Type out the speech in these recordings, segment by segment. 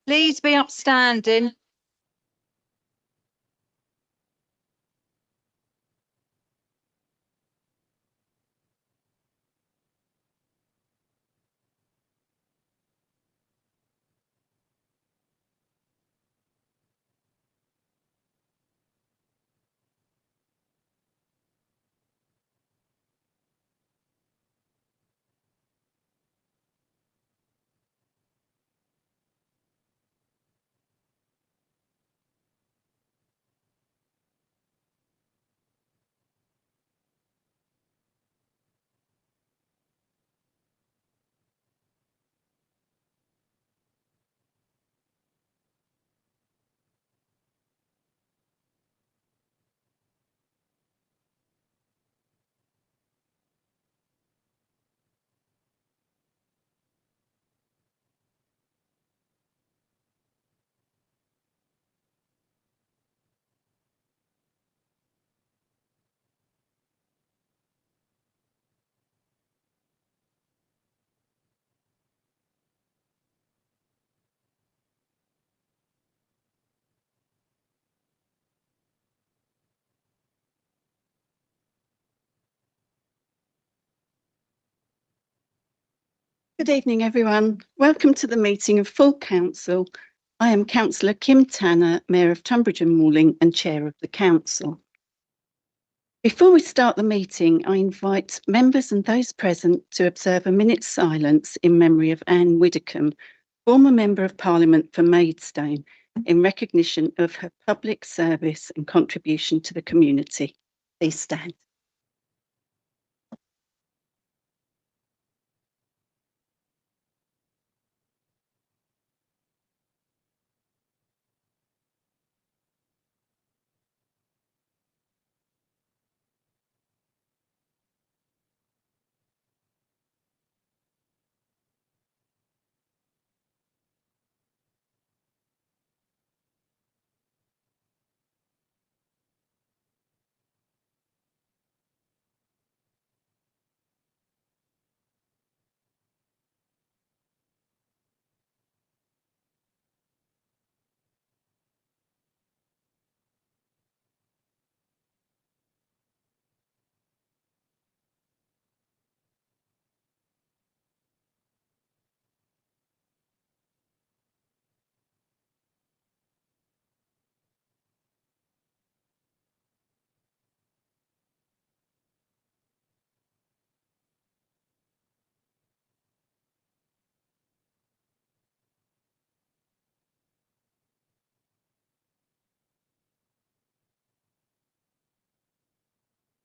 Please be upstanding. Good evening, everyone. Welcome to the meeting of full council. I am Councillor Kim Tanner, Mayor of Tunbridge and Malling and Chair of the Council. Before we start the meeting, I invite members and those present to observe a minute's silence in memory of Anne Widdecombe, former Member of Parliament for Maidstone, in recognition of her public service and contribution to the community. Please stand.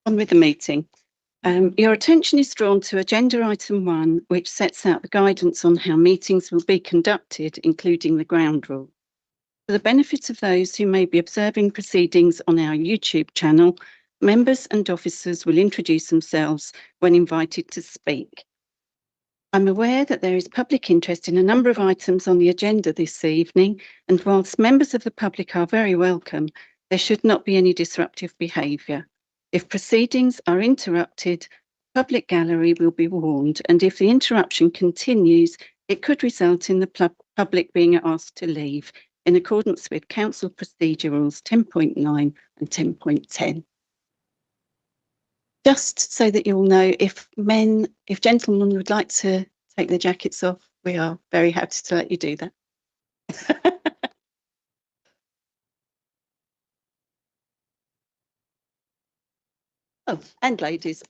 On with the meeting. Your attention is drawn to agenda item 1, which sets out the guidance on how meetings will be conducted, including the ground rule. For the benefit of those who may be observing proceedings on our YouTube channel, members and officers will introduce themselves when invited to speak. I'm aware that there is public interest in a number of items on the agenda this evening, and whilst members of the public are very welcome, there should not be any disruptive behaviour. If proceedings are interrupted, public gallery will be warned, and if the interruption continues, it could result in the public being asked to leave in accordance with Council Procedure Rules 10.9 and 10.10. Just so that you'll know, if gentlemen would like to take their jackets off, we are very happy to let you do that. Oh, and ladies.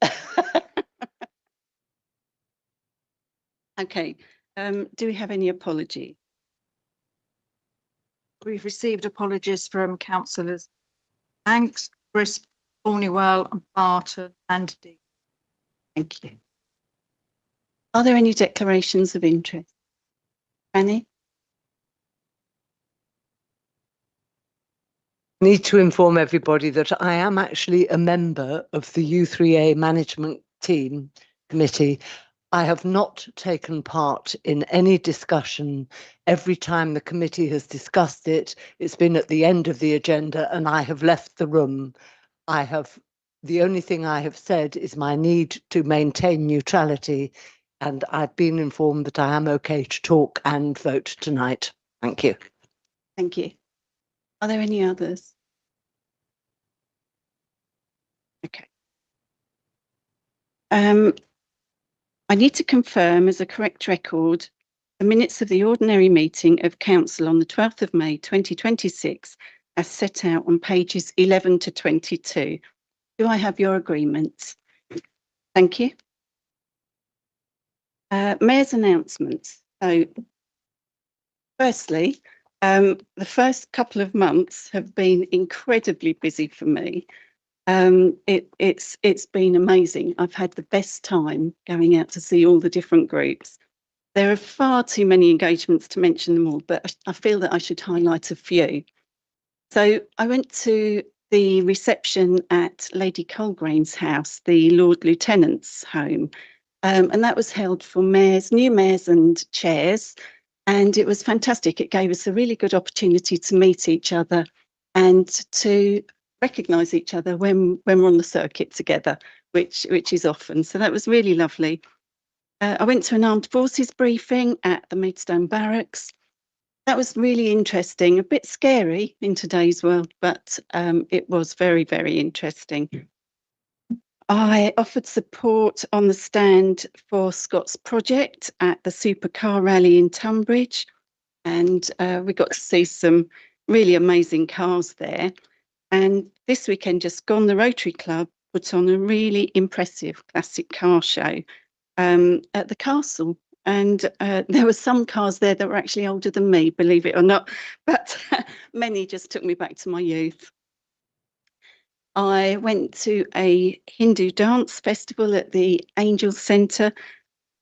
Okay, do we have any apology? We've received apologies from councillors Banks, Crisp, Cornwell, and Barton and Dean. Thank you. Are there any declarations of interest? Annie? I need to inform everybody that I am actually a member of the U3A management team committee. I have not taken part in any discussion. Every time the committee has discussed it, it's been at the end of the agenda and I have left the room. The only thing I have said is my need to maintain neutrality, and I've been informed that I am okay to talk and vote tonight. Thank you. Thank you. Are there any others? Okay. I need to confirm as a correct record the minutes of the ordinary meeting of Council on the 12th of May 2026 as set out on pages 11 to 22. Do I have your agreement? Thank you. Mayor's announcements. So, firstly, the first couple of months have been incredibly busy for me. It's been amazing. I've had the best time going out to see all the different groups. There are far too many engagements to mention them all, but I feel that I should highlight a few. So I went to the reception at Lady Colgrane's house, the Lord Lieutenant's home, and that was held for mayors, new mayors and chairs, and it was fantastic. It gave us a really good opportunity to meet each other and to recognise each other when we're on the circuit together, which is often. So that was really lovely. I went to an armed forces briefing at the Maidstone Barracks. That was really interesting, a bit scary in today's world, but it was very, very interesting. I offered support on the stand for Scott's project at the Supercar Rally in Tunbridge, and we got to see some really amazing cars there. And this weekend, just gone, the Rotary Club put on a really impressive classic car show at the castle. And there were some cars there that were actually older than me, believe it or not, but many just took me back to my youth. I went to a Hindu dance festival at the Angel Centre.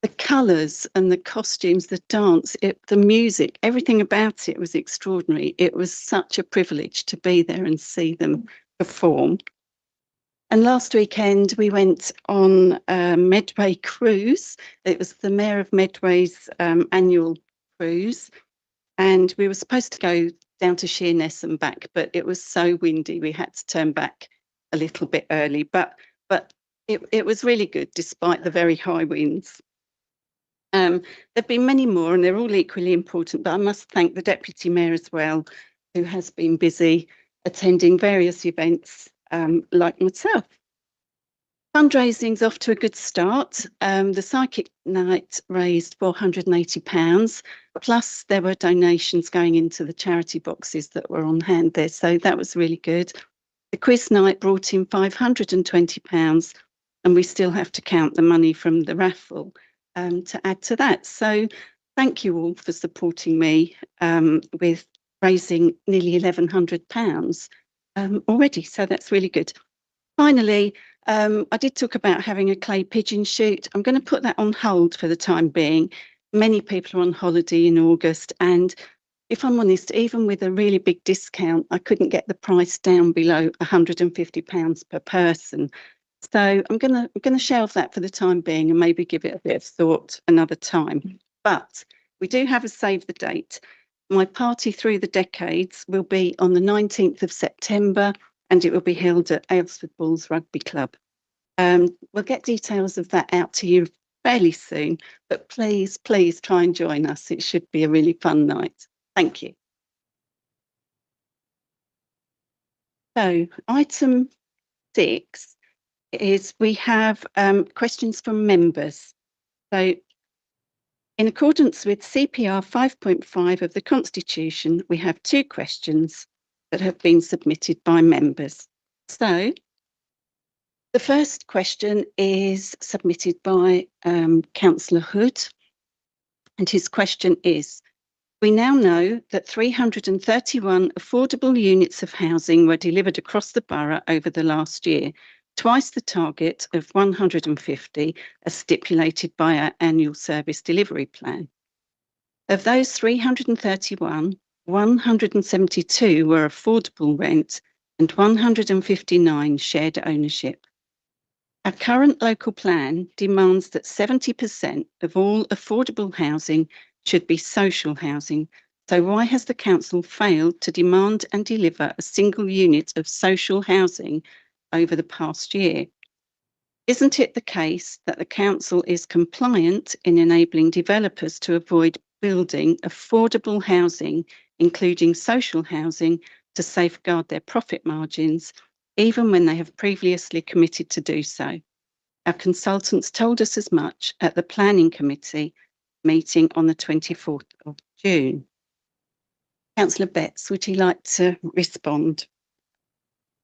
The colours and the costumes, the dance, the music, everything about it was extraordinary. It was such a privilege to be there and see them perform. And last weekend we went on a Medway cruise. It was the Mayor of Medway's annual cruise, and we were supposed to go down to Sheerness and back, but it was so windy we had to turn back a little bit early. But it was really good despite the very high winds. There've been many more, and they're all equally important. But I must thank the Deputy Mayor as well, who has been busy attending various events like myself. Fundraising's off to a good start. The Psychic Night raised £480, plus there were donations going into the charity boxes that were on hand there, so that was really good. The quiz night brought in £520, and we still have to count the money from the raffle to add to that. So thank you all for supporting me with raising nearly £1,100 already, so that's really good. Finally, I did talk about having a clay pigeon shoot. I'm going to put that on hold for the time being. Many people are on holiday in August, and if I'm honest, even with a really big discount, I couldn't get the price down below £150 per person. So I'm going to shelve that for the time being and maybe give it a bit of thought another time. But we do have a save the date. My party through the decades will be on the 19th of September, and it will be held at Aylesford Bulls Rugby Club. We'll get details of that out to you fairly soon, but please try and join us. It should be a really fun night. Thank you. So item 6 is we have questions from members. So in accordance with CPR 5.5 of the Constitution, we have 2 questions that have been submitted by members. So the first question is submitted by Councillor Hood, and his question is, we now know that 331 affordable units of housing were delivered across the borough over the last year, twice the target of 150 as stipulated by our annual service delivery plan. Of those 331, 172 were affordable rent and 159 shared ownership. Our current local plan demands that 70% of all affordable housing should be social housing. So why has the council failed to demand and deliver a single unit of social housing over the past year? Isn't it the case that the council is compliant in enabling developers to avoid building affordable housing, including social housing, to safeguard their profit margins, even when they have previously committed to do so? Our consultants told us as much at the Planning Committee meeting on the 24th of June. Councillor Betts, would you like to respond?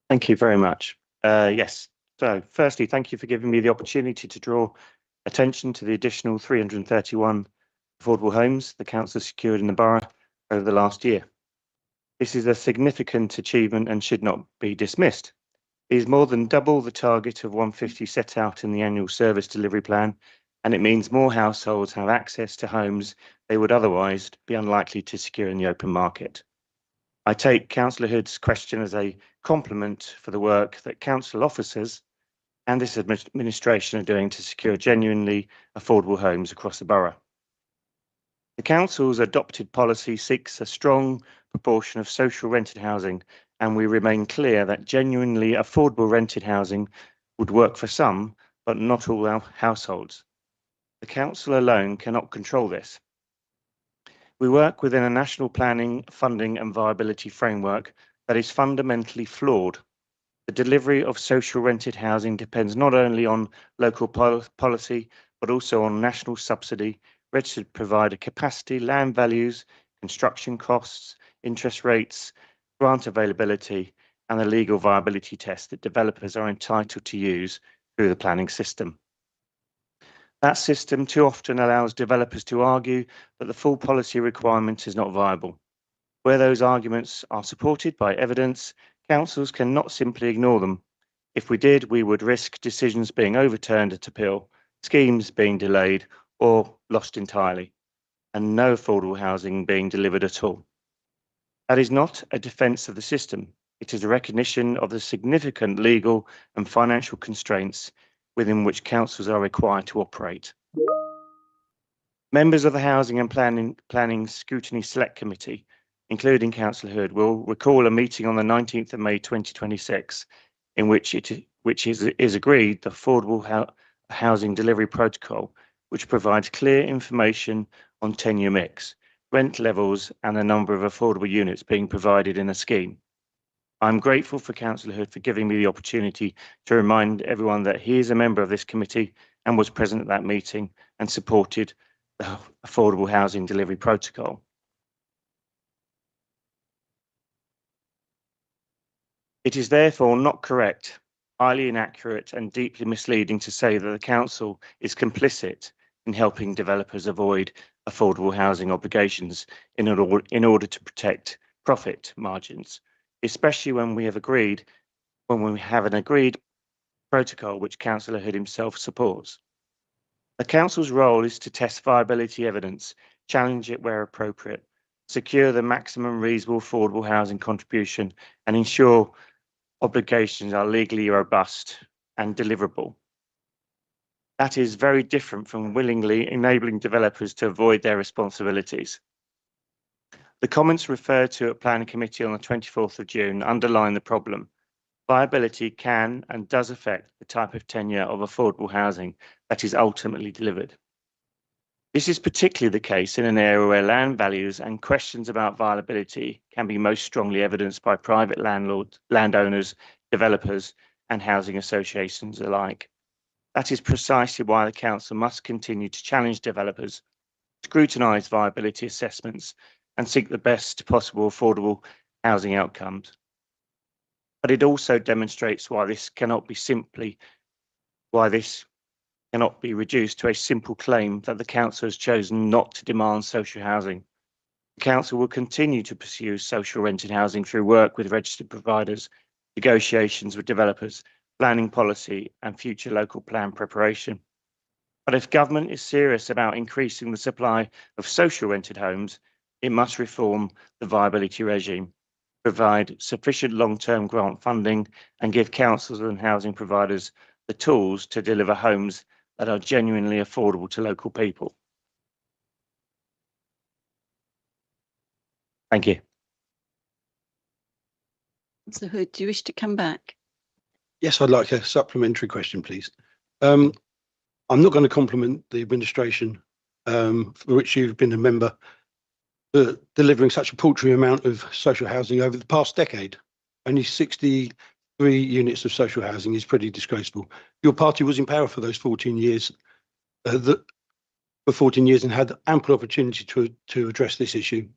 Thank you very much. Yes. So firstly, thank you for giving me the opportunity to draw attention to the additional 331 affordable homes the council secured in the borough over the last year. This is a significant achievement and should not be dismissed. It is more than double the target of 150 set out in the annual service delivery plan, and it means more households have access to homes they would otherwise be unlikely to secure in the open market. I take Councillor Hood's question as a compliment for the work that council officers and this administration are doing to secure genuinely affordable homes across the borough. The council's adopted policy seeks a strong proportion of social rented housing, and we remain clear that genuinely affordable rented housing would work for some, but not all our households. The council alone cannot control this. We work within a national planning, funding and viability framework that is fundamentally flawed. The delivery of social rented housing depends not only on local policy, but also on national subsidy, registered provider capacity, land values, construction costs, interest rates, grant availability, and the legal viability test that developers are entitled to use through the planning system. That system too often allows developers to argue that the full policy requirement is not viable. Where those arguments are supported by evidence, councils cannot simply ignore them. If we did, we would risk decisions being overturned at appeal, schemes being delayed or lost entirely, and no affordable housing being delivered at all. That is not a defence of the system. It is a recognition of the significant legal and financial constraints within which councils are required to operate. Members of the Housing and Planning Scrutiny Select Committee, including Councillor Hood, will recall a meeting on the 19th of May 2026 in which is agreed the Affordable Housing Delivery Protocol, which provides clear information on tenure mix, rent levels and the number of affordable units being provided in a scheme. I'm grateful for Councillor Hood for giving me the opportunity to remind everyone that he is a member of this committee and was present at that meeting and supported the Affordable Housing Delivery Protocol. It is therefore not correct, highly inaccurate and deeply misleading to say that the council is complicit in helping developers avoid affordable housing obligations in order to protect profit margins, especially when we have an agreed protocol which Councillor Hood himself supports. The council's role is to test viability evidence, challenge it where appropriate, secure the maximum reasonable affordable housing contribution, and ensure obligations are legally robust and deliverable. That is very different from willingly enabling developers to avoid their responsibilities. The comments referred to at Planning Committee on the 24th of June underline the problem. Viability can and does affect the type of tenure of affordable housing that is ultimately delivered. This is particularly the case in an area where land values and questions about viability can be most strongly evidenced by private landowners, developers, and housing associations alike. That is precisely why the council must continue to challenge developers, scrutinise viability assessments, and seek the best possible affordable housing outcomes. But it also demonstrates why this cannot be reduced to a simple claim that the council has chosen not to demand social housing. The council will continue to pursue social rented housing through work with registered providers, negotiations with developers, planning policy and future local plan preparation. But if government is serious about increasing the supply of social rented homes, it must reform the viability regime, provide sufficient long-term grant funding and give councils and housing providers the tools to deliver homes that are genuinely affordable to local people? Thank you. Councillor Hood, do you wish to come back? Yes, I'd like a supplementary question, please. I'm not going to compliment the administration, for which you've been a member, for delivering such a paltry amount of social housing over the past decade. Only 63 units of social housing is pretty disgraceful. Your party was in power for those 14 years, and had ample opportunity to address this issue.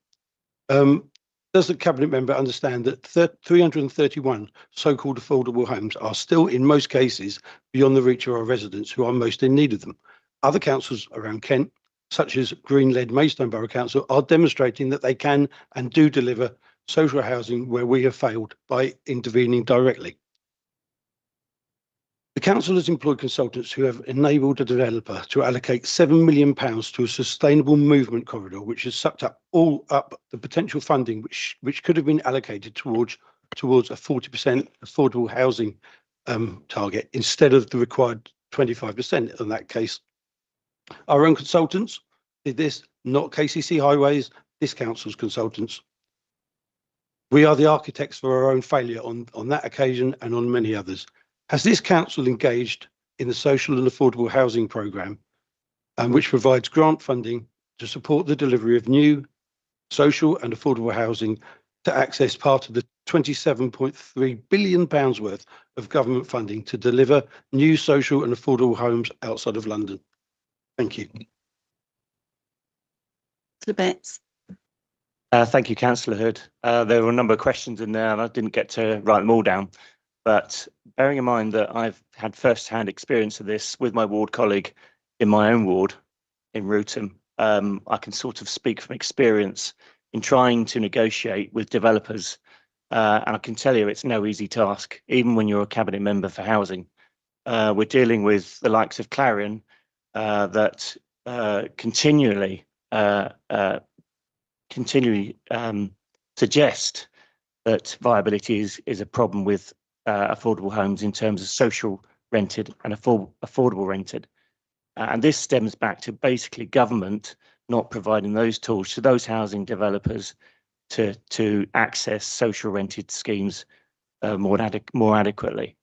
Does the cabinet member understand that 331 so-called affordable homes are still, in most cases, beyond the reach of our residents who are most in need of them? Other councils around Kent, such as Green-led Maidstone Borough Council, are demonstrating that they can and do deliver social housing where we have failed by intervening directly. The council has employed consultants who have enabled a developer to allocate £7 million to a sustainable movement corridor, which has sucked up the potential funding which could have been allocated towards a 40% affordable housing target instead of the required 25% in that case. Our own consultants did this, not KCC Highways, this council's consultants. We are the architects for our own failure on that occasion and on many others. Has this council engaged in the social and affordable housing programme, which provides grant funding to support the delivery of new social and affordable housing to access part of the £27.3 billion worth of government funding to deliver new social and affordable homes outside of London? Thank you. Councillor Betts. Thank you, Councillor Hood. There were a number of questions in there and I didn't get to write them all down. But bearing in mind that I've had first-hand experience of this with my ward colleague in my own ward in Rootham, I can sort of speak from experience in trying to negotiate with developers. And I can tell you it's no easy task, even when you're a cabinet member for housing. We're dealing with the likes of Clarion that continually suggest that viability is a problem with affordable homes in terms of social rented and affordable rented. And this stems back to basically government not providing those tools to those housing developers to access social rented schemes more adequately.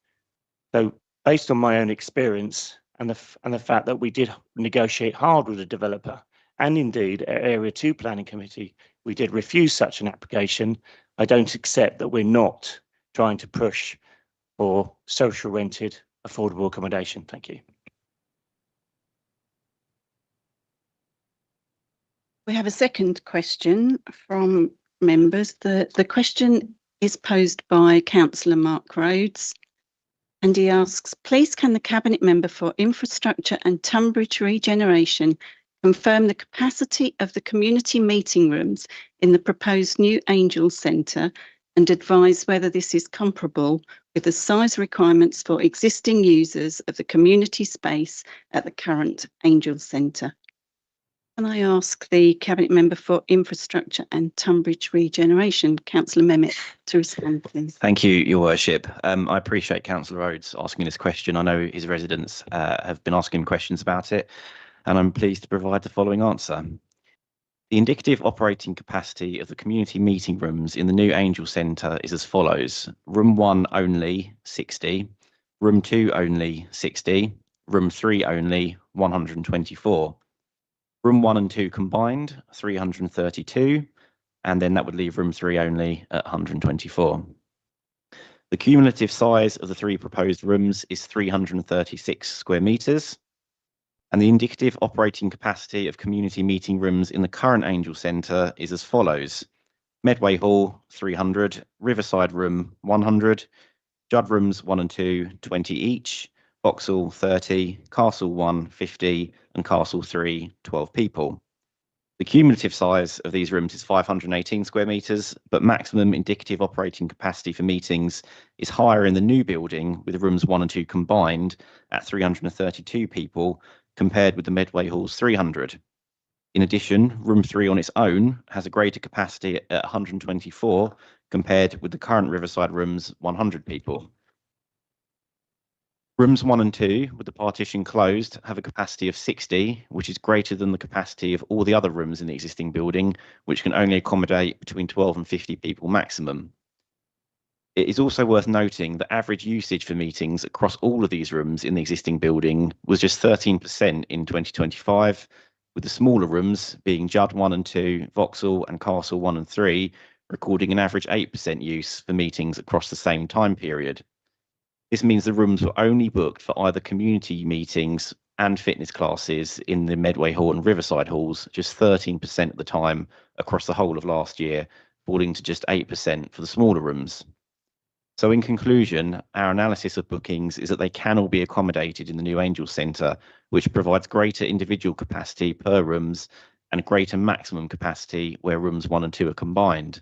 So based on my own experience and the fact that we did negotiate hard with the developer, and indeed at Area 2 Planning Committee, we did refuse such an application, I don't accept that we're not trying to push for social rented affordable accommodation. Thank you. We have a second question from members. The question is posed by Councillor Mark Rhodes, and he asks, please can the Cabinet Member for Infrastructure and Tunbridge Regeneration confirm the capacity of the community meeting rooms in the proposed new Angel Centre and advise whether this is comparable with the size requirements for existing users of the community space at the current Angel Centre? Can I ask the Cabinet Member for Infrastructure and Tunbridge Regeneration, Councillor Memmott, to respond, please? Thank you, Your Worship. I appreciate Councillor Rhodes asking this question. I know his residents have been asking questions about it, and I'm pleased to provide the following answer. The indicative operating capacity of the community meeting rooms in the new Angel Centre is as follows. Room 1 only, 60. Room 2 only, 60. Room 3 only, 124. Room 1 and 2 combined, 332. And then that would leave room 3 only at 124. The cumulative size of the three proposed rooms is 336 square metres. And the indicative operating capacity of community meeting rooms in the current Angel Centre is as follows. Medway Hall, 300, Riverside Room, 100, Judd Rooms 1 and 2, 20 each, Vauxhall, 30, Castle 1, 50, and Castle 3, 12 people. The cumulative size of these rooms is 518 square metres, but maximum indicative operating capacity for meetings is higher in the new building, with rooms 1 and 2 combined at 332 people, compared with the Medway Hall's 300. In addition, room 3 on its own has a greater capacity at 124 compared with the current Riverside Room's 100 people. Rooms 1 and 2, with the partition closed, have a capacity of 60, which is greater than the capacity of all the other rooms in the existing building, which can only accommodate between 12 and 50 people maximum. It is also worth noting that average usage for meetings across all of these rooms in the existing building was just 13% in 2025, with the smaller rooms being Judd 1 and 2, Vauxhall and Castle 1 and 3, recording an average 8% use for meetings across the same time period. This means the rooms were only booked for either community meetings and fitness classes in the Medway Hall and Riverside halls just 13% of the time across the whole of last year, falling to just 8% for the smaller rooms. So in conclusion, our analysis of bookings is that they can all be accommodated in the new Angel Centre, which provides greater individual capacity per rooms and greater maximum capacity where rooms 1 and 2 are combined.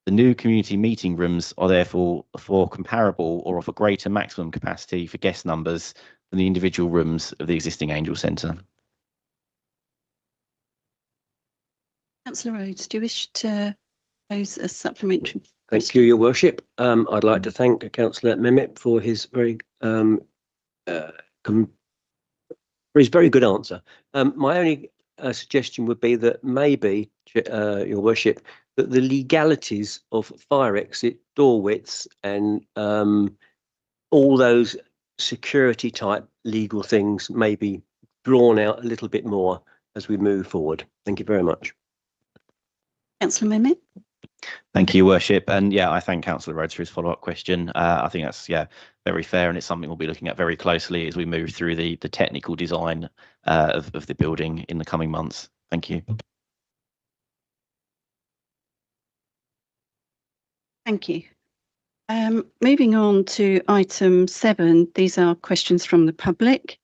The new community meeting rooms are therefore for comparable or of a greater maximum capacity for guest numbers than the individual rooms of the existing Angel Centre. Councillor Rhodes, do you wish to pose a supplementary? Thank you, Your Worship. I'd like to thank Councillor Mehmet for his very good answer. My only suggestion would be that maybe, Your Worship, that the legalities of fire exit, door widths, and all those security type legal things may be drawn out a little bit more as we move forward. Thank you very much. Councillor Mehmet? Thank you, Your Worship. And yeah, I thank Councillor Rhodes for his follow-up question. I think that's very fair, and it's something we'll be looking at very closely as we move through the technical design of the building in the coming months. Thank you. Thank you. Moving on to item 7, these are questions from the public.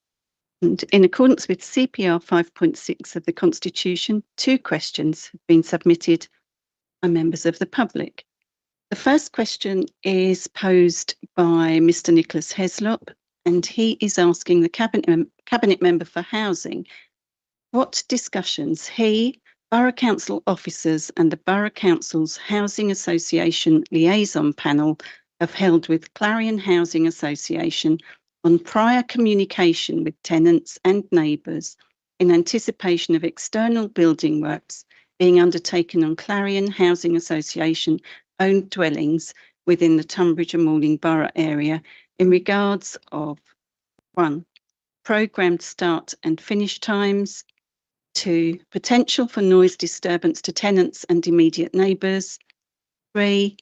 And in accordance with CPR 5.6 of the Constitution, 2 questions have been submitted by members of the public. The first question is posed by Mr. Nicholas Heslop, and he is asking the Cabinet Member for Housing what discussions he, Borough Council officers and the Borough Council's Housing Association Liaison Panel have held with Clarion Housing Association on prior communication with tenants and neighbours in anticipation of external building works being undertaken on Clarion Housing Association owned dwellings within the Tunbridge and Malling Borough area in regards of 1. Programmed start and finish times, 2. Potential for noise disturbance to tenants and immediate neighbours, 3.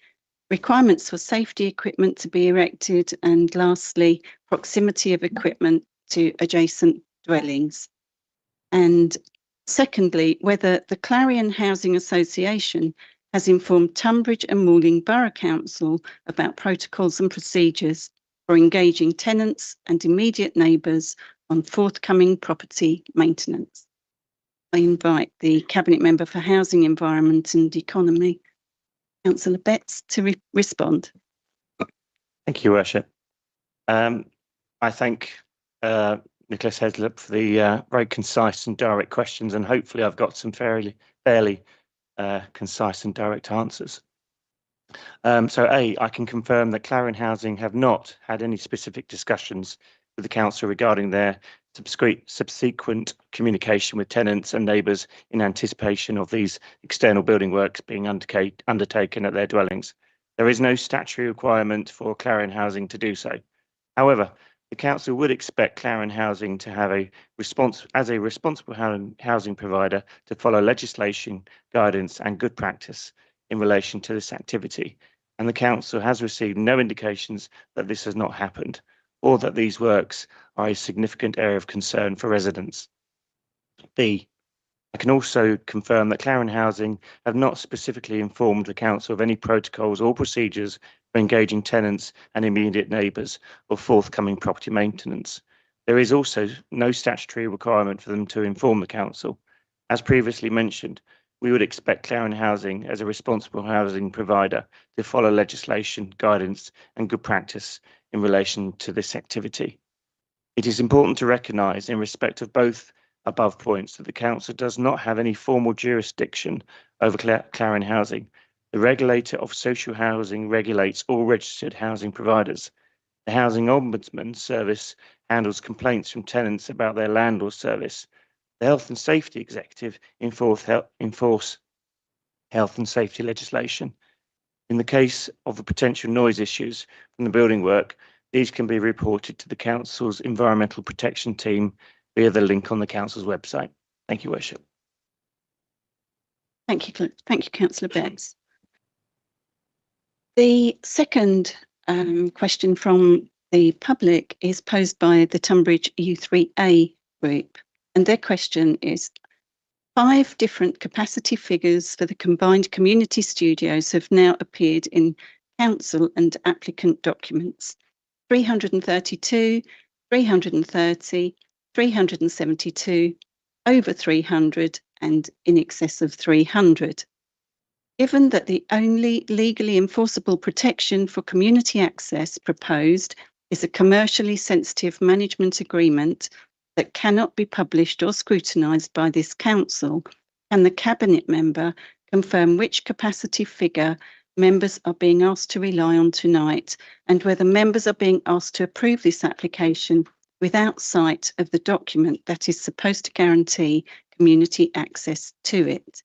Requirements for safety equipment to be erected, and lastly, proximity of equipment to adjacent dwellings. And secondly, whether the Clarion Housing Association has informed Tunbridge and Malling Borough Council about protocols and procedures for engaging tenants and immediate neighbours on forthcoming property maintenance. I invite the Cabinet Member for Housing, Environment and Economy, Councillor Betts, to respond. Thank you, Worship. I thank Nicholas Heslop for the very concise and direct questions, and hopefully I've got some fairly concise and direct answers. So I can confirm that Clarion Housing have not had any specific discussions with the council regarding their subsequent communication with tenants and neighbours in anticipation of these external building works being undertaken at their dwellings. There is no statutory requirement for Clarion Housing to do so. However, the council would expect Clarion Housing to have as a responsible housing provider to follow legislation, guidance and good practice in relation to this activity, and the council has received no indications that this has not happened or that these works are a significant area of concern for residents. B. I can also confirm that Clarion Housing have not specifically informed the council of any protocols or procedures for engaging tenants and immediate neighbours of forthcoming property maintenance. There is also no statutory requirement for them to inform the council. As previously mentioned, we would expect Clarion Housing, as a responsible housing provider, to follow legislation, guidance and good practice in relation to this activity. It is important to recognise, in respect of both above points, that the council does not have any formal jurisdiction over Clarion Housing. The regulator of social housing regulates all registered housing providers. The Housing Ombudsman Service handles complaints from tenants about their landlord service. The Health and Safety Executive enforce health and safety legislation. In the case of the potential noise issues from the building work, these can be reported to the Council's Environmental Protection Team via the link on the Council's website. Thank you, Worship. Thank you, Councillor Betts. The second question from the public is posed by the Tunbridge U3A group, and their question is: 5 different capacity figures for the combined community studios have now appeared in council and applicant documents: 332, 330, 372, over 300, and in excess of 300. Given that the only legally enforceable protection for community access proposed is a commercially sensitive management agreement that cannot be published or scrutinised by this council, can the Cabinet member confirm which capacity figure members are being asked to rely on tonight, and whether members are being asked to approve this application without sight of the document that is supposed to guarantee community access to it?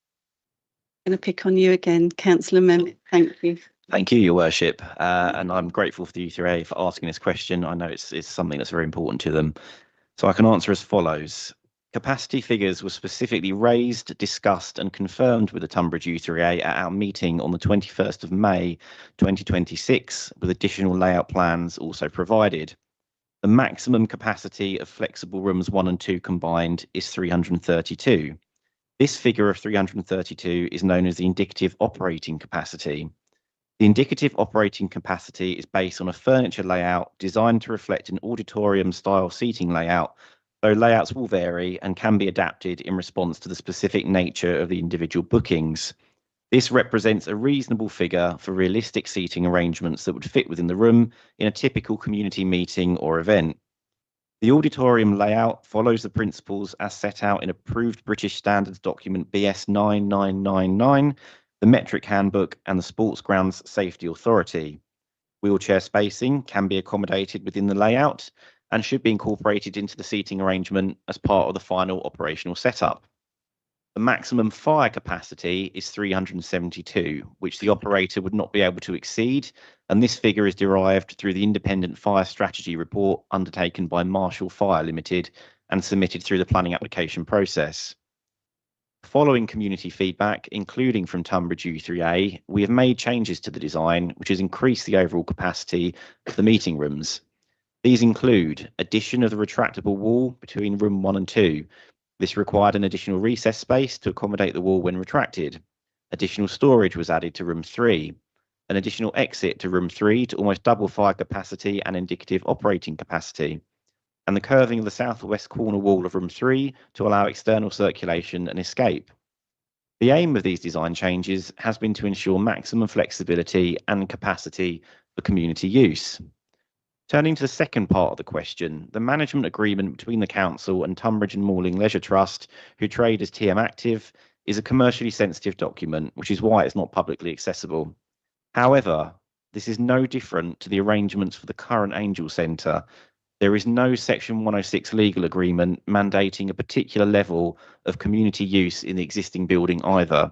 I'm going to pick on you again, Councillor Memmott. Thank you. Thank you, Your Worship, and I'm grateful for the U3A for asking this question. I know it's something that's very important to them. So I can answer as follows. Capacity figures were specifically raised, discussed and confirmed with the Tunbridge U3A at our meeting on the 21st of May 2026, with additional layout plans also provided. The maximum capacity of flexible rooms 1 and 2 combined is 332. This figure of 332 is known as the indicative operating capacity. The indicative operating capacity is based on a furniture layout designed to reflect an auditorium-style seating layout, though layouts will vary and can be adapted in response to the specific nature of the individual bookings. This represents a reasonable figure for realistic seating arrangements that would fit within the room in a typical community meeting or event. The auditorium layout follows the principles as set out in approved British Standards document BS 9999, the Metric Handbook and the Sports Grounds Safety Authority. Wheelchair spacing can be accommodated within the layout and should be incorporated into the seating arrangement as part of the final operational setup. The maximum fire capacity is 372, which the operator would not be able to exceed, and this figure is derived through the independent fire strategy report undertaken by Marshall Fire Limited and submitted through the planning application process. Following community feedback, including from Tunbridge U3A, we have made changes to the design, which has increased the overall capacity of the meeting rooms. These include addition of the retractable wall between room 1 and 2. This required an additional recess space to accommodate the wall when retracted. Additional storage was added to room 3. An additional exit to room 3 to almost double fire capacity and indicative operating capacity. And the curving of the southwest corner wall of room 3 to allow external circulation and escape. The aim of these design changes has been to ensure maximum flexibility and capacity for community use. Turning to the second part of the question, the management agreement between the Council and Tunbridge and Malling Leisure Trust, who trade as TM Active, is a commercially sensitive document, which is why it's not publicly accessible. However, this is no different to the arrangements for the current Angel Centre. There is no Section 106 legal agreement mandating a particular level of community use in the existing building either.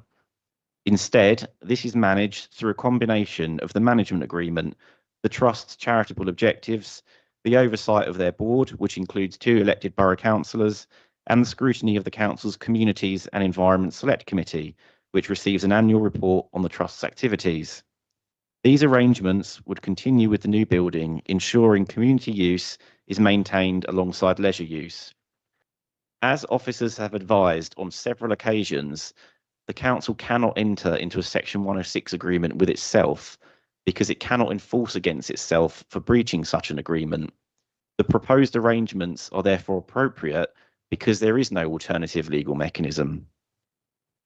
Instead, this is managed through a combination of the management agreement, the Trust's charitable objectives, the oversight of their board, which includes 2 elected borough councillors, and the scrutiny of the Council's Communities and Environment Select Committee, which receives an annual report on the Trust's activities. These arrangements would continue with the new building, ensuring community use is maintained alongside leisure use. As officers have advised on several occasions, the Council cannot enter into a Section 106 agreement with itself because it cannot enforce against itself for breaching such an agreement. The proposed arrangements are therefore appropriate because there is no alternative legal mechanism.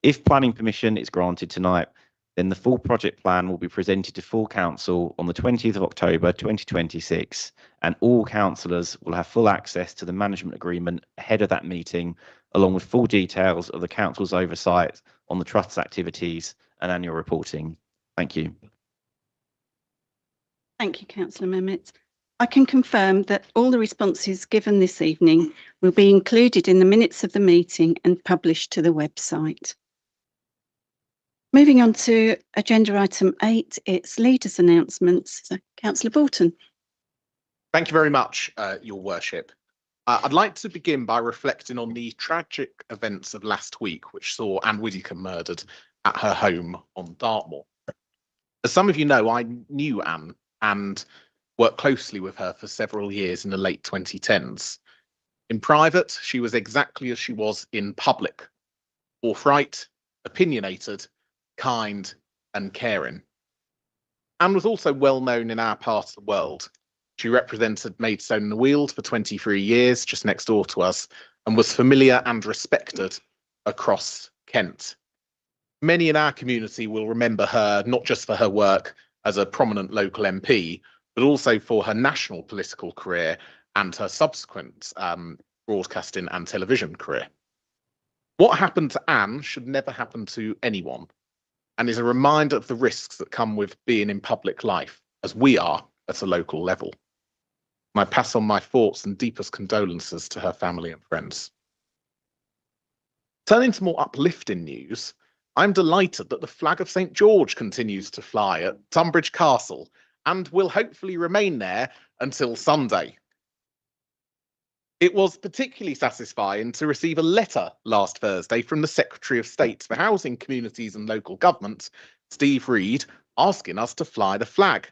If planning permission is granted tonight, then the full project plan will be presented to full council on the 20th of October 2026, and all councillors will have full access to the management agreement ahead of that meeting, along with full details of the council's oversight on the trust's activities and annual reporting. Thank you. Thank you, Councillor Memmott. I can confirm that all the responses given this evening will be included in the minutes of the meeting and published to the website. Moving on to agenda item 8, it's leaders' announcements. So, Councillor Bolton. Thank you very much, Your Worship. I'd like to begin by reflecting on the tragic events of last week, which saw Anne Widdecombe murdered at her home on Dartmoor. As some of you know, I knew Anne and worked closely with her for several years in the late 2010s. In private, she was exactly as she was in public: forthright, opinionated, kind, and caring. Anne was also well known in our part of the world. She represented Maidstone and the Weald for 23 years, just next door to us, and was familiar and respected across Kent. Many in our community will remember her not just for her work as a prominent local MP, but also for her national political career and her subsequent broadcasting and television career. What happened to Anne should never happen to anyone, and is a reminder of the risks that come with being in public life, as we are at a local level. And I pass on my thoughts and deepest condolences to her family and friends. Turning to more uplifting news, I'm delighted that the flag of St. George continues to fly at Tunbridge Castle and will hopefully remain there until Sunday. It was particularly satisfying to receive a letter last Thursday from the Secretary of State for Housing, Communities and Local Government, Steve Reed, asking us to fly the flag.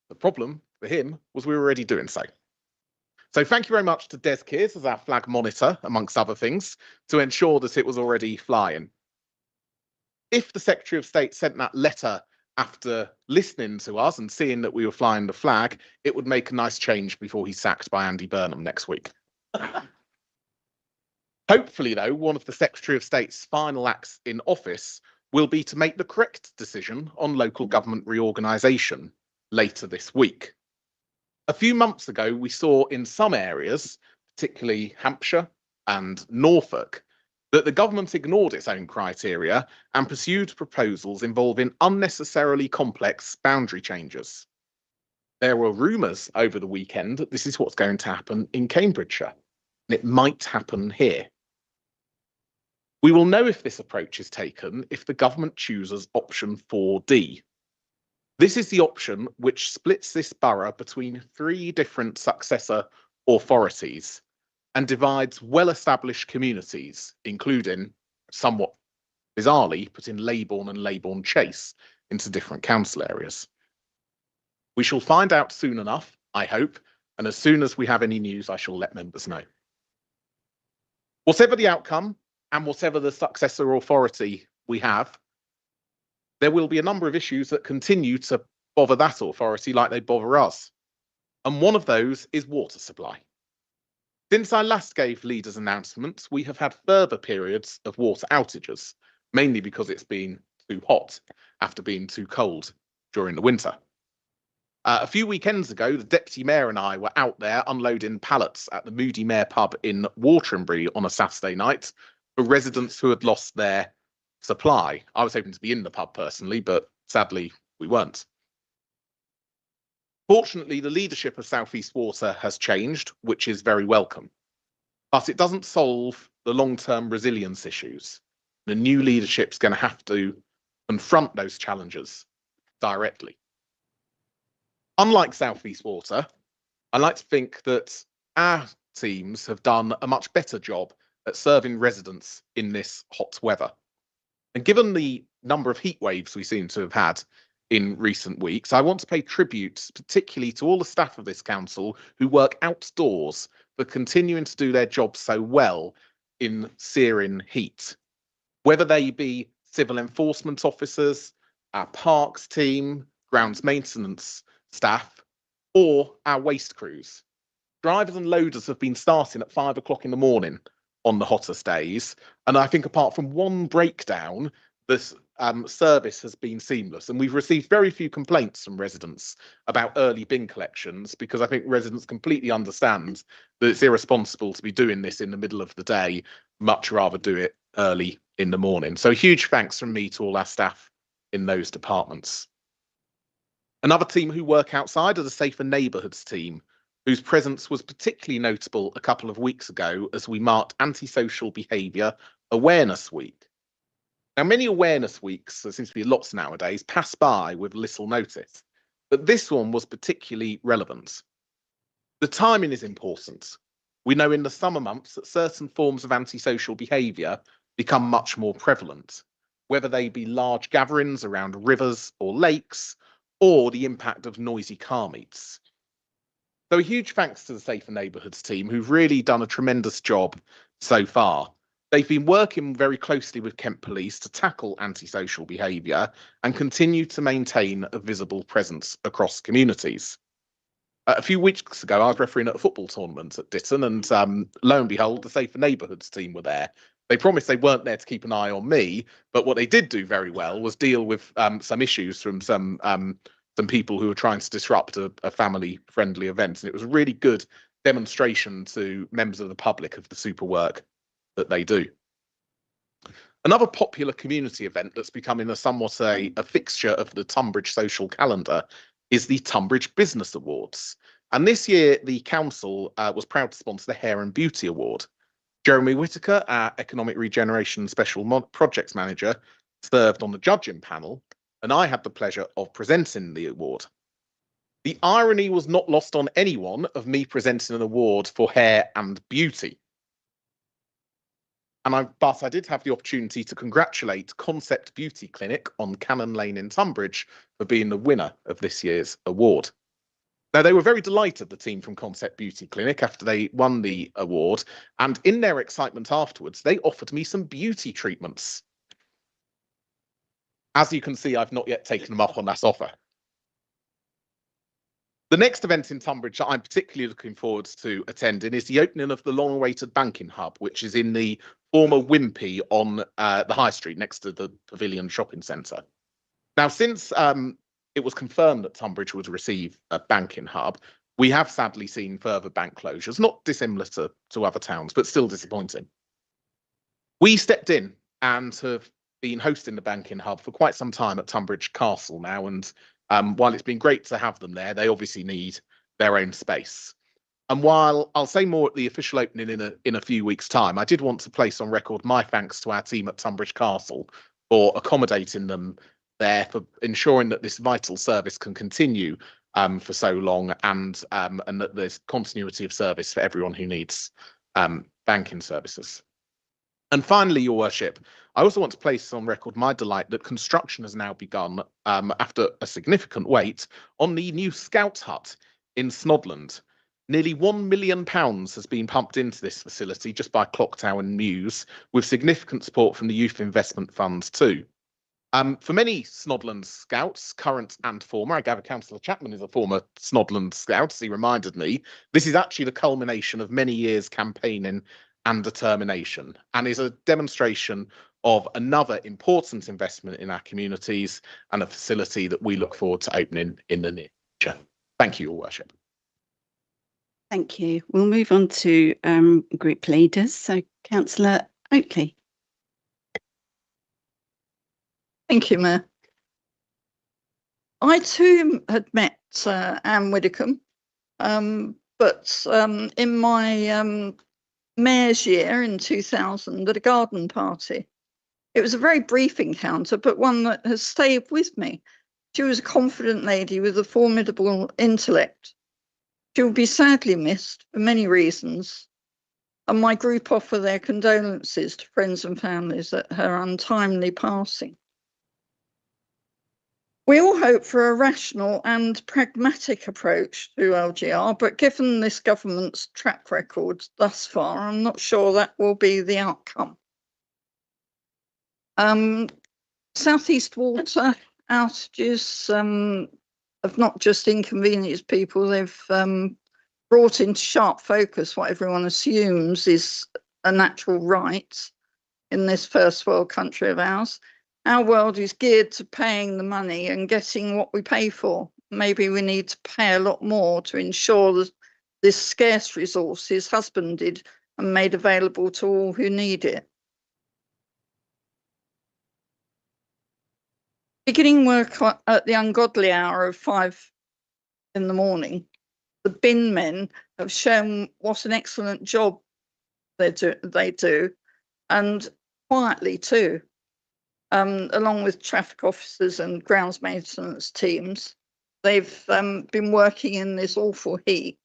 The problem for him was we were already doing so. So thank you very much to Des Kears as our flag monitor, amongst other things, to ensure that it was already flying. If the Secretary of State sent that letter after listening to us and seeing that we were flying the flag, it would make a nice change before he's sacked by Andy Burnham next week. Hopefully, though, one of the Secretary of State's final acts in office will be to make the correct decision on local government reorganisation later this week. A few months ago, we saw in some areas, particularly Hampshire and Norfolk, that the government ignored its own criteria and pursued proposals involving unnecessarily complex boundary changes. There were rumours over the weekend that this is what's going to happen in Cambridgeshire, and it might happen here. We will know if this approach is taken if the government chooses option 4D. This is the option which splits this borough between 3 different successor authorities and divides well-established communities, including, somewhat bizarrely, putting Leybourne and Leybourne Chase into different council areas. We shall find out soon enough, I hope, and as soon as we have any news, I shall let members know. Whatever the outcome and whatever the successor authority we have, there will be a number of issues that continue to bother that authority like they bother us. And one of those is water supply. Since I last gave leaders' announcements, we have had further periods of water outages, mainly because it's been too hot after being too cold during the winter. A few weekends ago, the Deputy Mayor and I were out there unloading pallets at the Moody Mare pub in Waterenbury on a Saturday night for residents who had lost their supply. I was hoping to be in the pub personally, but sadly we weren't. Fortunately, the leadership of South East Water has changed, which is very welcome, but it doesn't solve the long-term resilience issues. The new leadership's going to have to confront those challenges directly. Unlike South East Water, I like to think that our teams have done a much better job at serving residents in this hot weather. And given the number of heat waves we seem to have had in recent weeks, I want to pay tribute particularly to all the staff of this council who work outdoors for continuing to do their job so well in searing heat. Whether they be civil enforcement officers, our parks team, grounds maintenance staff, or our waste crews. Drivers and loaders have been starting at 5 o'clock in the morning on the hottest days, and I think apart from one breakdown, this service has been seamless, and we've received very few complaints from residents about early bin collections, because I think residents completely understand that it's irresponsible to be doing this in the middle of the day, much rather do it early in the morning. So huge thanks from me to all our staff in those departments. Another team who work outside are the Safer Neighbourhoods team, whose presence was particularly notable a couple of weeks ago as we marked Antisocial Behaviour Awareness Week. Now, many awareness weeks, there seems to be lots nowadays, pass by with little notice, but this one was particularly relevant. The timing is important. We know in the summer months that certain forms of antisocial behaviour become much more prevalent, whether they be large gatherings around rivers or lakes, or the impact of noisy car meets. So a huge thanks to the Safer Neighbourhoods team, who've really done a tremendous job so far. They've been working very closely with Kent Police to tackle antisocial behaviour and continue to maintain a visible presence across communities. A few weeks ago, I was refereeing at a football tournament at Ditton, and lo and behold, the Safer Neighbourhoods team were there. They promised they weren't there to keep an eye on me, but what they did do very well was deal with some issues from some people who were trying to disrupt a family-friendly event. And it was a really good demonstration to members of the public of the super work that they do. Another popular community event that's becoming somewhat a fixture of the Tunbridge social calendar is the Tunbridge Business Awards. And this year, the council was proud to sponsor the Hair and Beauty Award. Jeremy Whitaker, our Economic Regeneration Special Projects Manager, served on the judging panel, and I had the pleasure of presenting the award. The irony was not lost on anyone of me presenting an award for hair and beauty. But I did have the opportunity to congratulate Concept Beauty Clinic on Cannon Lane in Tunbridge for being the winner of this year's award. Now, they were very delighted, the team from Concept Beauty Clinic, after they won the award, and in their excitement afterwards, they offered me some beauty treatments. As you can see, I've not yet taken them up on that offer. The next event in Tunbridge that I'm particularly looking forward to attending is the opening of the long-awaited banking hub, which is in the former Wimpy on the High Street next to the Pavilion Shopping Centre. Now, since it was confirmed that Tunbridge would receive a banking hub, we have sadly seen further bank closures, not dissimilar to other towns, but still disappointing. We stepped in and have been hosting the banking hub for quite some time at Tunbridge Castle now, and while it's been great to have them there, they obviously need their own space. And while I'll say more at the official opening in a few weeks' time, I did want to place on record my thanks to our team at Tunbridge Castle for accommodating them there, for ensuring that this vital service can continue for so long, and that there's continuity of service for everyone who needs banking services. And finally, Your Worship, I also want to place on record my delight that construction has now begun, after a significant wait, on the new Scout Hut in Snodland. Nearly £1 million has been pumped into this facility just by Clock Tower News, with significant support from the Youth Investment Fund too. For many Snodland Scouts, current and former, I gather Councillor Chapman is a former Snodland Scout, as he reminded me, this is actually the culmination of many years campaigning and determination, and is a demonstration of another important investment in our communities and a facility that we look forward to opening in the near future. Thank you, Your Worship. Thank you. We'll move on to group leaders. So, Councillor Oakley. Thank you, Mayor. I too had met Anne Widdicombe, but in my mayor's year in 2000 at a garden party. It was a very brief encounter, but one that has stayed with me. She was a confident lady with a formidable intellect. She will be sadly missed for many reasons, and my group offer their condolences to friends and families at her untimely passing. We all hope for a rational and pragmatic approach to LGR, but given this government's track record thus far, I'm not sure that will be the outcome. South East Water outages have not just inconvenienced people, they've brought into sharp focus what everyone assumes is a natural right in this first world country of ours. Our world is geared to paying the money and getting what we pay for. Maybe we need to pay a lot more to ensure that this scarce resource is husbanded and made available to all who need it. beginning work at the ungodly hour of 5 in the morning. The bin men have shown what an excellent job they do, and quietly too, along with traffic officers and grounds maintenance teams. They've been working in this awful heat,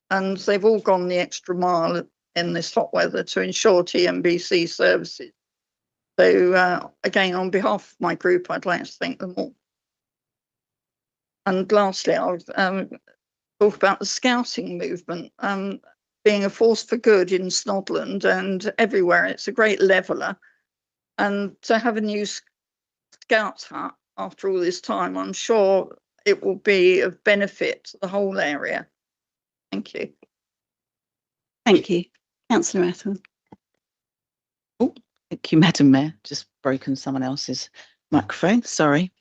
and they've all gone the extra mile in this hot weather to ensure TNBC services. So again, on behalf of my group, I'd like to thank them all. And lastly, I'll talk about the scouting movement, being a force for good in Snodland and everywhere. It's a great leveller. And to have a new Scouts hut after all this time, I'm sure it will be of benefit to the whole area. Thank you. Thank you. Councillor Atholl. Thank you, Madam Mayor. Just broken someone else's microphone. Sorry.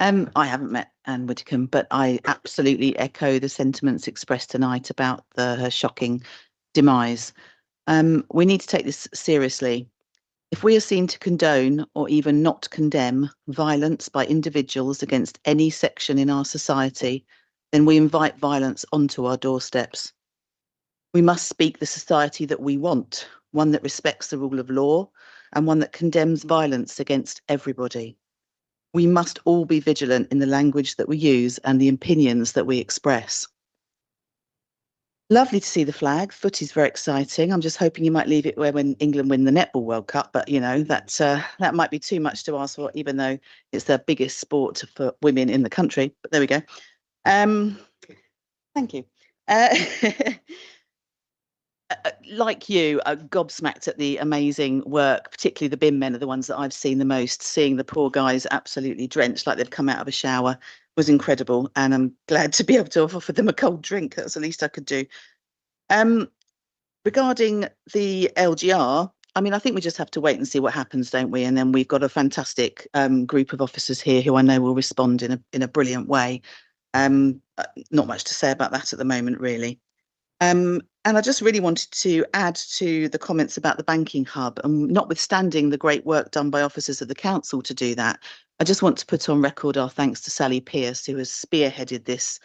I haven't met Anne Widdicombe, but I absolutely echo the sentiments expressed tonight about her shocking demise. We need to take this seriously. If we are seen to condone or even not condemn violence by individuals against any section in our society, then we invite violence onto our doorsteps. We must speak the society that we want, one that respects the rule of law and one that condemns violence against everybody. We must all be vigilant in the language that we use and the opinions that we express. Lovely to see the flag. Footy's very exciting. I'm just hoping you might leave it when England win the Netball World Cup, but you know, that might be too much to ask for, even though it's the biggest sport for women in the country. But there we go. Thank you. Like you, gobsmacked at the amazing work, particularly the bin men are the ones that I've seen the most. Seeing the poor guys absolutely drenched like they've come out of a shower was incredible, and I'm glad to be able to offer them a cold drink. That's the least I could do. Regarding the LGR, I mean, I think we just have to wait and see what happens, don't we? And then we've got a fantastic group of officers here who I know will respond in a brilliant way. Not much to say about that at the moment, really. And I just really wanted to add to the comments about the banking hub, and notwithstanding the great work done by officers of the council to do that, I just want to put on record our thanks to Sally Pearce, who has spearheaded this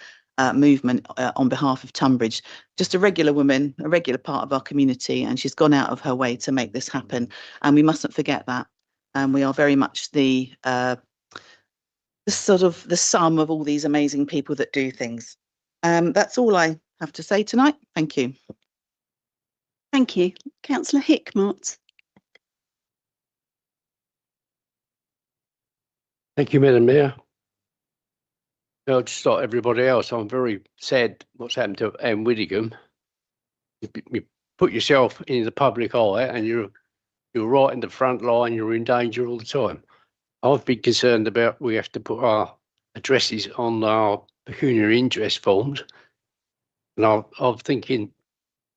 movement on behalf of Tunbridge. Just a regular woman, a regular part of our community, and she's gone out of her way to make this happen. And we mustn't forget that. And we are very much the sort of the sum of all these amazing people that do things. That's all I have to say tonight. Thank you. Thank you. Councillor Hickmott. Thank you, Madam Mayor. Just like everybody else, I'm very sad what's happened to Anne Widdicombe. You put yourself in the public eye and you're right in the front line, you're in danger all the time. I've been concerned about we have to put our addresses on our pecuniary interest forms. And I'm thinking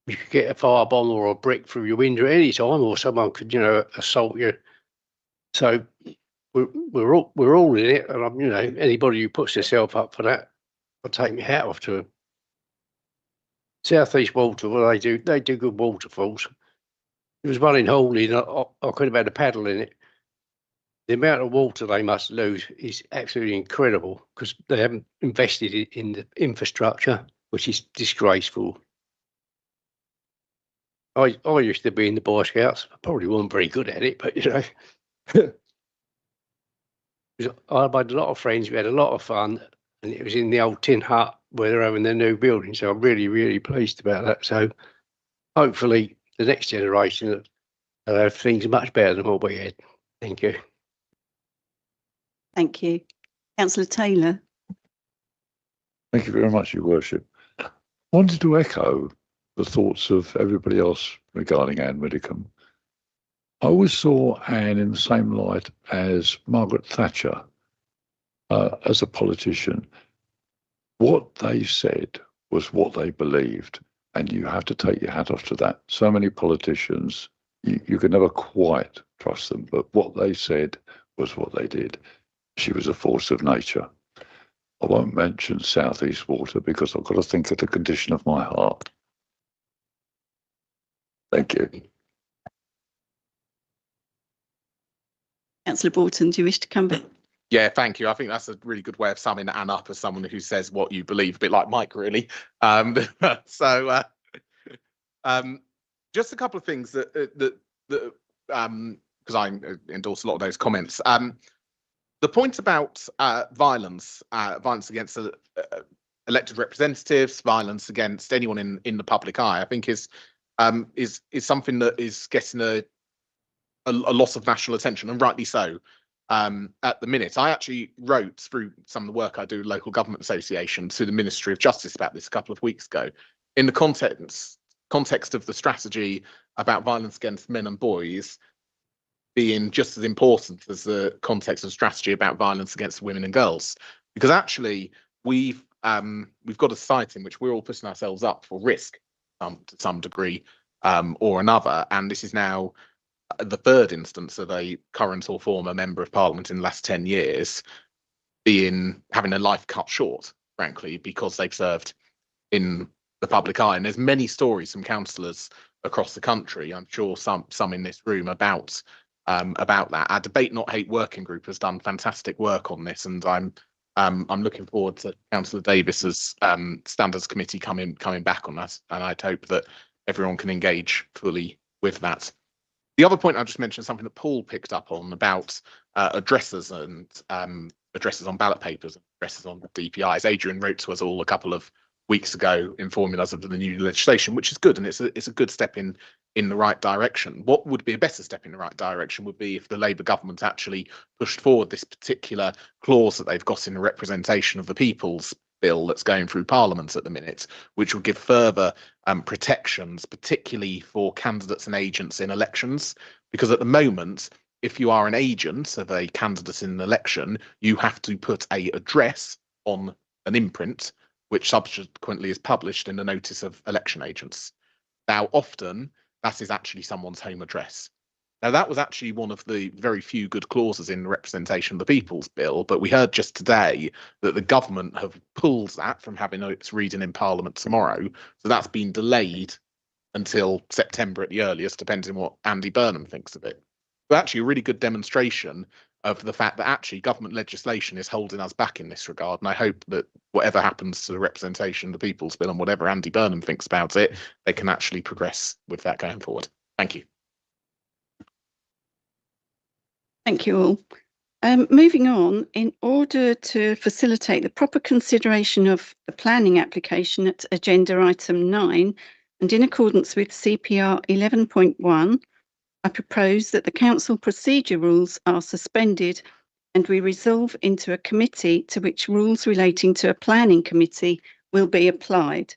you could get a firebomb or a brick through your window at any time, or someone could, assault you. So we're all in it, and anybody who puts themselves up for that, I'll take my hat off to them. South East Water, well, they do good waterfalls. There was one in Hawley, and I could have had a paddle in it. The amount of water they must lose is absolutely incredible because they haven't invested in the infrastructure, which is disgraceful. I used to be in the Boy Scouts. I probably wasn't very good at it, but I made a lot of friends. We had a lot of fun, and it was in the old tin hut where they're having their new building. So I'm really, really pleased about that. So hopefully the next generation will have things much better than what we had. Thank you. Thank you. Councillor Taylor. Thank you very much, Your Worship. I wanted to echo the thoughts of everybody else regarding Anne Widdicombe. I always saw Anne in the same light as Margaret Thatcher as a politician. What they said was what they believed, and you have to take your hat off to that. So many politicians, you can never quite trust them, but what they said was what they did. She was a force of nature. I won't mention South East Water because I've got to think of the condition of my heart. Thank you. Councillor Borton, do you wish to come back? Yeah, thank you. I think that's a really good way of summing Anne up as someone who says what you believe, a bit like Mike, really. So, just a couple of things that because I endorse a lot of those comments. The point about violence against elected representatives, violence against anyone in the public eye, I think is something that is getting a lot of national attention, and rightly so. At the minute, I actually wrote through some of the work I do, local government association, to the Ministry of Justice about this a couple of weeks ago, in the context of the strategy about violence against men and boys being just as important as the context of strategy about violence against women and girls, because actually we've got a society in which we're all putting ourselves up for risk to some degree or another, and this is now the third instance of a current or former member of parliament in the last 10 years having their life cut short, frankly, because they've served in the public eye. And there's many stories from councillors across the country, I'm sure some in this room, about that. Our Debate Not Hate working group has done fantastic work on this, and I'm looking forward to Councillor Davis's standards committee coming back on that, and I'd hope that everyone can engage fully with that. The other point I just mentioned, something that Paul picked up on about addresses and addresses on ballot papers, addresses on DPIs. Adrian wrote to us all a couple of weeks ago informing us of the new legislation, which is good, and it's a good step in the right direction. What would be a better step in the right direction would be if the Labour government actually pushed forward this particular clause that they've got in the representation of the people's bill that's going through Parliament at the minute, which would give further protections, particularly for candidates and agents in elections. Because at the moment, if you are an agent of a candidate in an election, you have to put a address on an imprint, which subsequently is published in the notice of election agents. Now, often that is actually someone's home address. Now, that was actually one of the very few good clauses in the representation of the people's bill, but we heard just today that the government have pulled that from having its reading in Parliament tomorrow. So that's been delayed until September at the earliest, depending on what Andy Burnham thinks of it. But actually a really good demonstration of the fact that actually government legislation is holding us back in this regard. And I hope that whatever happens to the representation of the people's bill and whatever Andy Burnham thinks about it, they can actually progress with that going forward. Thank you. Thank you all. Moving on, in order to facilitate the proper consideration of the planning application at agenda item 9, and in accordance with CPR 11.1, I propose that the council procedure rules are suspended and we resolve into a committee to which rules relating to a planning committee will be applied.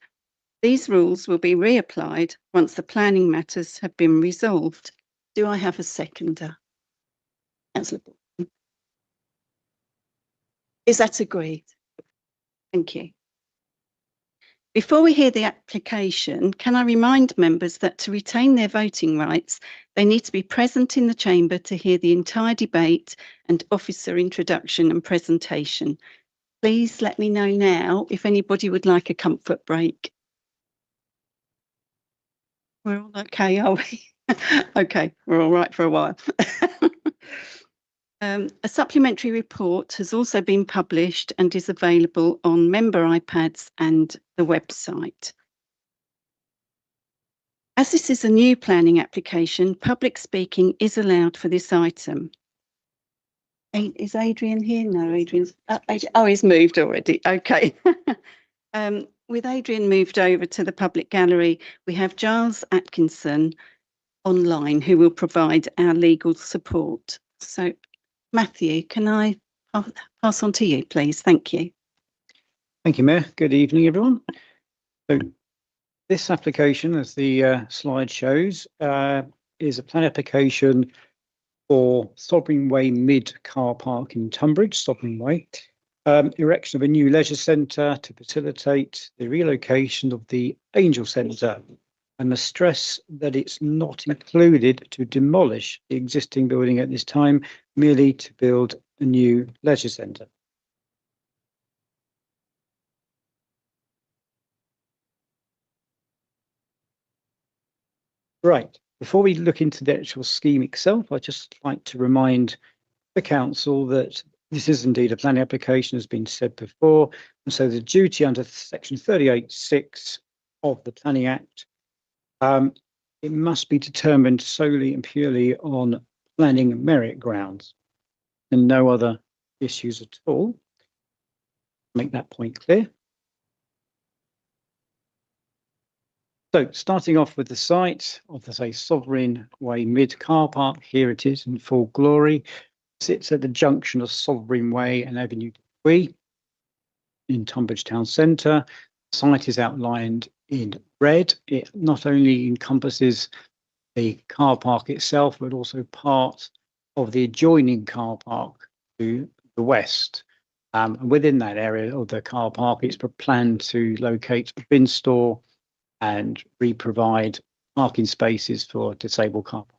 These rules will be reapplied once the planning matters have been resolved. Do I have a seconder? Councillor Bolton. Is that agreed? Thank you. Before we hear the application, can I remind members that to retain their voting rights, they need to be present in the chamber to hear the entire debate and officer introduction and presentation. Please let me know now if anybody would like a comfort break. We're all okay, are we? Okay, we're all right for a while. A supplementary report has also been published and is available on member iPads and the website. As this is a new planning application, public speaking is allowed for this item. Is Adrian here? No, Adrian's. Oh, he's moved already. Okay. With Adrian moved over to the public gallery, we have Giles Atkinson online who will provide our legal support. So, Matthew, can I pass on to you, please? Thank you. Thank you, Mayor. Good evening, everyone. So this application, as the slide shows, is a plan application for Sovereign Way Mid Car Park in Tunbridge, Sovereign Way, erection of a new leisure centre to facilitate the relocation of the Angel Centre, and the stress that it's not included to demolish the existing building at this time, merely to build a new leisure centre. Right, before we look into the actual scheme itself, I'd just like to remind the council that This is indeed a planning application, as been said before, and so the duty under section 38(6) of the Planning Act, it must be determined solely and purely on planning merit grounds and no other issues at all. Make that point clear. So starting off with the site of the, say, Sovereign Way Mid car park, here it is in full glory. Sits at the junction of Sovereign Way and Avenue Twee in Tonbridge Town Centre. The site is outlined in red. It not only encompasses the car park itself, but also part of the adjoining car park to the west. And within that area of the car park, it's planned to locate a bin store and re-provide parking spaces for disabled car parks.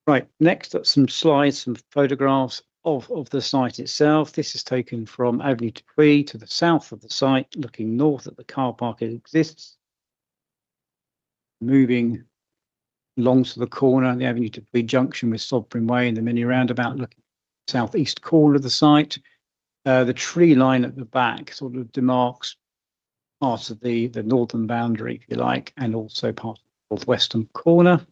Right, next up some slides, some photographs of the site itself. This is taken from Avenue Twee to the south of the site, looking north at the car park it exists. Moving along to the corner, the Avenue Twee junction with Sovereign Way and the mini roundabout, looking southeast corner of the site. The tree line at the back sort of demarks part of the northern boundary, if you like, and also part of the northwestern corner.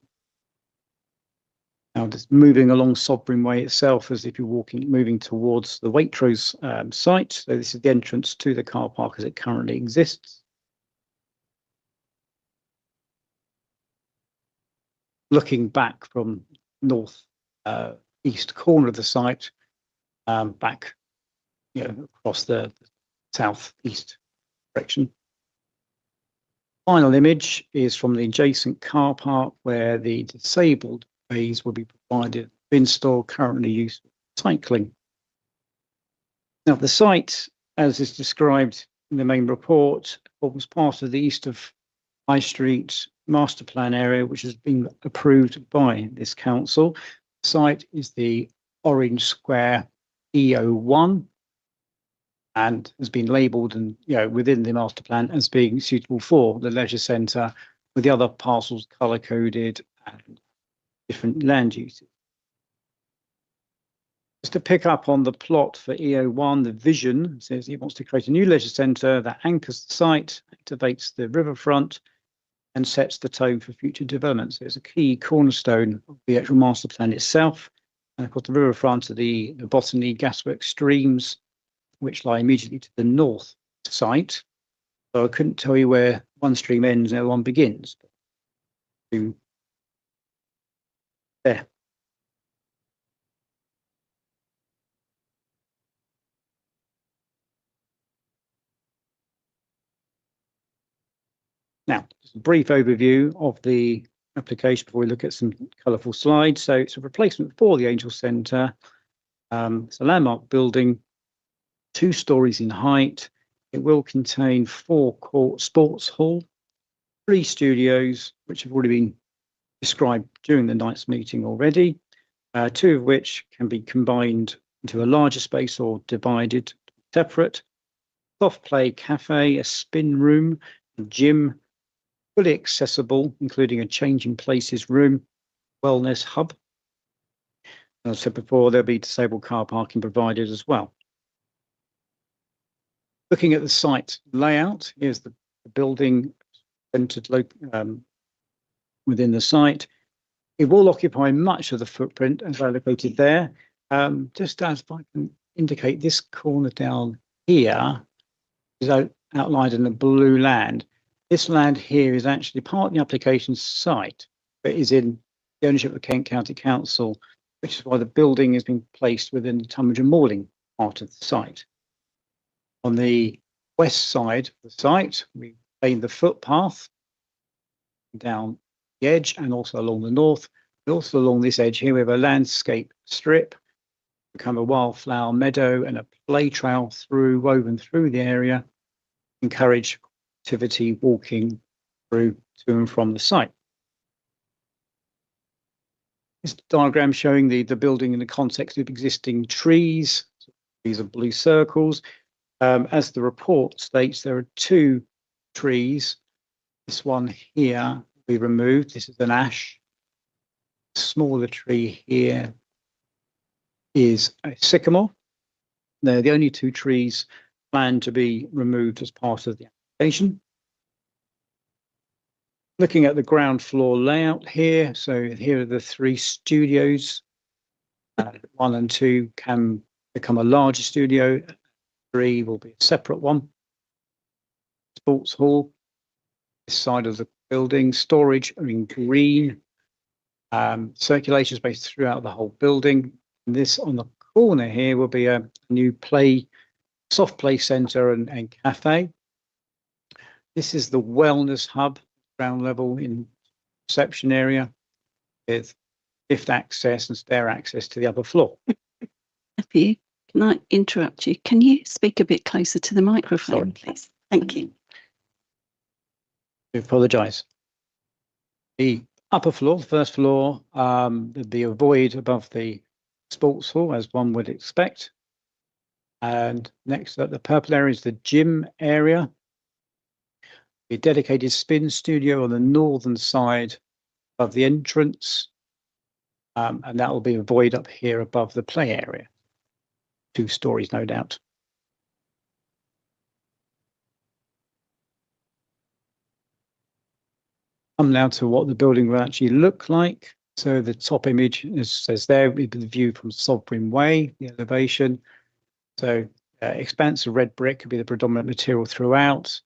Now, just moving along Sovereign Way itself, as if you're moving towards the Waitrose site. So this is the entrance to the car park as it currently exists. Looking back from north east corner of the site, back, across the southeast direction. Final image is from the adjacent car park where the disabled bays will be provided. Bin store currently used for cycling. Now the site, as is described in the main report, forms part of the east of High Street master plan area, which has been approved by this council. The site is the orange square EO1 and has been labelled and within the master plan as being suitable for the leisure centre, with the other parcels colour coded and different land uses. Just to pick up on the plot for EO1, the vision says it wants to create a new leisure centre that anchors the site, activates the riverfront, and sets the tone for future developments. It's a key cornerstone of the actual master plan itself. And of course, the riverfront are the Botany Gasworks streams, which lie immediately to the north site. So I couldn't tell you where one stream ends and one begins. There. Now, just a brief overview of the application before we look at some colourful slides. So it's a replacement for the Angel Centre. It's a landmark building, 2 stories in height. It will contain 4 sports hall, 3 studios, which have already been described during the night's meeting already, 2 of which can be combined into a larger space or divided separate. Soft play cafe, a spin room, a gym, fully accessible, including a changing places room, wellness hub. As I said before, there'll be disabled car parking provided as well. Looking at the site layout, here's the building centered within the site. It will occupy much of the footprint as allocated there. Just as if I can indicate, this corner down here is outlined in the blue land. This land here is actually part of the application site, but is in the ownership of Kent County Council, which is why the building has been placed within the Tonbridge and Malling part of the site. On the west side of the site, we made the footpath down the edge and also along the north. But also along this edge here, we have a landscape strip, become a wildflower meadow and a play trail woven through the area, encourage activity walking through to and from the site. This diagram showing the building in the context of existing trees. These are blue circles. As the report states, there are 2 trees. This one here we removed. This is an ash. smaller tree here is a sycamore. They're the only two trees planned to be removed as part of the application. Looking at the ground floor layout here, so here are the three studios. 1 and 2 can become a larger studio. 3 will be a separate one. Sports hall, this side of the building. Storage are in green. Circulation space throughout the whole building. And this on the corner here will be a new soft play centre and cafe. This is the wellness hub, ground level in reception area with lift access and stair access to the upper floor. Matthew, can I interrupt you? Can you speak a bit closer to the microphone, Sorry. please? Thank you. I apologise. The upper floor, the first floor, there'd be a void above the sports hall, as one would expect. And next up, the purple area is the gym area. A dedicated spin studio on the northern side of the entrance. And that will be a void up here above the play area. 2 stories, no doubt. Come now to what the building will actually look like. So the top image, as says there, will be the view from Sovereign Way, the elevation. So expanse of red brick will be the predominant material throughout,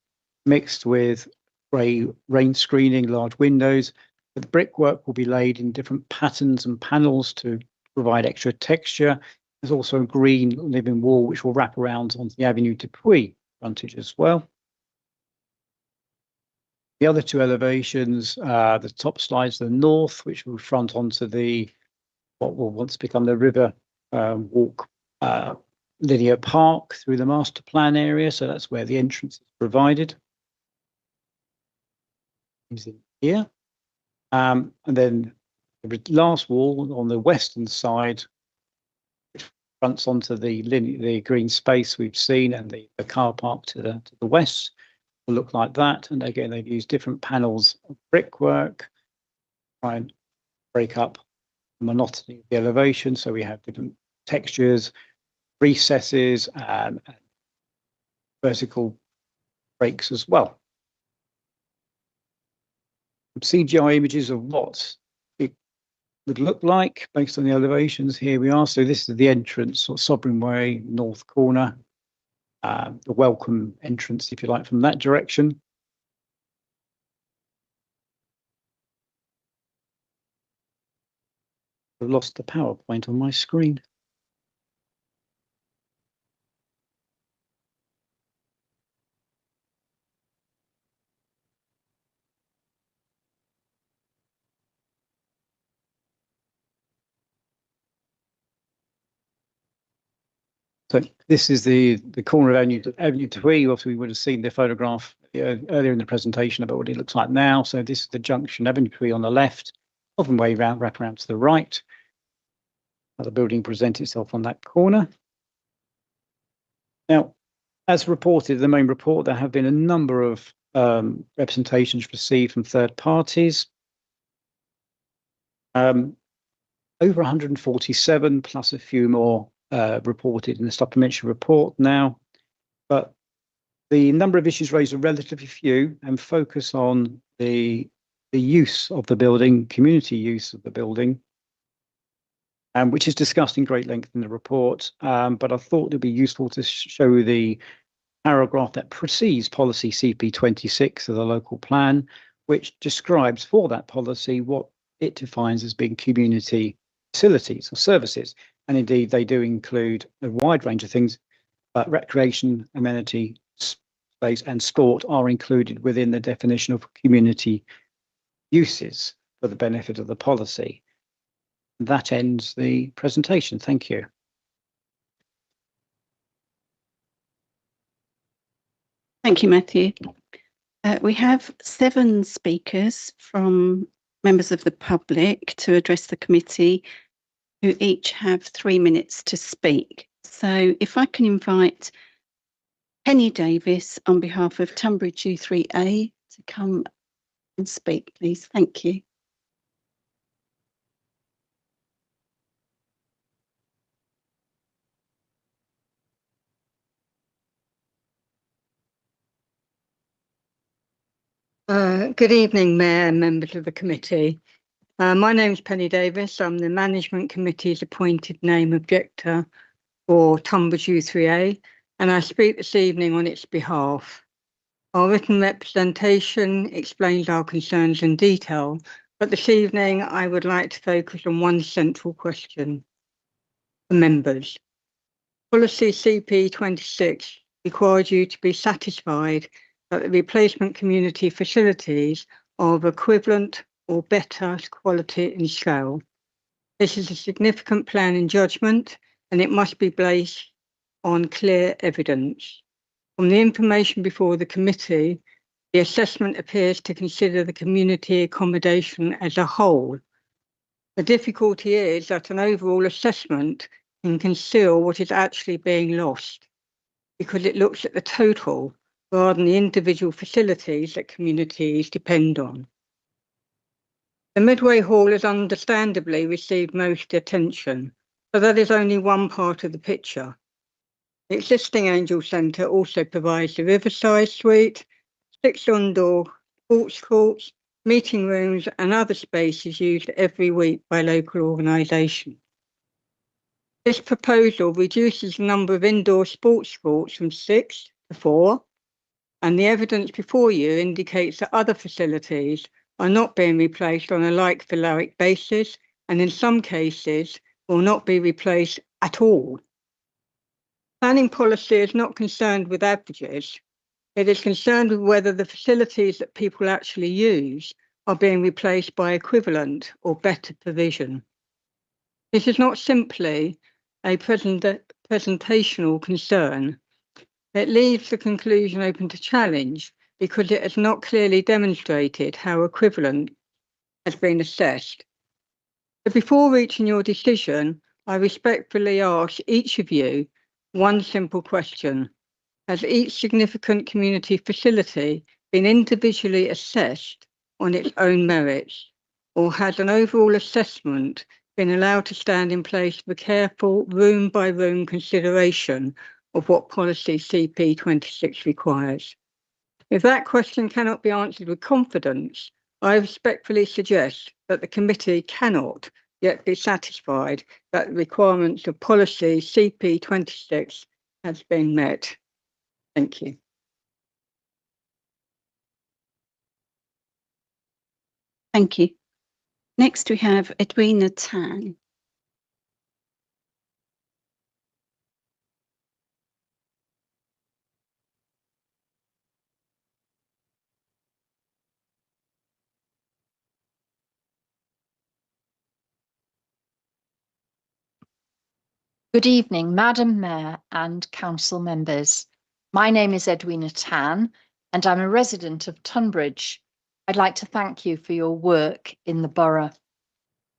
mixed with grey rain screening, large windows. But the brickwork will be laid in different patterns and panels to provide extra texture. There's also a green living wall which will wrap around onto the Avenue de Puy frontage as well. The other 2 elevations, the top slides to the north, which will front onto what will once become the River Walk linear park through the master plan area. So that's where the entrance is provided. Is in here. And then the last wall on the western side, which fronts onto the green space we've seen, and the car park to the west, will look like that. And again, they've used different panels of brickwork, try and break up the monotony of the elevation. So we have different textures, recesses, and vertical breaks as well. CGI images of what it would look like based on the elevations. Here we are. So this is the entrance, or Sovereign Way, north corner. The welcome entrance, if you like, from that direction. I've lost the PowerPoint on my screen. So this is the corner of Avenue de Puy. Obviously, we would have seen the photograph earlier in the presentation about what it looks like now. So this is the junction, Avenue de Puy on the left, often way round, wrap around to the right. How the building presents itself on that corner. Now, as reported in the main report, there have been a number of representations received from third parties. Over 147 plus a few more reported in the supplementary report now, but the number of issues raised are relatively few and focus on the use of the building, community use of the building, which is discussed in great length in the report. But I thought it'd be useful to show the paragraph that precedes policy CP26 of the local plan, which describes for that policy what it defines as being community facilities or services. And indeed, they do include a wide range of things, but recreation, amenity, space and sport are included within the definition of community uses for the benefit of the policy. That ends the presentation. Thank you. Thank you, Matthew. We have 7 speakers from members of the public to address the committee, who each have 3 minutes to speak. So if I can invite Penny Davis on behalf of Tunbridge U3A to come and speak, please. Thank you. Good evening, Mayor and members of the committee. My name's Penny Davis. I'm the Management Committee's appointed name objector for Tunbridge U3A, and I speak this evening on its behalf. Our written representation explains our concerns in detail, but this evening I would like to focus on one central question for members. Policy CP26 requires you to be satisfied that the replacement community facilities are of equivalent or better quality and scale. This is a significant plan in judgment, and it must be based on clear evidence. From the information before the committee, the assessment appears to consider the community accommodation as a whole. The difficulty is that an overall assessment can conceal what is actually being lost, because it looks at the total rather than the individual facilities that communities depend on. The Midway Hall has understandably received most attention, but that is only one part of the picture. The existing Angel Centre also provides the Riverside Suite, 6 indoor sports courts, meeting rooms and other spaces used every week by local organisations. This proposal reduces the number of indoor sports courts from 6 to 4, and the evidence before you indicates that other facilities are not being replaced on a like-for-like basis, and in some cases will not be replaced at all. Planning policy is not concerned with averages. It is concerned with whether the facilities that people actually use are being replaced by equivalent or better provision. This is not simply a presentational concern. It leaves the conclusion open to challenge because it has not clearly demonstrated how equivalent has been assessed. But before reaching your decision, I respectfully ask each of you one simple question. Has each significant community facility been individually assessed on its own merits, or has an overall assessment been allowed to stand in place for careful room-by-room consideration of what policy CP26 requires? If that question cannot be answered with confidence, I respectfully suggest that the committee cannot yet be satisfied that the requirements of policy CP26 has been met. Thank you. Thank you. Next, we have Edwina Tan. Good evening, Madam Mayor and Council members. My name is Edwina Tan, and I'm a resident of Tunbridge. I'd like to thank you for your work in the borough.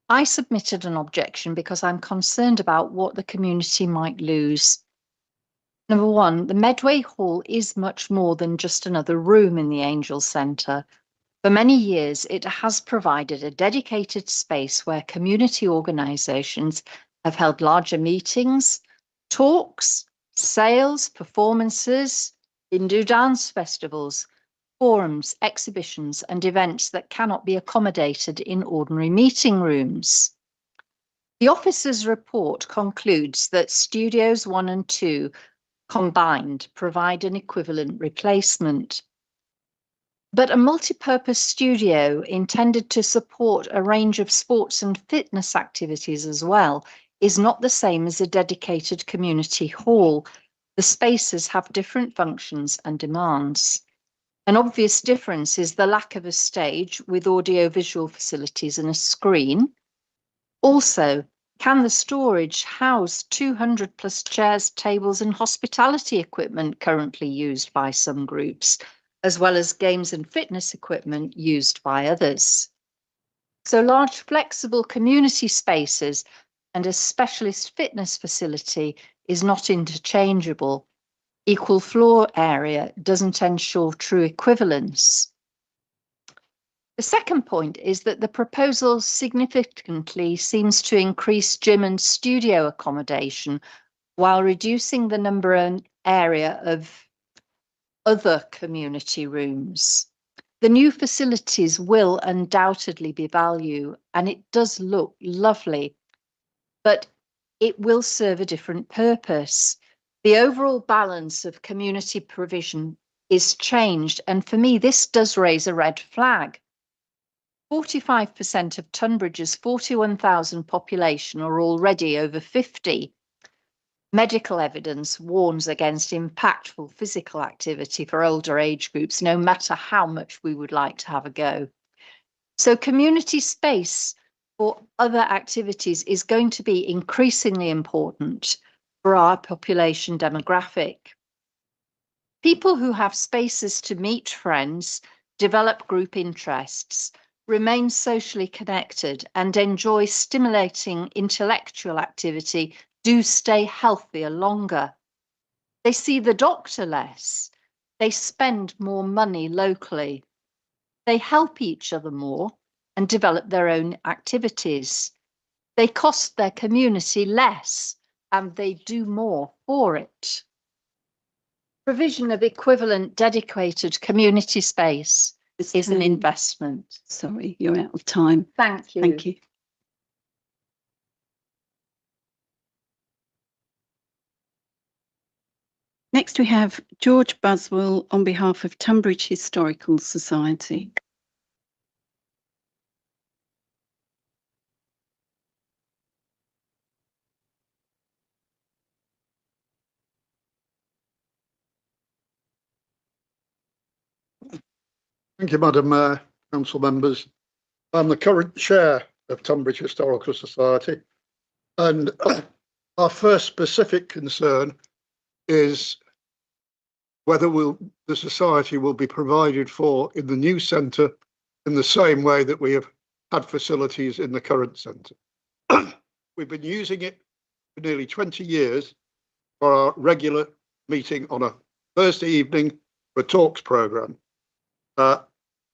I submitted an objection because I'm concerned about what the community might lose. Number one, the Medway Hall is much more than just another room in the Angel Centre. For many years, it has provided a dedicated space where community organisations have held larger meetings, talks, sales, performances, Hindu dance festivals, forums, exhibitions and events that cannot be accommodated in ordinary meeting rooms. The officer's report concludes that Studios 1 and 2 combined provide an equivalent replacement. But a multi-purpose studio intended to support a range of sports and fitness activities as well is not the same as a dedicated community hall. The spaces have different functions and demands. An obvious difference is the lack of a stage with audio-visual facilities and a screen. Also, can the storage house 200 plus chairs, tables and hospitality equipment currently used by some groups, as well as games and fitness equipment used by others? So large flexible community spaces and a specialist fitness facility is not interchangeable. Equal floor area doesn't ensure true equivalence. The second point is that the proposal significantly seems to increase gym and studio accommodation while reducing the number and area of other community rooms. The new facilities will undoubtedly be value, and it does look lovely, but it will serve a different purpose. The overall balance of community provision is changed, and for me, this does raise a red flag. 45% of Tunbridge's 41,000 population are already over 50. Medical evidence warns against impactful physical activity for older age groups, no matter how much we would like to have a go. So community space for other activities is going to be increasingly important for our population demographic. People who have spaces to meet friends, develop group interests, remain socially connected, and enjoy stimulating intellectual activity do stay healthier longer. They see the doctor less. They spend more money locally. They help each other more and develop their own activities. They cost their community less and they do more for it. Provision of equivalent dedicated community space is an investment. Sorry, you're out of time. Thank you. Thank you. Next, we have George Buswell on behalf of Tunbridge Historical Society. Thank you, Madam Mayor, Council members. I'm the current chair of Tunbridge Historical Society, and our first specific concern is whether the society will be provided for in the new centre in the same way that we have had facilities in the current centre. We've been using it for nearly 20 years for our regular meeting on a Thursday evening for a talks programme.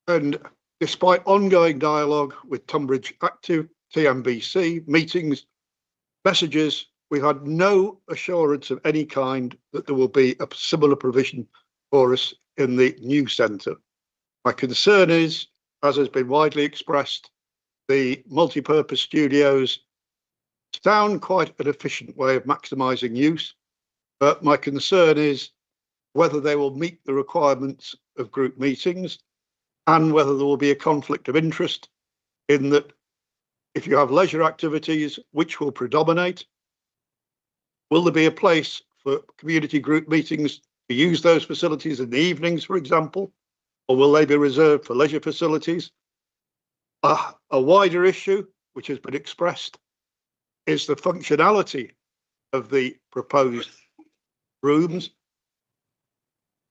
And despite ongoing dialogue with Tunbridge Active, TNBC, meetings, messages, we've had no assurance of any kind that there will be a similar provision for us in the new centre. My concern is, as has been widely expressed, the multi-purpose studios sound quite an efficient way of maximising use, but my concern is whether they will meet the requirements of group meetings and whether there will be a conflict of interest in that if you have leisure activities, which will predominate? Will there be a place for community group meetings to use those facilities in the evenings, for example, or will they be reserved for leisure facilities? A wider issue, which has been expressed, is the functionality of the proposed rooms.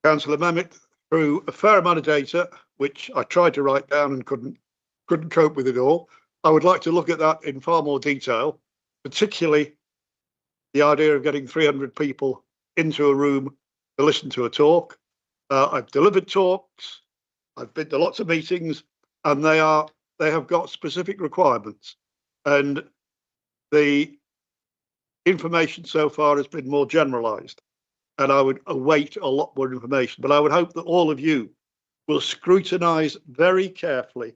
Councillor Memmott threw a fair amount of data, which I tried to write down and couldn't cope with it all. I would like to look at that in far more detail, particularly the idea of getting 300 people into a room to listen to a talk. I've delivered talks, I've been to lots of meetings, and they have got specific requirements. And the information so far has been more generalised, and I would await a lot more information. But I would hope that all of you will scrutinise very carefully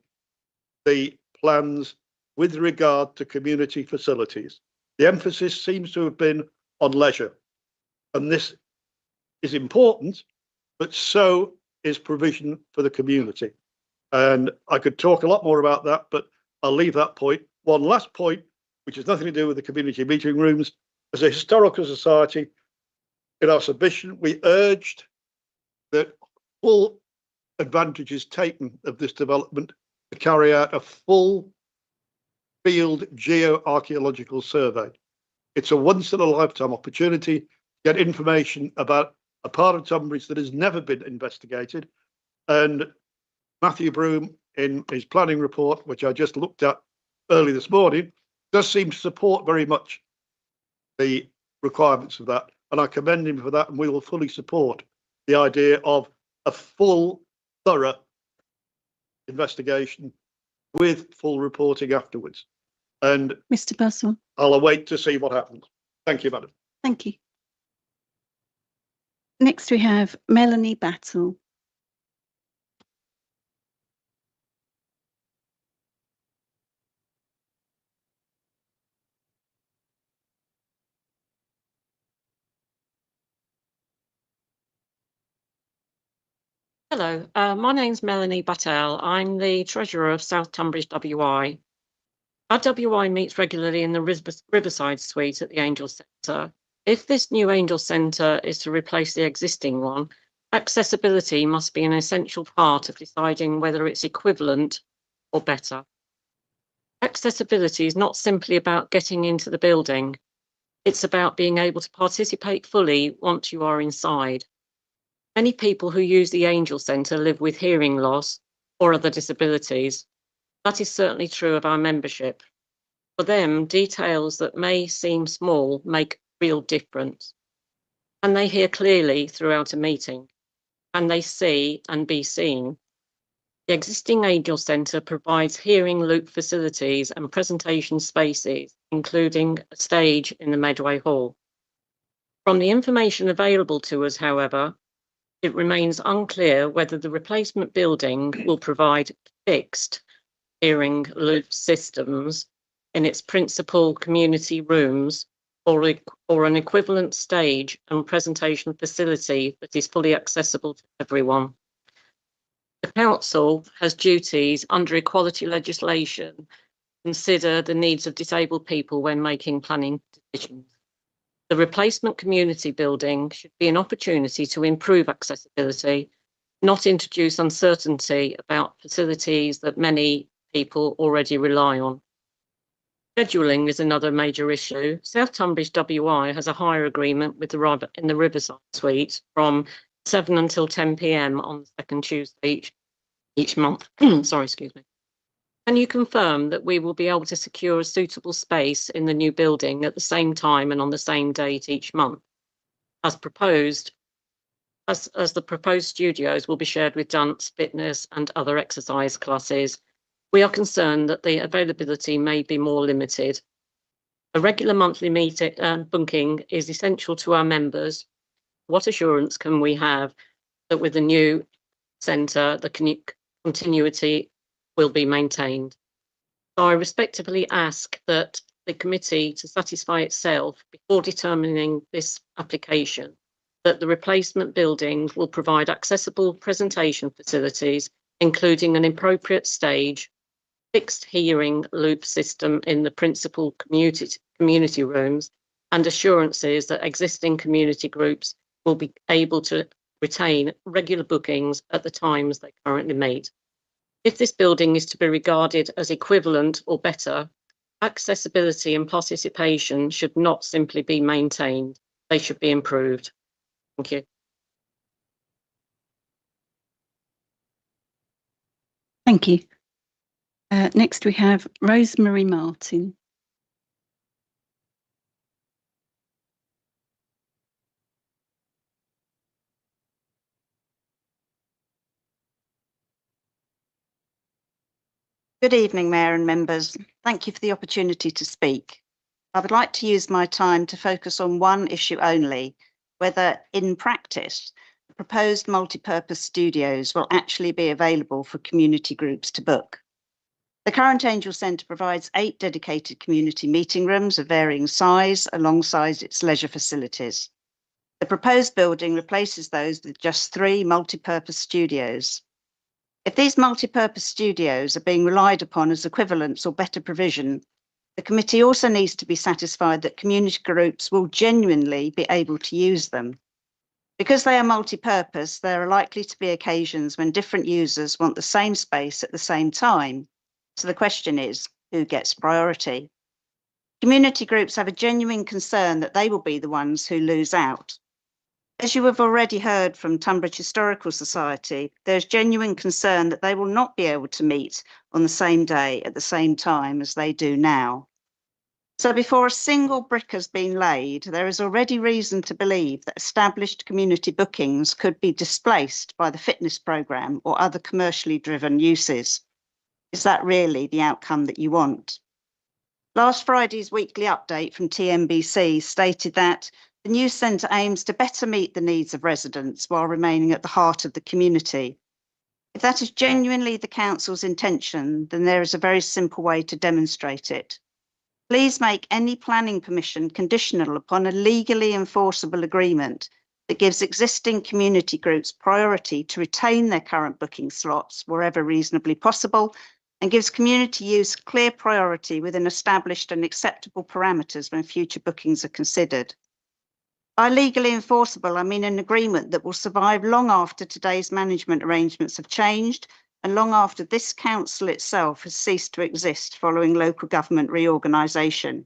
the plans with regard to community facilities. The emphasis seems to have been on leisure, and this is important, but so is provision for the community. And I could talk a lot more about that, but I'll leave that point. One last point, which has nothing to do with the community meeting rooms. As a historical society, in our submission, we urged that full advantage is taken of this development to carry out a full field geoarchaeological survey. It's a once in a lifetime opportunity to get information about a part of Tunbridge that has never been investigated. And Matthew Broome, in his planning report, which I just looked at early this morning, does seem to support very much the requirements of that. And I commend him for that, and we will fully support the idea of a full, thorough investigation with full reporting afterwards. And Mr. Buswell. I'll await to see what happens. Thank you, Madam. Thank you. Next, we have Melanie Battle. Hello, my name's Melanie Battelle. I'm the treasurer of South Tunbridge WI. Our WI meets regularly in the Riverside Suite at the Angel Centre. If this new Angel Centre is to replace the existing one, accessibility must be an essential part of deciding whether it's equivalent or better. Accessibility is not simply about getting into the building. It's about being able to participate fully once you are inside. Many people who use the Angel Centre live with hearing loss or other disabilities. That is certainly true of our membership. For them, details that may seem small make real difference. And they hear clearly throughout a meeting, and they see and be seen. The existing Angel Centre provides hearing loop facilities and presentation spaces, including a stage in the Medway Hall. From the information available to us, however, it remains unclear whether the replacement building will provide fixed hearing loop systems in its principal community rooms or an equivalent stage and presentation facility that is fully accessible to everyone. The council has duties under equality legislation to consider the needs of disabled people when making planning decisions. The replacement community building should be an opportunity to improve accessibility, not introduce uncertainty about facilities that many people already rely on. Scheduling is another major issue. South Tunbridge WI has a hire agreement with in the Riverside Suite from 7 until 10 p.m. on the second Tuesday each month. Sorry, excuse me. Can you confirm that we will be able to secure a suitable space in the new building at the same time and on the same date each month? As proposed, as the proposed studios will be shared with dance, fitness and other exercise classes, we are concerned that the availability may be more limited. A regular monthly meeting booking is essential to our members. What assurance can we have that with the new centre, the continuity will be maintained? So I respectfully ask that the committee, to satisfy itself before determining this application, that the replacement building will provide accessible presentation facilities, including an appropriate stage, fixed hearing loop system in the principal community rooms, and assurances that existing community groups will be able to retain regular bookings at the times they currently meet. If this building is to be regarded as equivalent or better, accessibility and participation should not simply be maintained, they should be improved. Thank you. Thank you. Next we have Rosemary Martin. Good evening, Mayor and members. Thank you for the opportunity to speak. I would like to use my time to focus on one issue only, whether in practice, the proposed multi-purpose studios will actually be available for community groups to book. The current Angel Centre provides 8 dedicated community meeting rooms of varying size alongside its leisure facilities. The proposed building replaces those with just 3 multi-purpose studios. If these multi-purpose studios are being relied upon as equivalents or better provision, the committee also needs to be satisfied that community groups will genuinely be able to use them. Because they are multi-purpose, there are likely to be occasions when different users want the same space at the same time. So the question is, who gets priority? Community groups have a genuine concern that they will be the ones who lose out. As you have already heard from Tunbridge Historical Society, there's genuine concern that they will not be able to meet on the same day at the same time as they do now. So before a single brick has been laid, there is already reason to believe that established community bookings could be displaced by the fitness programme or other commercially driven uses. Is that really the outcome that you want? Last Friday's weekly update from TNBC stated that the new centre aims to better meet the needs of residents while remaining at the heart of the community. If that is genuinely the council's intention, then there is a very simple way to demonstrate it. Please make any planning permission conditional upon a legally enforceable agreement that gives existing community groups priority to retain their current booking slots wherever reasonably possible, and gives community use clear priority within established and acceptable parameters when future bookings are considered. By legally enforceable, I mean an agreement that will survive long after today's management arrangements have changed and long after this council itself has ceased to exist following local government reorganisation.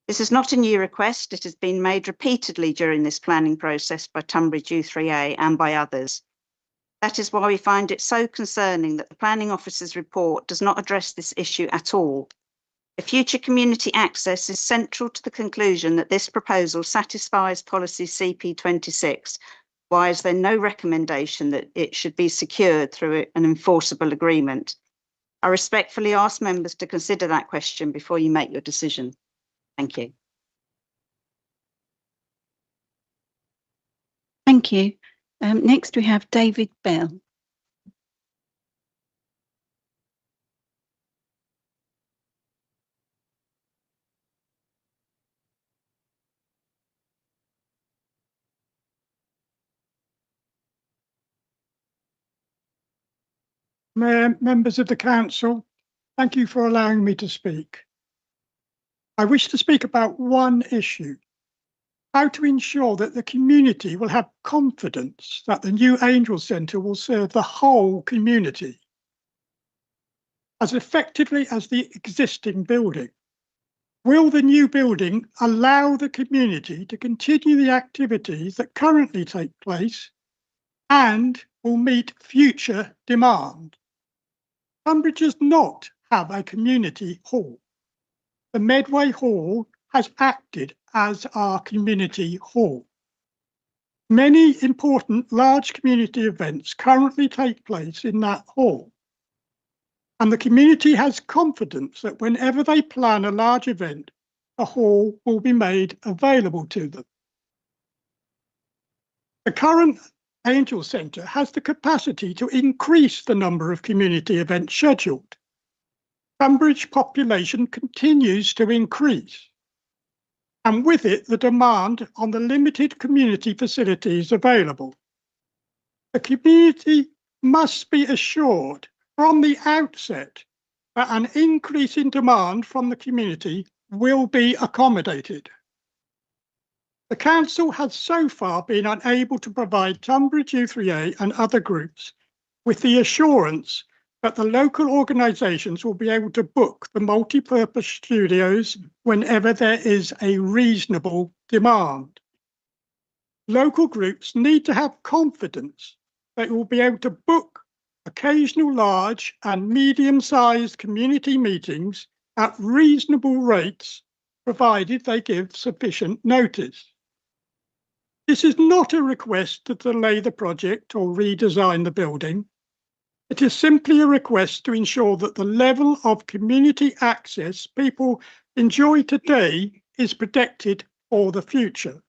This is not a new request. It has been made repeatedly during this planning process by Tunbridge U3A and by others. That is why we find it so concerning that the Planning Officer's report does not address this issue at all. If future community access is central to the conclusion that this proposal satisfies policy CP26, why is there no recommendation that it should be secured through an enforceable agreement? I respectfully ask members to consider that question before you make your decision. Thank you. Thank you. Next we have David Bell. Mayor, members of the council, thank you for allowing me to speak. I wish to speak about one issue: how to ensure that the community will have confidence that the new Angel Centre will serve the whole community as effectively as the existing building. Will the new building allow the community to continue the activities that currently take place and will meet future demand? Tunbridge does not have a community hall. The Medway Hall has acted as our community hall. Many important large community events currently take place in that hall, and the community has confidence that whenever they plan a large event, the hall will be made available to them. The current Angel Centre has the capacity to increase the number of community events scheduled. Tunbridge population continues to increase, and with it the demand on the limited community facilities available. The community must be assured from the outset that an increase in demand from the community will be accommodated. The council has so far been unable to provide Tunbridge U3A and other groups with the assurance that the local organisations will be able to book the multi-purpose studios whenever there is a reasonable demand. Local groups need to have confidence that they will be able to book occasional large and medium-sized community meetings at reasonable rates, provided they give sufficient notice. This is not a request to delay the project or redesign the building. It is simply a request to ensure that the level of community access people enjoy today is protected for the future.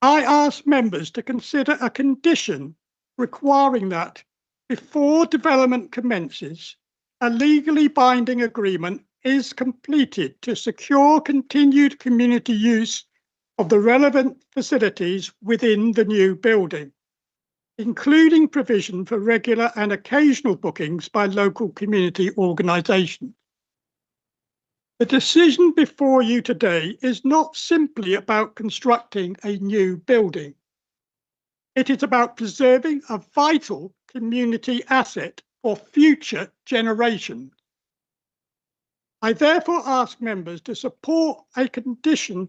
I ask members to consider a condition requiring that before development commences, a legally binding agreement is completed to secure continued community use of the relevant facilities within the new building, including provision for regular and occasional bookings by local community organisations. The decision before you today is not simply about constructing a new building. It is about preserving a vital community asset for future generations. I therefore ask members to support a condition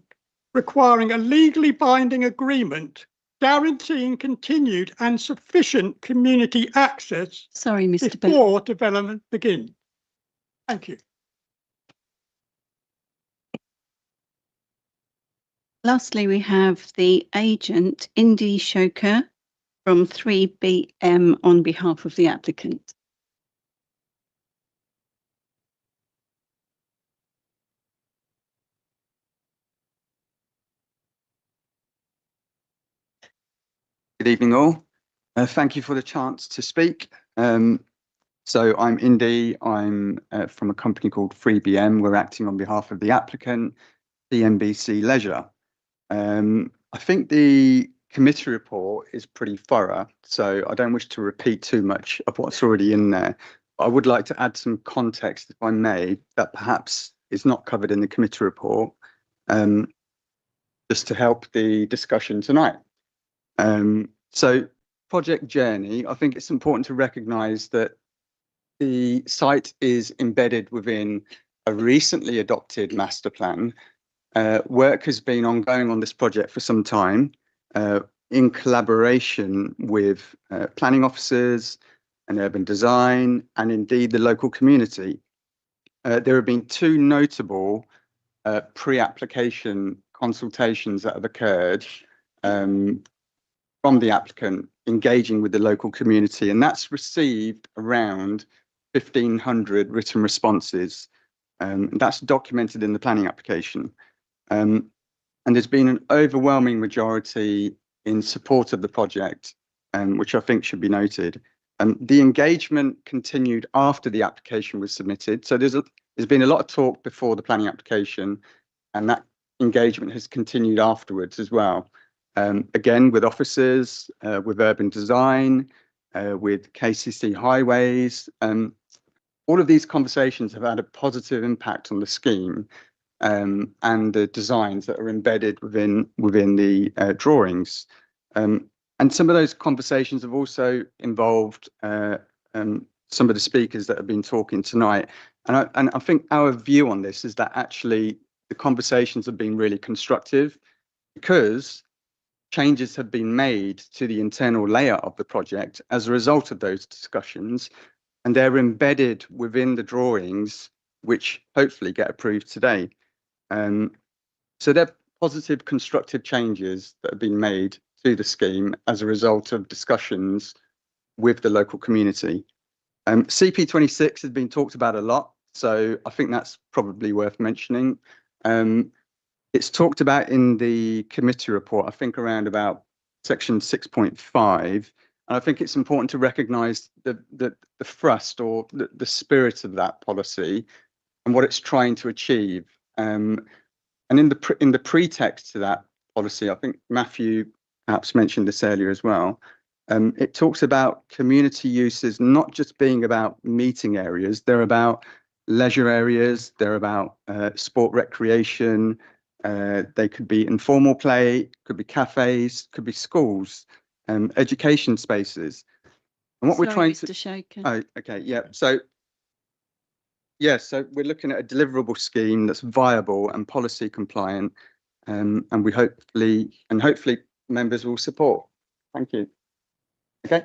requiring a legally binding agreement guaranteeing continued and sufficient community access before development begins. Thank you. Lastly, we have the agent, Indy Shoker, from 3BM on behalf of the applicant. Good evening all. Thank you for the chance to speak. So I'm Indy. I'm from a company called 3BM. We're acting on behalf of the applicant, CNBC Leisure. I think the committee report is pretty thorough, so I don't wish to repeat too much of what's already in there. I would like to add some context, if I may, that perhaps is not covered in the committee report, just to help the discussion tonight. So project journey, I think it's important to recognise that the site is embedded within a recently adopted master plan. Work has been ongoing on this project for some time in collaboration with planning officers and urban design and indeed the local community. There have been two notable pre-application consultations that have occurred from the applicant engaging with the local community, and that's received around 1,500 written responses. That's documented in the planning application. And there's been an overwhelming majority in support of the project, which I think should be noted. The engagement continued after the application was submitted. So there's been a lot of talk before the planning application, and that engagement has continued afterwards as well. Again, with officers, with urban design, with KCC highways. All of these conversations have had a positive impact on the scheme and the designs that are embedded within the drawings. And some of those conversations have also involved some of the speakers that have been talking tonight. And I think our view on this is that actually the conversations have been really constructive because changes have been made to the internal layout of the project as a result of those discussions, and they're embedded within the drawings, which hopefully get approved today. So they're positive, constructive changes that have been made to the scheme as a result of discussions with the local community. CP26 has been talked about a lot, so I think that's probably worth mentioning. It's talked about in the committee report, I think around about section 6.5. And I think it's important to recognise the thrust or the spirit of that policy and what it's trying to achieve. And in the pretext to that policy, I think Matthew perhaps mentioned this earlier as well. It talks about community uses not just being about meeting areas, they're about leisure areas, they're about sport recreation, they could be informal play, could be cafes, could be schools, education spaces. And what we're trying to... Mr. Shaker. Oh, okay, yeah. So we're looking at a deliverable scheme that's viable and policy compliant, and we hopefully members will support. Thank you. Okay.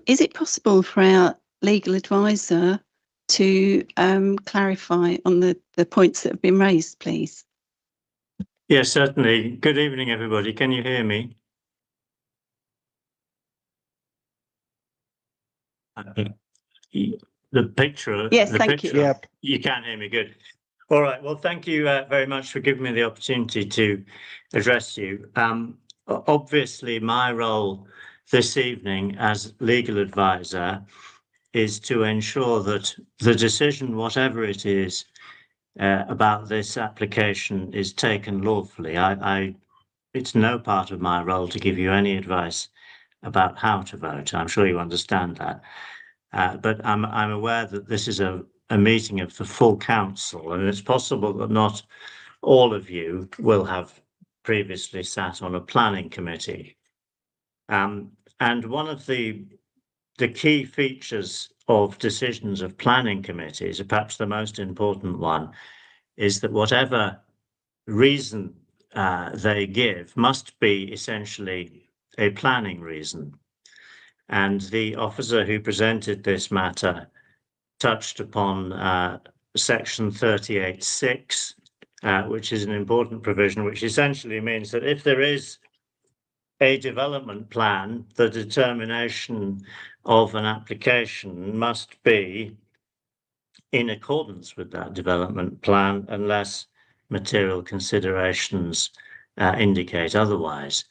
Is it possible for our legal advisor to clarify on the points that have been raised, please? Yes, certainly. Good evening, everybody. Can you hear me? The picture. Yes, the thank picture, you. Yep. You can hear me. Good. All right. Well, thank you very much for giving me the opportunity to address you. Obviously, my role this evening as legal advisor is to ensure that the decision, whatever it is, about this application is taken lawfully. It's no part of my role to give you any advice about how to vote. I'm sure you understand that. But I'm aware that this is a meeting of the full council, and it's possible that not all of you will have previously sat on a planning committee. And one of the key features of decisions of planning committees, perhaps the most important one, is that whatever reason they give must be essentially a planning reason. And the officer who presented this matter touched upon section 38.6, which is an important provision, which essentially means that if there is a development plan, the determination of an application must be in accordance with that development plan unless material considerations indicate otherwise.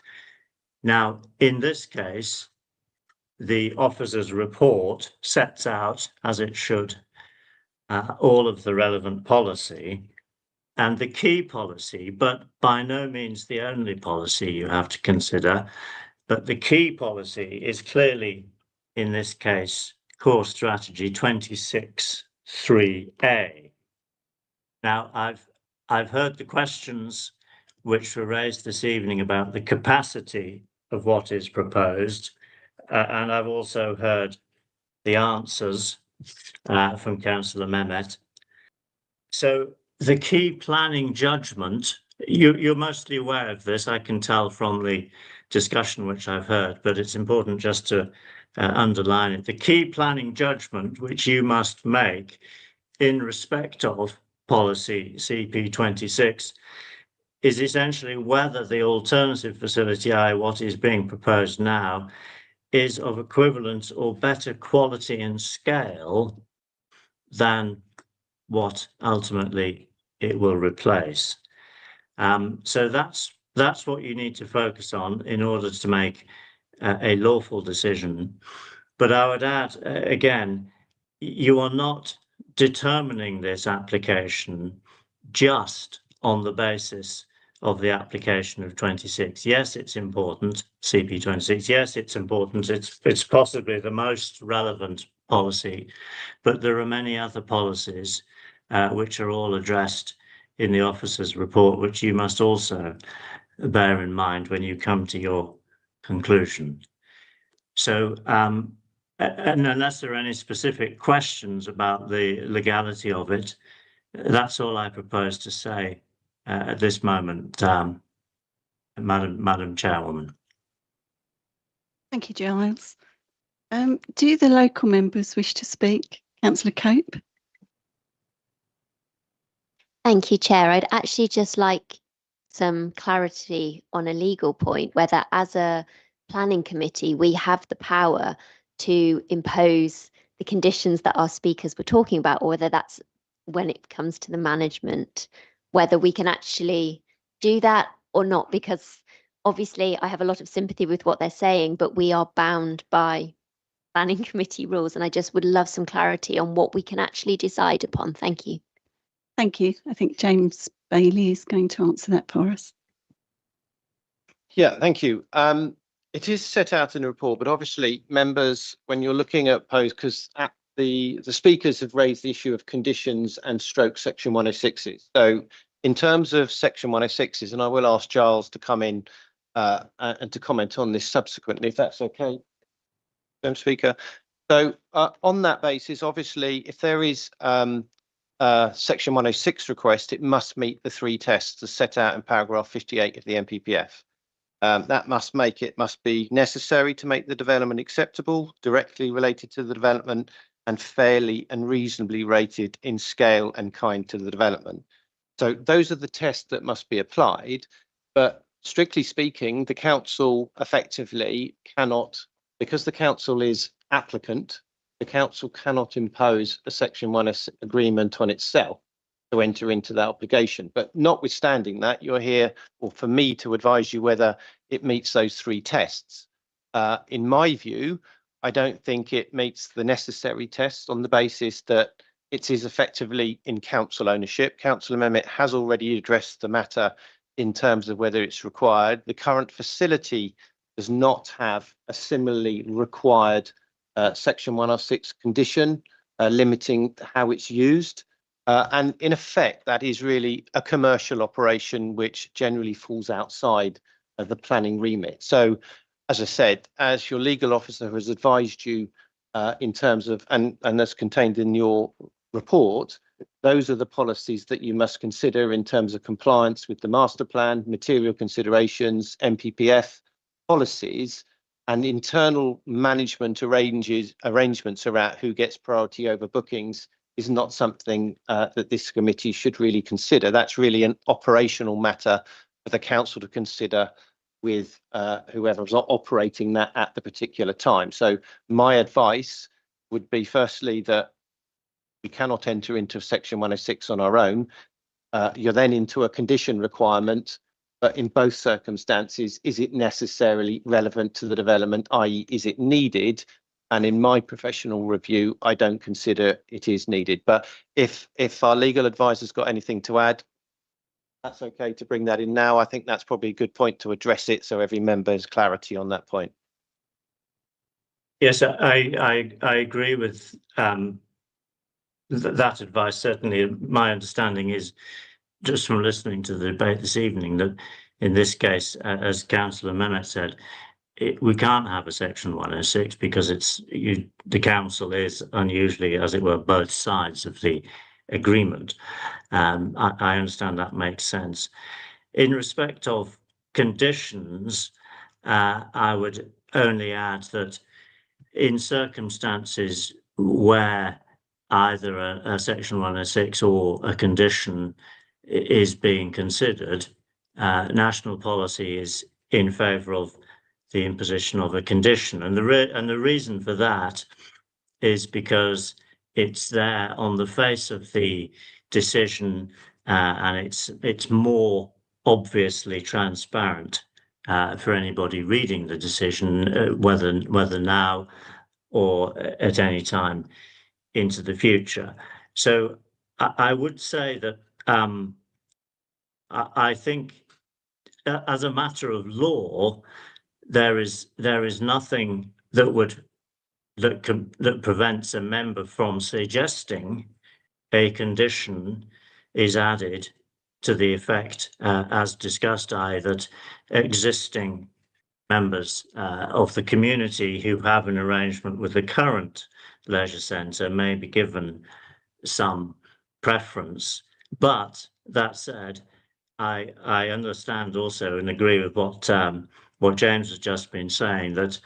Now, in this case, the officer's report sets out, as it should, all of the relevant policy, and the key policy, but by no means the only policy you have to consider. But the key policy is clearly, in this case, core strategy 26.3a. Now, I've heard the questions which were raised this evening about the capacity of what is proposed, and I've also heard the answers from Councillor Mehmet. So the key planning judgment, you're mostly aware of this, I can tell from the discussion which I've heard, but it's important just to underline it. The key planning judgment which you must make in respect of policy CP26 is essentially whether the alternative facility, i.e. what is being proposed now, is of equivalent or better quality and scale than what ultimately it will replace. So that's what you need to focus on in order to make a lawful decision. But I would add, again, you are not determining this application just on the basis of the application of 26. Yes, it's important, CP26. Yes, it's important. It's possibly the most relevant policy, but there are many other policies which are all addressed in the officer's report, which you must also bear in mind when you come to your conclusion. So, and unless there are any specific questions about the legality of it, that's all I propose to say at this moment, Madam Chairwoman. Thank you, Giles. Do the local members wish to speak? Councillor Cope? Thank you, Chair. I'd actually just like some clarity on a legal point, whether as a planning committee, we have the power to impose the conditions that our speakers were talking about, or whether that's when it comes to the management, whether we can actually do that or not, because obviously I have a lot of sympathy with what they're saying, but we are bound by planning committee rules, and I just would love some clarity on what we can actually decide upon. Thank you. Thank you. I think James Bailey is going to answer that for us. Yeah, thank you. It is set out in the report, but obviously members, when you're looking at because the speakers have raised the issue of conditions and stroke section 106s. So in terms of section 106s, and I will ask Giles to come in and to comment on this subsequently, if that's okay, Madam Speaker. So on that basis, obviously, if there is section 106 request, it must meet the 3 tests as set out in paragraph 58 of the NPPF. That must be necessary to make the development acceptable, directly related to the development, and fairly and reasonably rated in scale and kind to the development. So those are the tests that must be applied, but strictly speaking, the council effectively cannot, because the council is applicant, the council cannot impose a section 1 agreement on itself to enter into that obligation. But notwithstanding that, you're here, or for me to advise you whether it meets those 3 tests. In my view, I don't think it meets the necessary tests on the basis that it is effectively in council ownership. Councillor Mehmet has already addressed the matter in terms of whether it's required. The current facility does not have a similarly required section 106 condition limiting how it's used. And in effect, that is really a commercial operation which generally falls outside of the planning remit. So, as I said, as your legal officer has advised you in terms of, and that's contained in your report, those are the policies that you must consider in terms of compliance with the master plan, material considerations, NPPF policies, and internal management arrangements around who gets priority over bookings is not something that this committee should really consider. That's really an operational matter for the council to consider with whoever's operating that at the particular time. So my advice would be firstly that we cannot enter into section 106 on our own. You're then into a condition requirement, But in both circumstances, is it necessarily relevant to the development, i.e. is it needed? And in my professional review, I don't consider it is needed. But if our legal advisor's got anything to add, that's okay to bring that in now. I think that's probably a good point to address it so every member has clarity on that point. Yes, I agree with that advice. Certainly, my understanding is, just from listening to the debate this evening, that in this case, as Councillor Mehmet said, we can't have a section 106 because the council is unusually, as it were, both sides of the agreement. I understand that makes sense. In respect of conditions, I would only add that in circumstances where either a section 106 or a condition is being considered, national policy is in favour of the imposition of a condition, and the reason for that is because it's there on the face of the decision, and it's more obviously transparent for anybody reading the decision, whether now or at any time into the future. So I would say that I think as a matter of law, there is nothing that prevents a member from suggesting a condition is added to the effect, as discussed, that existing members of the community who have an arrangement with the current leisure centre may be given some preference. But that said, I understand also and agree with what James has just been saying, that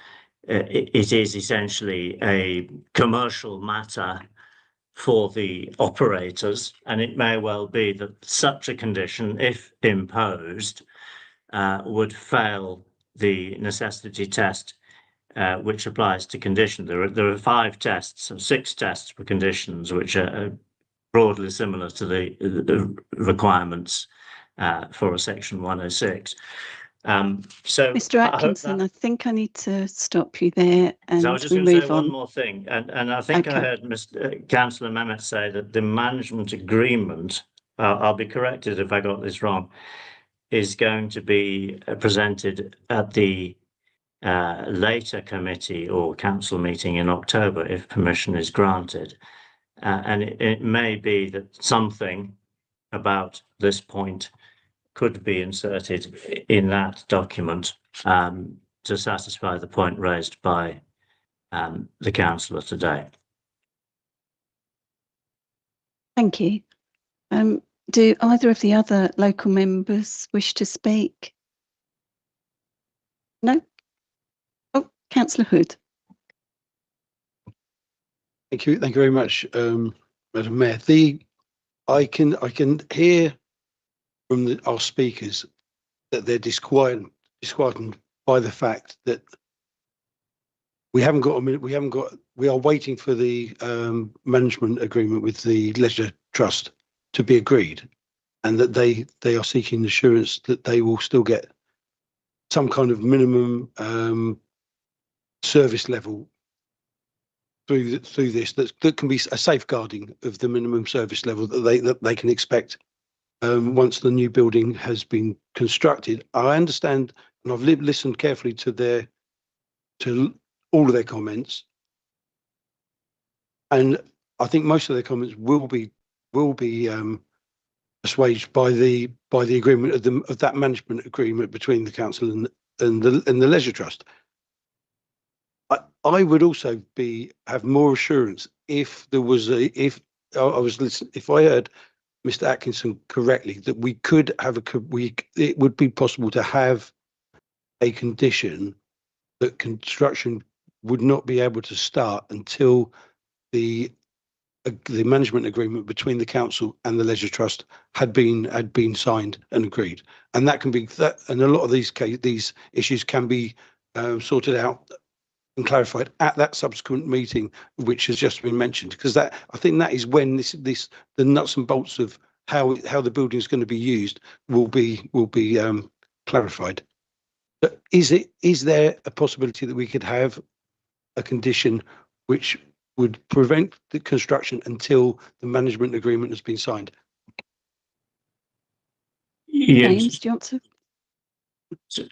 it is essentially a commercial matter for the operators, and it may well be that such a condition, if imposed, would fail the necessity test, which applies to condition. There are 5 tests, or 6 tests for conditions, which are broadly similar to the requirements for a section 106. So, Mr. Atkinson, I think I need to stop you there and so I was just we going to say move on. one more thing, and I think I Okay. heard Mr. Councillor Mehmet say that the management agreement, I'll be corrected if I got this wrong, is going to be presented at the later committee or council meeting in October if permission is granted. And it may be that something about this point could be inserted in that document to satisfy the point raised by the councillor today. Thank you. Do either of the other local members wish to speak? No? Oh, Councillor Hood. Thank you very much, Madam Mayor. I can hear from our speakers that they're disquieted by the fact that we are waiting for the management agreement with the Leisure Trust to be agreed, and that they are seeking assurance that they will still get some kind of minimum service level through this that can be a safeguarding of the minimum service level that they can expect once the new building has been constructed. I understand, and I've listened carefully to all of their comments, and I think most of their comments will be assuaged by the agreement of that management agreement between the council and the Leisure Trust. I would also have more assurance if there was if I heard Mr. Atkinson correctly, that we could have it would be possible to have a condition that construction would not be able to start until the management agreement between the council and the Leisure Trust had been signed and agreed, and that can be and a lot of these issues can be sorted out and clarified at that subsequent meeting, which has just been mentioned, because I think that is when the nuts and bolts of how the building is going to be used will be clarified. But is there a possibility that we could have a condition which would prevent the construction until the management agreement has been signed? James, do you want to?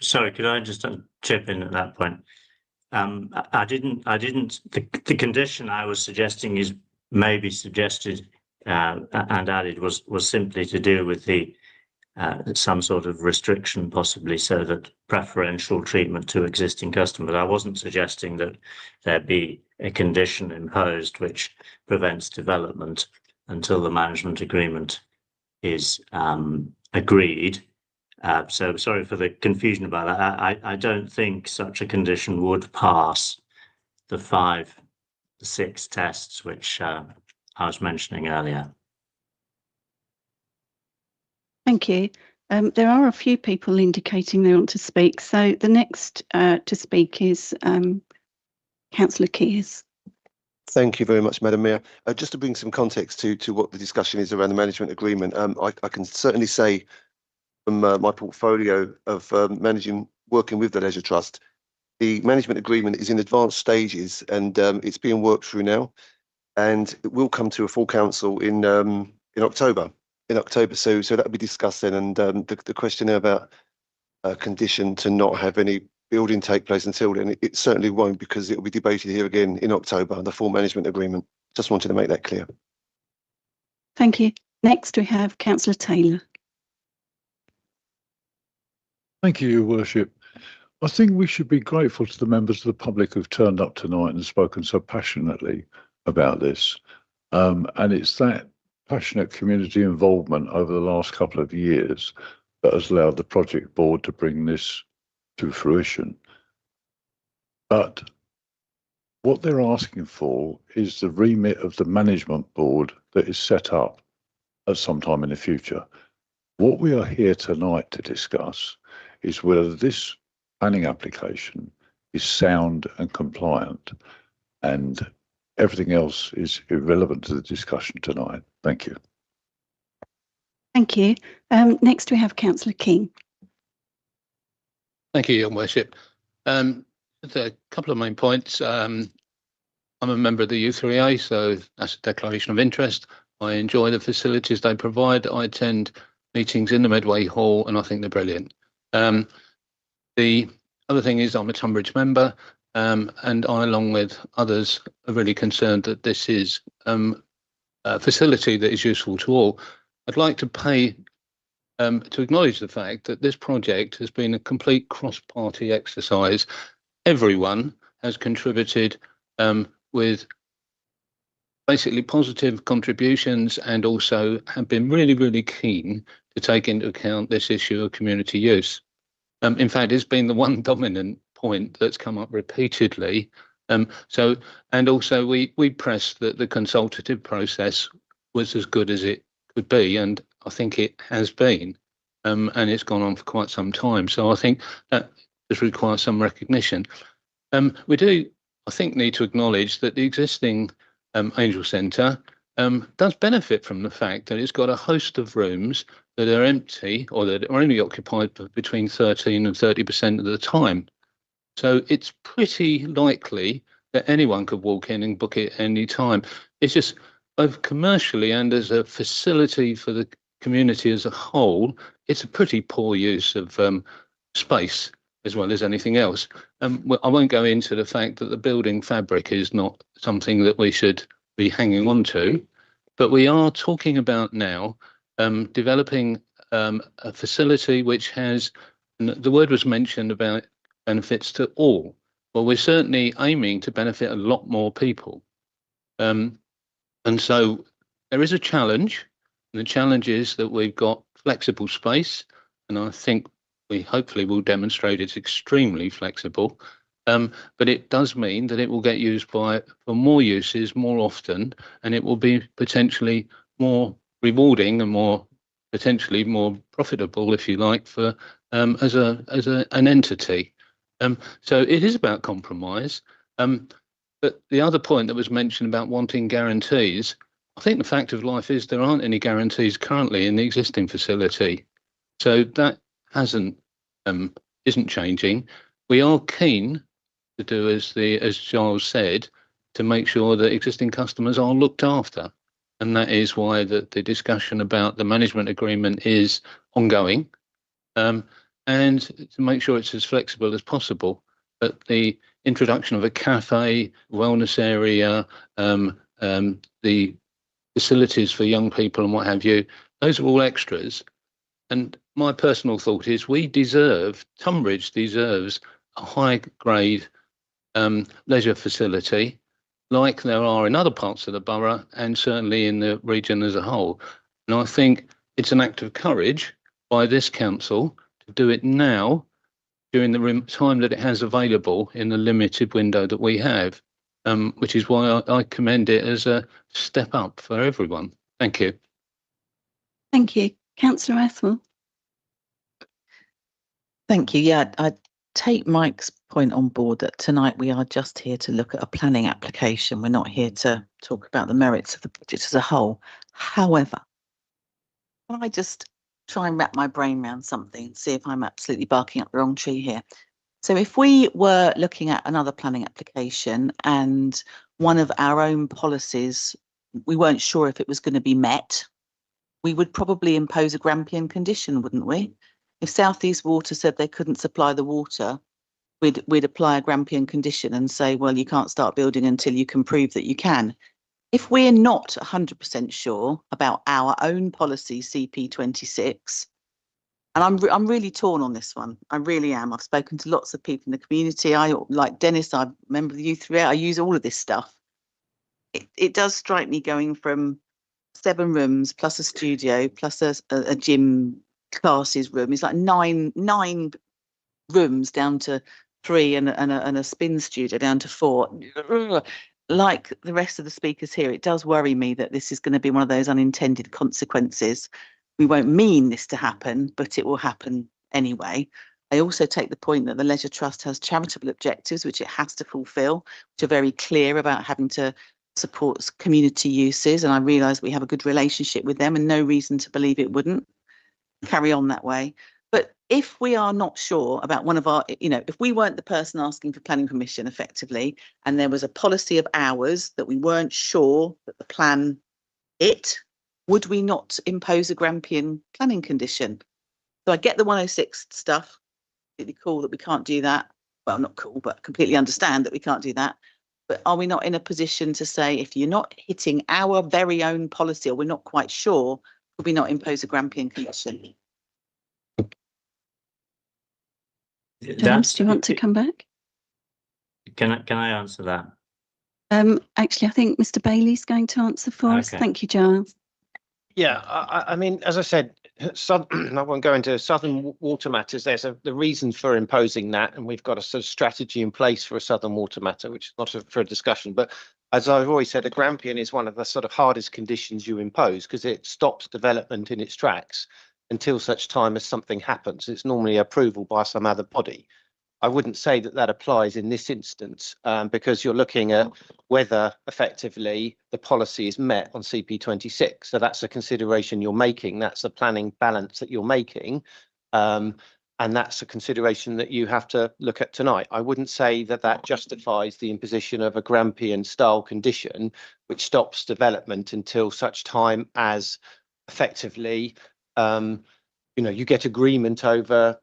Sorry, could I just chip in at that point? I didn't, the condition I was suggesting is maybe suggested and added was simply to do with the some sort of restriction, possibly, so that preferential treatment to existing customers. I wasn't suggesting that there be a condition imposed which prevents development until the management agreement is agreed. So sorry for the confusion about that. I don't think such a condition would pass the 6 tests which I was mentioning earlier. Thank you. There are a few people indicating they want to speak. So the next to speak is Councillor Kears. Thank you very much, Madam Mayor. Just to bring some context to what the discussion is around the management agreement, I can certainly say from my portfolio of working with the Leisure Trust, the management agreement is in advanced stages and it's being worked through now, and it will come to a full council in October. So that'll be discussed then. And the question there about a condition to not have any building take place until then, it certainly won't, because it will be debated here again in October, the full management agreement. Just wanted to make that clear. Thank you. Next we have Councillor Taylor. Thank you, Your Worship. I think we should be grateful to the members of the public who've turned up tonight and spoken so passionately about this. And it's that passionate community involvement over the last couple of years that has allowed the project board to bring this to fruition. But what they're asking for is the remit of the management board that is set up at some time in the future. What we are here tonight to discuss is whether this planning application is sound and compliant, and everything else is irrelevant to the discussion tonight. Thank you. Thank you. Next we have Councillor King. Thank you, Your Worship. Just a couple of main points. I'm a member of the U3A, so that's a declaration of interest. I enjoy the facilities they provide. I attend meetings in the Medway Hall, and I think they're brilliant. The other thing is I'm a Tunbridge member, and I, along with others, are really concerned that this is a facility that is useful to all. I'd like to to acknowledge the fact that this project has been a complete cross-party exercise. Everyone has contributed with basically positive contributions, and also have been really, really keen to take into account this issue of community use. In fact, it's been the one dominant point that's come up repeatedly. And also we pressed that the consultative process was as good as it could be, and I think it has been, and it's gone on for quite some time. So I think that does require some recognition. We do, I think, need to acknowledge that the existing Angel Centre does benefit from the fact that it's got a host of rooms that are empty, or that are only occupied between 13 and 30% of the time. So it's pretty likely that anyone could walk in and book it any time. It's just both commercially and as a facility for the community as a whole, it's a pretty poor use of space as well as anything else. I won't go into the fact that the building fabric is not something that we should be hanging on to, but we are talking about now developing a facility which has, and the word was mentioned about benefits to all. Well, we're certainly aiming to benefit a lot more people. And so there is a challenge, and the challenge is that we've got flexible space, and I think we hopefully will demonstrate it's extremely flexible. But it does mean that it will get used for more uses more often, and it will be potentially more rewarding and potentially more profitable, if you like, for as an entity. So it is about compromise. But the other point that was mentioned about wanting guarantees, I think the fact of life is there aren't any guarantees currently in the existing facility. So that hasn't isn't changing. We are keen to do as Giles said, to make sure that existing customers are looked after. And that is why the discussion about the management agreement is ongoing. And to make sure it's as flexible as possible. But the introduction of a cafe, wellness area, the facilities for young people and what have you, those are all extras. And my personal thought is Tunbridge deserves a high grade leisure facility like there are in other parts of the borough and certainly in the region as a whole. And I think it's an act of courage by this council to do it now during the time that it has available in the limited window that we have, which is why I commend it as a step up for everyone. Thank you. Thank you. Councillor Athwell. Thank you. Yeah, I take Mike's point on board that tonight we are just here to look at a planning application. We're not here to talk about the merits of the budget as a whole. However, can I just try and wrap my brain around something and see if I'm absolutely barking up the wrong tree here? So if we were looking at another planning application and one of our own policies, we weren't sure if it was going to be met, we would probably impose a Grampian condition, wouldn't we? If South East Water said they couldn't supply the water, we'd apply a Grampian condition and say, well, you can't start building until you can prove that you can. If we're not 100% sure about our own policy CP26, and I'm really torn on this one. I really am. I've spoken to lots of people in the community. I, like Dennis, I'm a member of the U3A. I use all of this stuff. It does strike me going from 7 rooms plus a studio plus a gym classes room is like nine rooms down to 3 and a spin studio down to 4. Like the rest of the speakers here, it does worry me that this is going to be one of those unintended consequences. We won't mean this to happen, but it will happen anyway. I also take the point that the Leisure Trust has charitable objectives, which it has to fulfil, which are very clear about having to support community uses. And I realise we have a good relationship with them and no reason to believe it wouldn't carry on that way. But if we are not sure about one of our, if we weren't the person asking for planning permission effectively, and there was a policy of ours that we weren't sure that the plan would we not impose a Grampian planning condition? So I get the 106 stuff, really cool that we can't do that. Well, not cool, but completely understand that we can't do that. But are we not in a position to say, if you're not hitting our very own policy or we're not quite sure, could we not impose a Grampian condition? James, do you want to come back? Can I answer that? Actually, I think Mr. Bailey's going to answer for us. Okay. Thank you, Giles. Yeah, I mean, as I said, I won't go into Southern Water Matters. There's the reason for imposing that, and we've got a sort of strategy in place for a Southern Water Matter, which is not for a discussion. But as I've always said, a Grampian is one of the sort of hardest conditions you impose because it stops development in its tracks until such time as something happens. It's normally approval by some other body. I wouldn't say that that applies in this instance because you're looking at whether effectively the policy is met on CP26. So that's a consideration you're making. That's a planning balance that you're making. And that's a consideration that you have to look at tonight. I wouldn't say that that justifies the imposition of a Grampian style condition, which stops development until such time as effectively, you get agreement over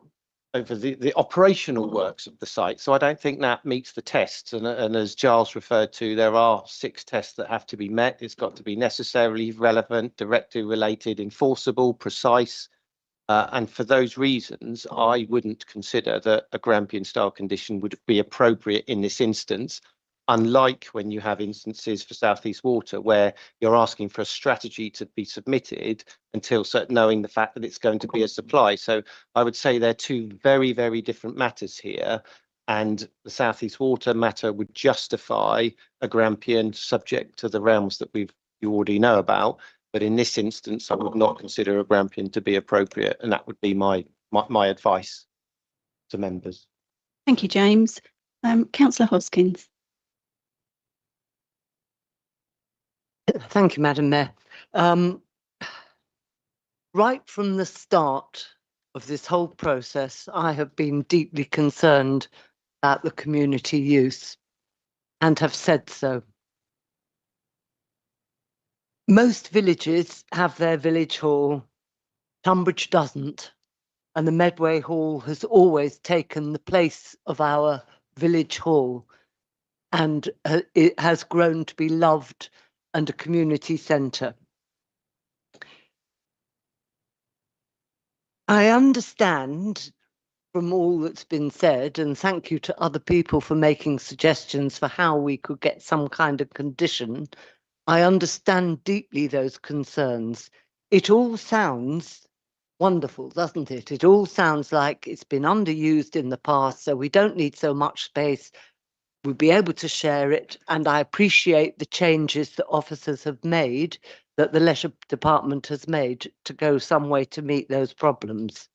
the operational works of the site. So I don't think that meets the tests. And as Giles referred to, there are 6 tests that have to be met. It's got to be necessarily relevant, directly related, enforceable, precise. And for those reasons, I wouldn't consider that a Grampian style condition would be appropriate in this instance, unlike when you have instances for South East Water where you're asking for a strategy to be submitted until knowing the fact that it's going to be a supply. So I would say they're 2 very, very different matters here. And the South East Water matter would justify a Grampian subject to the realms that you already know about. But in this instance, I would not consider a Grampian to be appropriate. And that would be my advice to members. Thank you, James. Councillor Hoskins. Thank you, Madam Mayor. Right from the start, of this whole process, I have been deeply concerned about the community use and have said so. Most villages have their village hall. Tunbridge doesn't, and the Medway Hall has always taken the place of our village hall, and it has grown to be loved and a community centre. I understand from all that's been said, and thank you to other people for making suggestions for how we could get some kind of condition. I understand deeply those concerns. It all sounds wonderful, doesn't it? It all sounds like it's been underused in the past, so we don't need so much space. We'll be able to share it, and I appreciate the changes that officers have made, that the leisure department has made to go some way to meet those problems.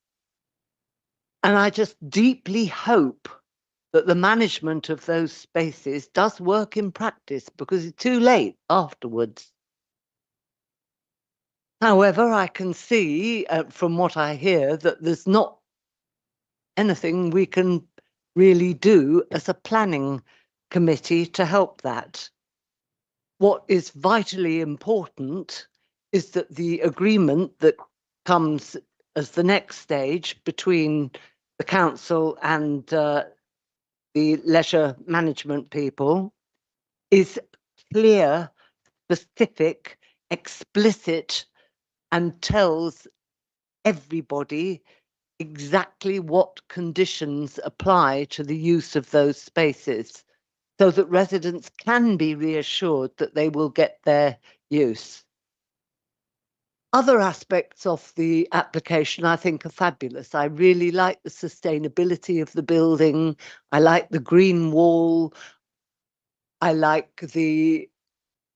And I just deeply hope that the management of those spaces does work in practice, because it's too late afterwards. However, I can see from what I hear that there's not anything we can really do as a planning committee to help that. What is vitally important is that the agreement that comes as the next stage between the council and the leisure management people is clear, specific, explicit, and tells everybody exactly what conditions apply to the use of those spaces, so that residents can be reassured that they will get their use. Other aspects of the application I think are fabulous. I really like the sustainability of the building. I like the green wall. I like the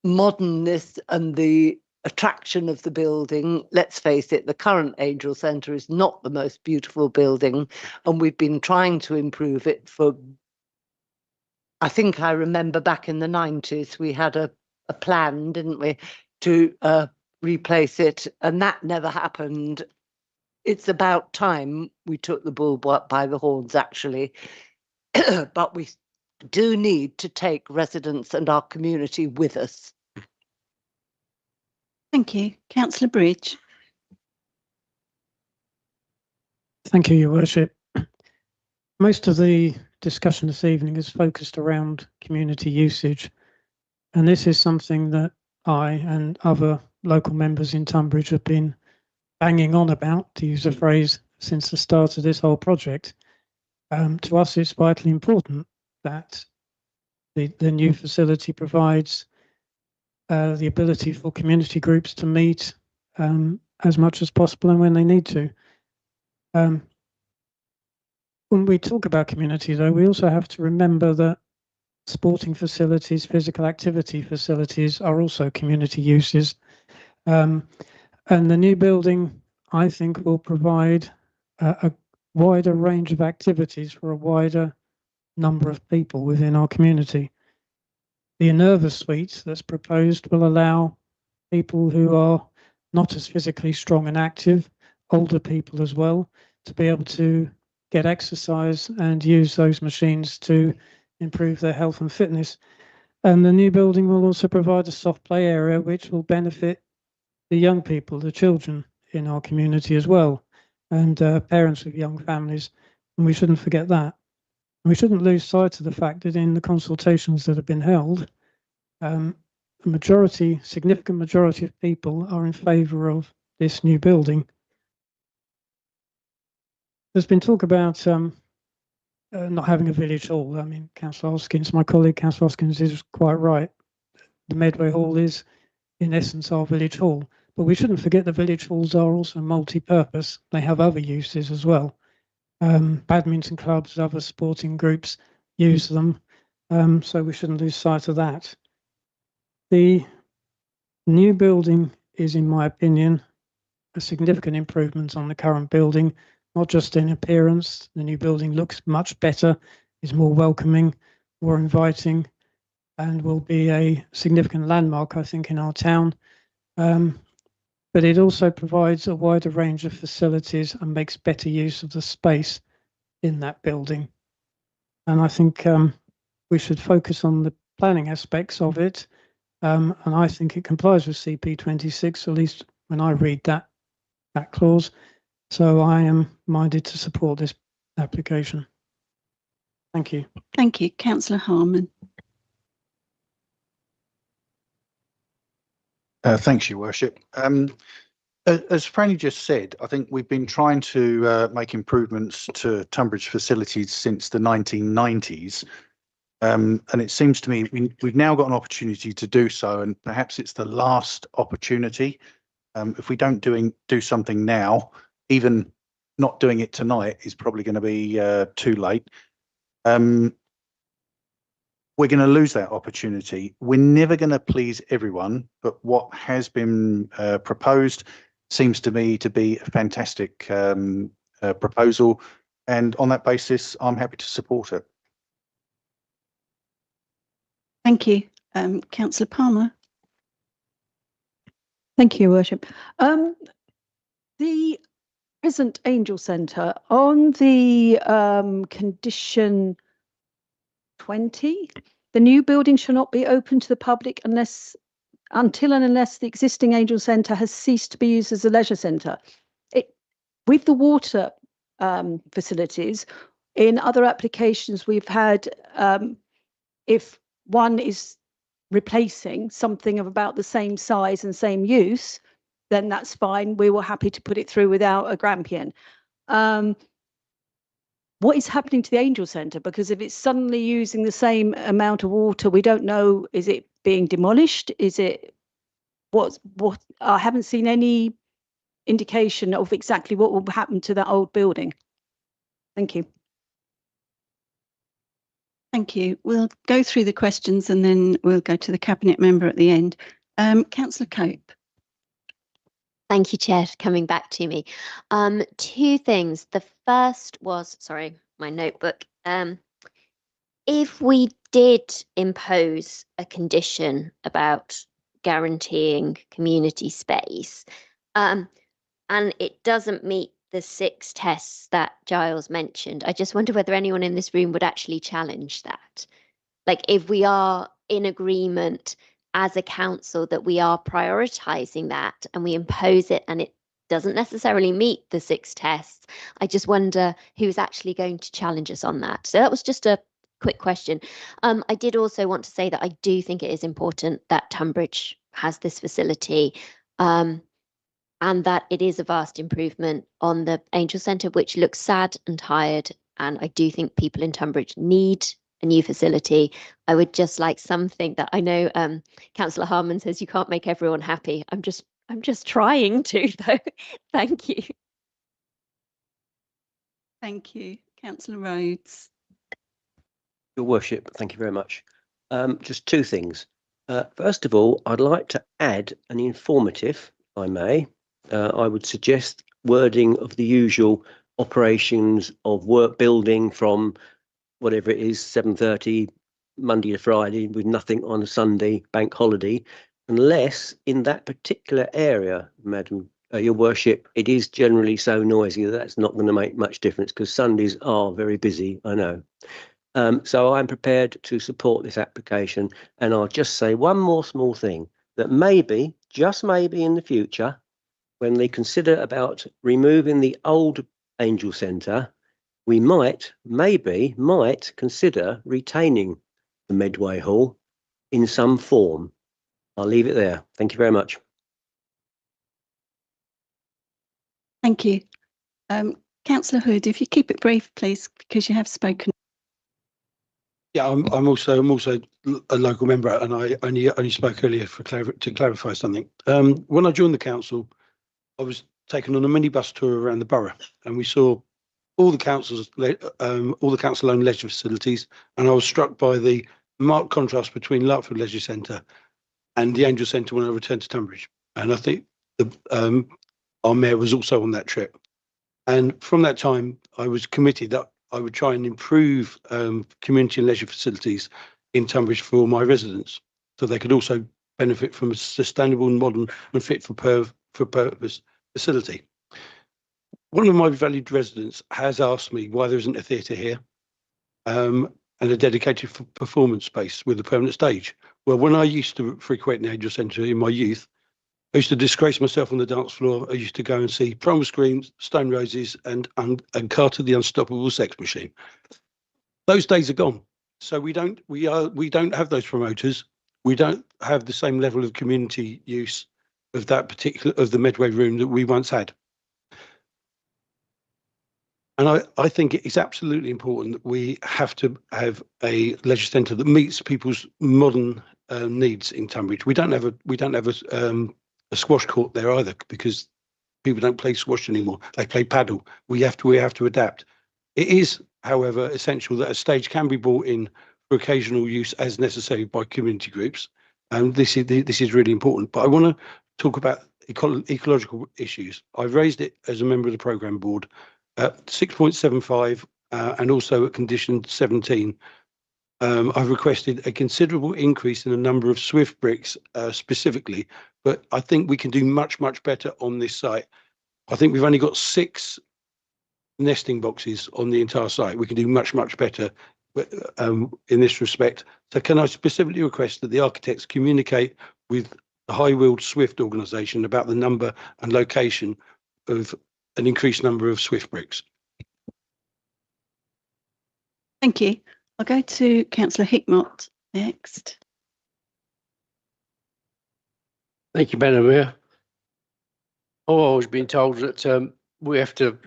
modernness and the attraction of the building. Let's face it, the current Angel Centre is not the most beautiful building, and we've been trying to improve it for, I think I remember back in the 90s, we had a plan, didn't we, to replace it, and that never happened. It's about time we took the bull by the horns, actually. But we do need to take residents and our community with us. Thank you. Councillor Bridge. Thank you, Your Worship. Most of the discussion this evening is focused around community usage, and this is something that I and other local members in Tunbridge have been banging on about, to use a phrase, since the start of this whole project. To us, it's vitally important that the new facility provides the ability for community groups to meet as much as possible and when they need to. When we talk about community, though, we also have to remember that sporting facilities, physical activity facilities are also community uses. And the new building, I think, will provide a wider range of activities for a wider number of people within our community. The Enerva suite that's proposed will allow people who are not as physically strong and active, older people as well, to be able to get exercise and use those machines to improve their health and fitness. And the new building will also provide a soft play area which will benefit the young people, the children in our community as well, and parents with young families. And we shouldn't forget that. And we shouldn't lose sight of the fact that in the consultations that have been held, a significant majority of people are in favour of this new building. There's been talk about not having a village hall. I mean, Councillor Hoskins, my colleague Councillor Hoskins, is quite right. The Medway Hall is, in essence, our village hall. But we shouldn't forget the village halls are also multi-purpose. They have other uses as well. Badminton clubs, other sporting groups use them. So we shouldn't lose sight of that. The new building is, in my opinion, a significant improvement on the current building, not just in appearance. The new building looks much better, is more welcoming, more inviting, and will be a significant landmark, I think, in our town. but it also provides a wider range of facilities and makes better use of the space in that building. And I think we should focus on the planning aspects of it. And I think it complies with CP26, at least when I read that clause. So I am minded to support this application. Thank you. Thank you. Councillor Harman. Thanks, Your Worship. As Franny just said, I think we've been trying to make improvements to Tunbridge facilities since the 1990s. And it seems to me we've now got an opportunity to do so, and perhaps it's the last opportunity. If we don't do something now, even not doing it tonight is probably going to be too late. We're going to lose that opportunity. We're never going to please everyone, but what has been proposed seems to me to be a fantastic proposal, and on that basis, I'm happy to support it. Thank you. Councillor Palmer. Thank you, Your Worship. The present Angel Centre, on the condition 20, the new building shall not be open to the public until and unless the existing Angel Centre has ceased to be used as a leisure centre. With the water facilities, in other applications we've had, if one is replacing something of about the same size and same use, then that's fine. We were happy to put it through without a Grampian. What is happening to the Angel Centre? Because if it's suddenly using the same amount of water, we don't know, is it being demolished? Is it what? I haven't seen any indication of exactly what will happen to that old building. Thank you. Thank you. We'll go through the questions and then we'll go to the Cabinet Member at the end. Councillor Cope. Thank you, Chair, for coming back to me. Two things. The first was, sorry, my notebook. If we did impose a condition about guaranteeing community space, and it doesn't meet the 6 tests that Giles mentioned, I just wonder whether anyone in this room would actually challenge that. Like, if we are in agreement as a council that we are prioritising that and we impose it and it doesn't necessarily meet the 6 tests, I just wonder who's actually going to challenge us on that. So that was just a quick question. I did also want to say that I do think it is important that Tunbridge has this facility, and that it is a vast improvement on the Angel Centre, which looks sad and tired. And I do think people in Tunbridge need a new facility. I would just like something that I know Councillor Harman says you can't make everyone happy. I'm just trying to, though. Thank you. Thank you. Councillor Rhodes. Your Worship, thank you very much. Just 2 things. First of all, I'd like to add an informative, if I may. I would suggest wording of the usual operations of work building from whatever it is, 7:30 Monday to Friday, with nothing on a Sunday bank holiday, unless in that particular area, Madam, Your Worship, it is generally so noisy that that's not going to make much difference, because Sundays are very busy, I know. So I'm prepared to support this application, and I'll just say one more small thing, that maybe, just maybe in the future, when they consider about removing the old Angel Centre, we might consider retaining the Medway Hall in some form. I'll leave it there. Thank you very much. Thank you. Councillor Hood, if you keep it brief, please, because you have spoken. Yeah, I'm also a local member, and I only spoke earlier to clarify something. When I joined the council, I was taken on a minibus tour around the borough, and we saw all the council-owned leisure facilities, and I was struck by the marked contrast between Larkfield Leisure Centre and the Angel Centre when I returned to Tunbridge. And I think our mayor was also on that trip. And from that time, I was committed that I would try and improve community and leisure facilities in Tunbridge for my residents, so they could also benefit from a sustainable, modern and fit for for purpose facility. One of my valued residents has asked me why there isn't a theatre here and a dedicated performance space with a permanent stage. Well, when I used to frequent the Angel Centre in my youth, I used to disgrace myself on the dance floor. I used to go and see Primal Screams, Stone Roses, and Carter the Unstoppable Sex Machine. Those days are gone. So we don't have those promoters. We don't have the same level of community use of the Medway room that we once had. And I think it is absolutely important that we have to have a leisure centre that meets people's modern needs in Tunbridge. We don't have a squash court there either, because people don't play squash anymore. They play paddle. We have to adapt. It is, however, essential that a stage can be brought in for occasional use as necessary by community groups. And this is really important. But I want to talk about ecological issues. I've raised it as a member of the programme board at 6.75 and also at condition 17. I've requested a considerable increase in the number of Swift bricks specifically, but I think we can do much better on this site. I think we've only got 6 nesting boxes on the entire site. We can do much better in this respect. So can I specifically request that the architects communicate with the High Wheeled Swift organisation about the number and location of an increased number of Swift bricks? Thank you. I'll go to Councillor Hickmott next. Thank you, Madam Mayor. I've always been told that we have to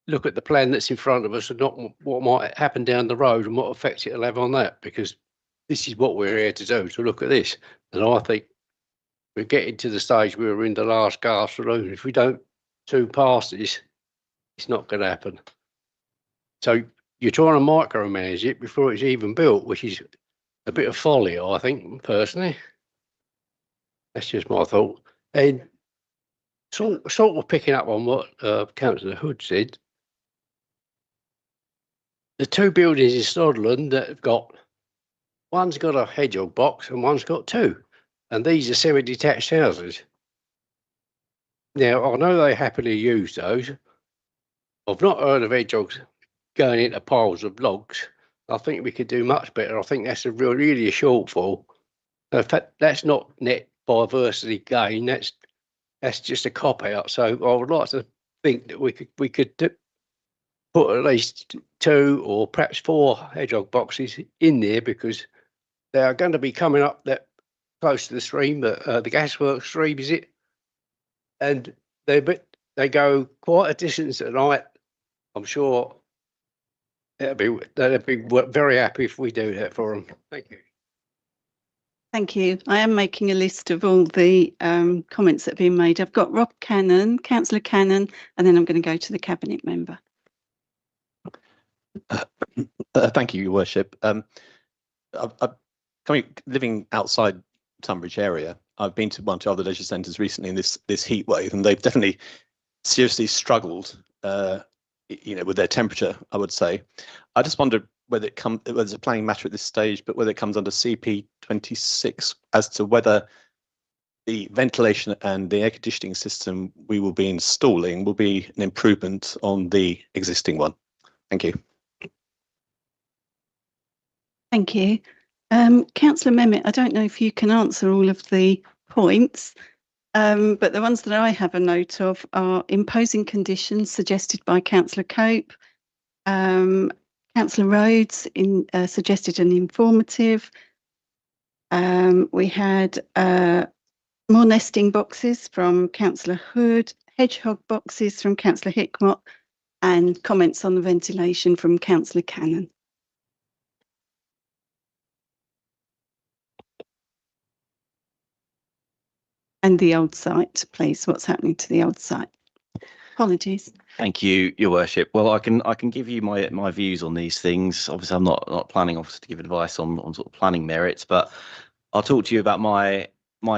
look at the plan that's in front of us and not what might happen down the road and what effect it'll have on that, because this is what we're here to do, to look at this. And I think we're getting to the stage where we're in the last gasp saloon. If we don't do past this, it's not going to happen. So you're trying to micromanage it before it's even built, which is a bit of folly, I think, personally. That's just my thought. And sort of picking up on what Councillor Hood said, the 2 buildings in Snodland that have got, one's got a hedgehog box and one's got 2, and these are semi-detached houses. Now, I know they happily use those. I've not heard of hedgehogs going into piles of logs. I think we could do much better. I think that's really a shortfall. In fact, that's not net biodiversity gain. That's just a cop out. So I would like to think that we could put at least 2 or perhaps 4 hedgehog boxes in there, because they are going to be coming up that close to the stream, the gasworks stream, is it? And they go quite a distance at night. I'm sure they'd be very happy if we do that for them. Thank you. Thank you. I am making a list of all the comments that have been made. I've got Rob Cannon, Councillor Cannon, and then I'm going to go to the Cabinet member. Thank you, Your Worship. Living outside Tunbridge area, I've been to 1 or 2 other leisure centres recently in this heat wave, and they've definitely seriously struggled, with their temperature, I would say. I just wondered whether it's a planning matter at this stage, but whether it comes under CP26 as to whether the ventilation and the air conditioning system we will be installing will be an improvement on the existing one. Thank you. Thank you. Councillor Mehmet, I don't know if you can answer all of the points, but the ones that I have a note of are imposing conditions suggested by Councillor Cope. Councillor Rhodes suggested an informative. We had more nesting boxes from Councillor Hood, hedgehog boxes from Councillor Hickmott, and comments on the ventilation from Councillor Cannon. And the old site, please. What's happening to the old site? Apologies. Thank you, Your Worship. Well, I can give you my views on these things. Obviously, I'm not a planning officer to give advice on sort of planning merits, but I'll talk to you about my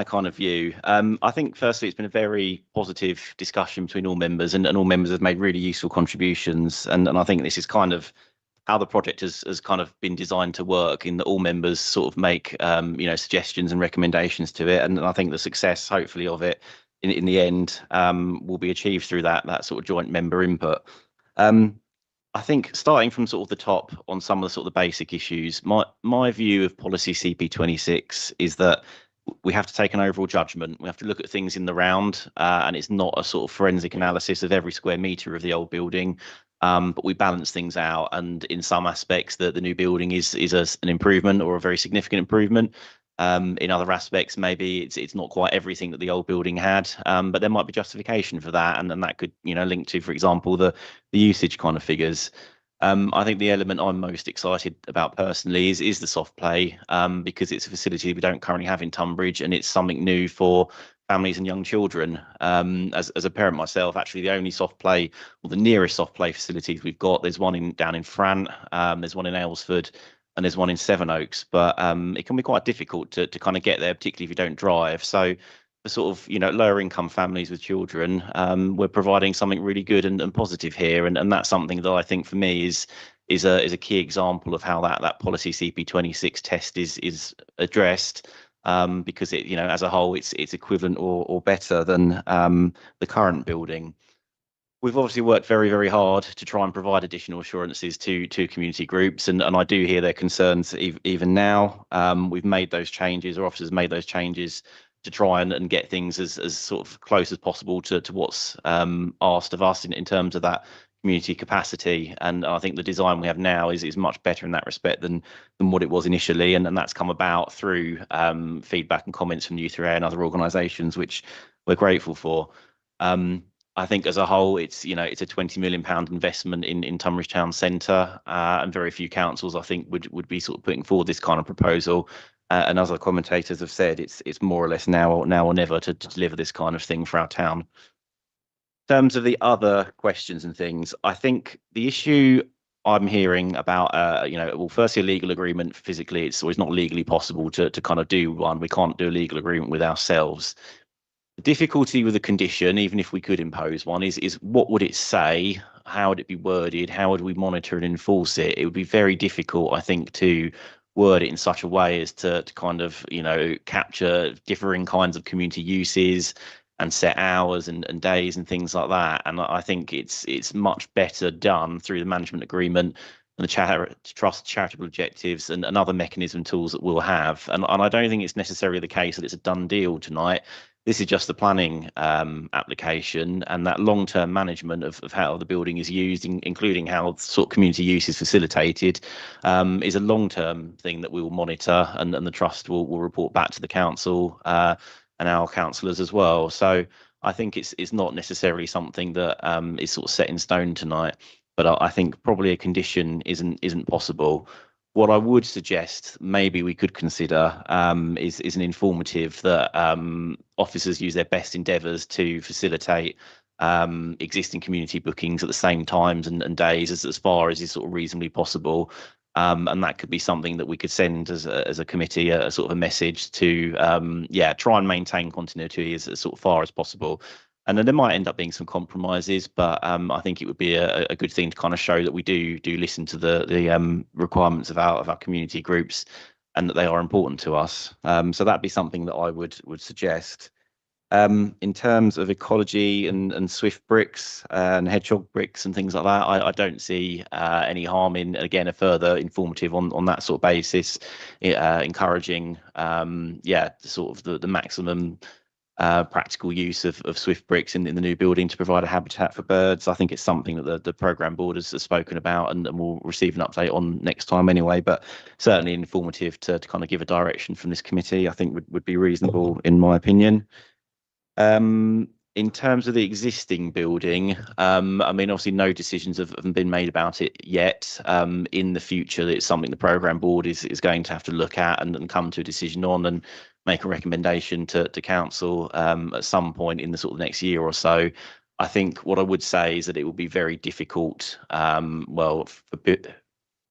kind of view. I think firstly, it's been a very positive discussion between all members, and all members have made really useful contributions. And I think this is kind of how the project has kind of been designed to work, in that all members sort of make suggestions and recommendations to it. And I think the success, hopefully, of it in the end will be achieved through that sort of joint member input. I think starting from sort of the top on some of the sort of the basic issues, my view of policy CP26 is that we have to take an overall judgment. We have to look at things in the round, and it's not a sort of forensic analysis of every square metre of the old building, but we balance things out. And in some aspects, the new building is an improvement or a very significant improvement. In other aspects, maybe it's not quite everything that the old building had, but there might be justification for that, and then that could link to, for example, the usage kind of figures. I think the element I'm most excited about personally is the soft play, because it's a facility we don't currently have in Tunbridge, and it's something new for families and young children. As a parent myself, actually the only soft play, or the nearest soft play facilities we've got, there's one down in Frant, there's one in Aylesford, and there's one in Sevenoaks, but it can be quite difficult to kind of get there, particularly if you don't drive. So for sort of lower income families with children, we're providing something really good and positive here, and that's something that I think for me is a key example of how that policy CP26 test is addressed, because it as a whole it's equivalent or better than the current building. We've obviously worked very, very hard to try and provide additional assurances to community groups, and I do hear their concerns even now. We've made those changes, or officers made those changes to try and get things as sort of close as possible to what's asked of us in terms of that community capacity. And I think the design we have now is much better in that respect than what it was initially, and that's come about through feedback and comments from U3A and other organisations, which we're grateful for. I think as a whole, it's a £20 million investment in Tunbridge Town Centre, and very few councils I think would be sort of putting forward this kind of proposal. And as our commentators have said, it's more or less now or never to deliver this kind of thing for our town. In terms of the other questions and things, I think the issue I'm hearing about, well, firstly, a legal agreement physically, it's always not legally possible to kind of do one. We can't do a legal agreement with ourselves. The difficulty with the condition, even if we could impose one, is what would it say? How would it be worded? How would we monitor and enforce it? It would be very difficult, I think, to word it in such a way as to kind of, capture differing kinds of community uses and set hours and days and things like that. And I think it's much better done through the management agreement and the trust charitable objectives and other mechanism tools that we'll have. And I don't think it's necessarily the case that it's a done deal tonight. This is just the planning application, and that long-term management of how the building is used, including how sort of community use is facilitated, is a long-term thing that we will monitor, and the trust will report back to the council and our councillors as well. So I think it's not necessarily something that is sort of set in stone tonight, but I think probably a condition isn't possible. What I would suggest maybe we could consider is an informative that officers use their best endeavours to facilitate existing community bookings at the same times and days as far as is sort of reasonably possible. And that could be something that we could send as a committee, a sort of a message to, try and maintain continuity as sort of far as possible. And then there might end up being some compromises, but I think it would be a good thing to kind of show that we do listen to the requirements of our community groups, and that they are important to us. So that'd be something that I would suggest. In terms of ecology and Swift bricks and hedgehog bricks and things like that, I don't see any harm in, again, a further informative on that sort of basis, encouraging the maximum practical use of Swift bricks in the new building to provide a habitat for birds. I think it's something that the programme board has spoken about, and we'll receive an update on next time anyway, but certainly informative to kind of give a direction from this committee, I think would be reasonable in my opinion. In terms of the existing building, I mean, obviously no decisions have been made about it yet. In the future, it's something the programme board is going to have to look at and come to a decision on and make a recommendation to council at some point in the sort of next year or so. I think what I would say is that it will be very difficult,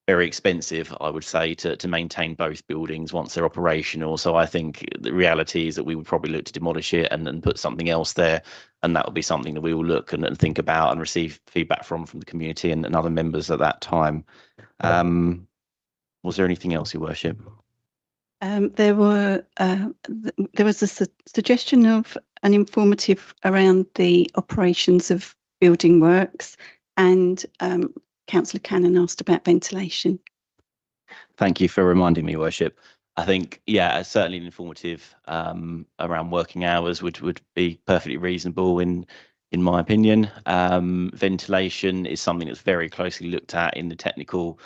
very expensive, I would say, to maintain both buildings once they're operational. So I think the reality is that we would probably look to demolish it and put something else there, and that would be something that we will look and think about and receive feedback from the community and other members at that time. Was there anything else, Your Worship? There was a suggestion of an informative around the operations of building works, and Councillor Cannon asked about ventilation. Thank you for reminding me, Worship. I think, yeah, certainly an informative around working hours would be perfectly reasonable in my opinion. Ventilation is something that's very closely looked at in the technical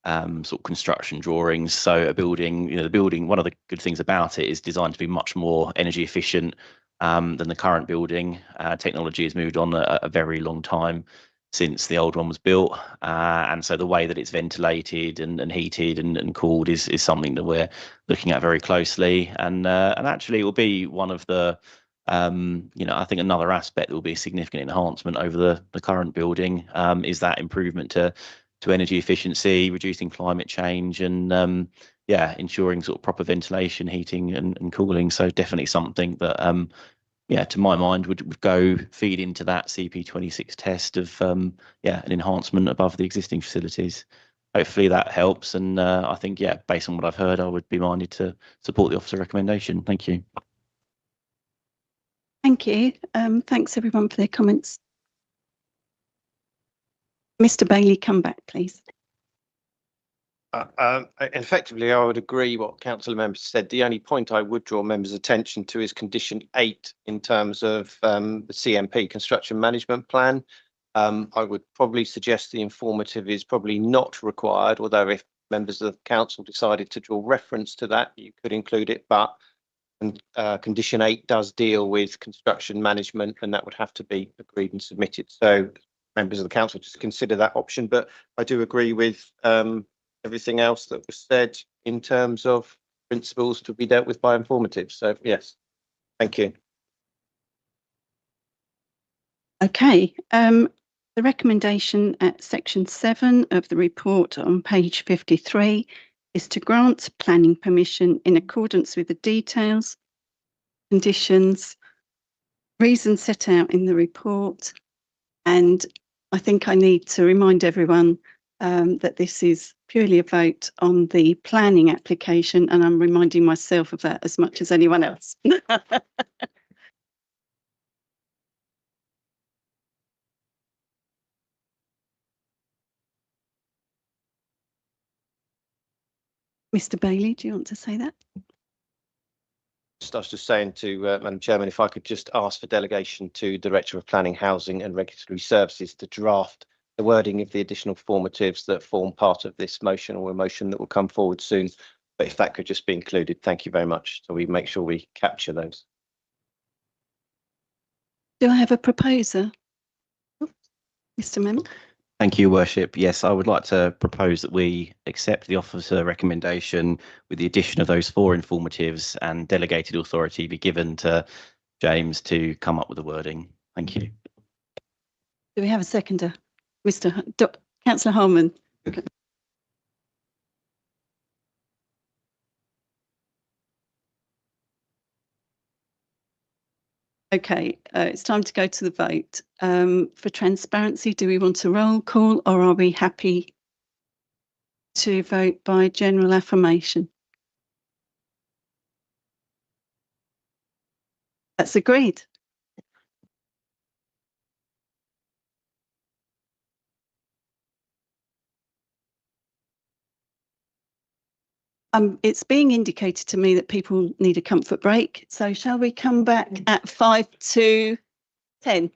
sort of construction drawings. So a building, the building, one of the good things about it is designed to be much more energy efficient than the current building. Technology has moved on a very long time since the old one was built, and so the way that it's ventilated and heated and cooled is something that we're looking at very closely, and actually it will be one of the I think another aspect that will be a significant enhancement over the current building is that improvement to energy efficiency, reducing climate change, and ensuring sort of proper ventilation, heating and cooling. So definitely something that to my mind would go feed into that CP26 test of an enhancement above the existing facilities. Hopefully that helps, and I think based on what I've heard, I would be minded to support the officer recommendation. Thank you. Thank you. Thanks everyone for their comments. Mr. Bailey, come back, please. Effectively, I would agree what council members said. The only point I would draw members' attention to is condition 8 in terms of the CMP, construction management plan. I would probably suggest the informative is probably not required, although if members of the council decided to draw reference to that, you could include it. But condition 8 does deal with construction management, and that would have to be agreed and submitted. So members of the council just consider that option. But I do agree with everything else that was said in terms of principles to be dealt with by informative. So yes, thank you. Okay, the recommendation at section 7 of the report on page 53 is to grant planning permission in accordance with the details, conditions, reasons set out in the report. And I think I need to remind everyone that this is purely a vote on the planning application, and I'm reminding myself of that as much as anyone else. Mr. Bailey, do you want to say that? I was just saying to Madam Chairman, if I could just ask for delegation to Director of Planning, Housing and Regulatory Services to draft the wording of the additional formatives that form part of this motion, or a motion that will come forward soon. But if that could just be included, thank you very much. So we make sure we capture those. Do I have a proposer? Mr. Member? Thank you, Worship. Yes, I would like to propose that we accept the officer recommendation with the addition of those 4 informatives, and delegated authority be given to James to come up with the wording. Thank you. Do we have a seconder? Councillor Harman. Okay, it's time to go to the vote. For transparency, do we want a roll call, or are we happy to vote by general affirmation? That's agreed. It's being indicated to me that people need a comfort break. So shall we come back at 5 to 10?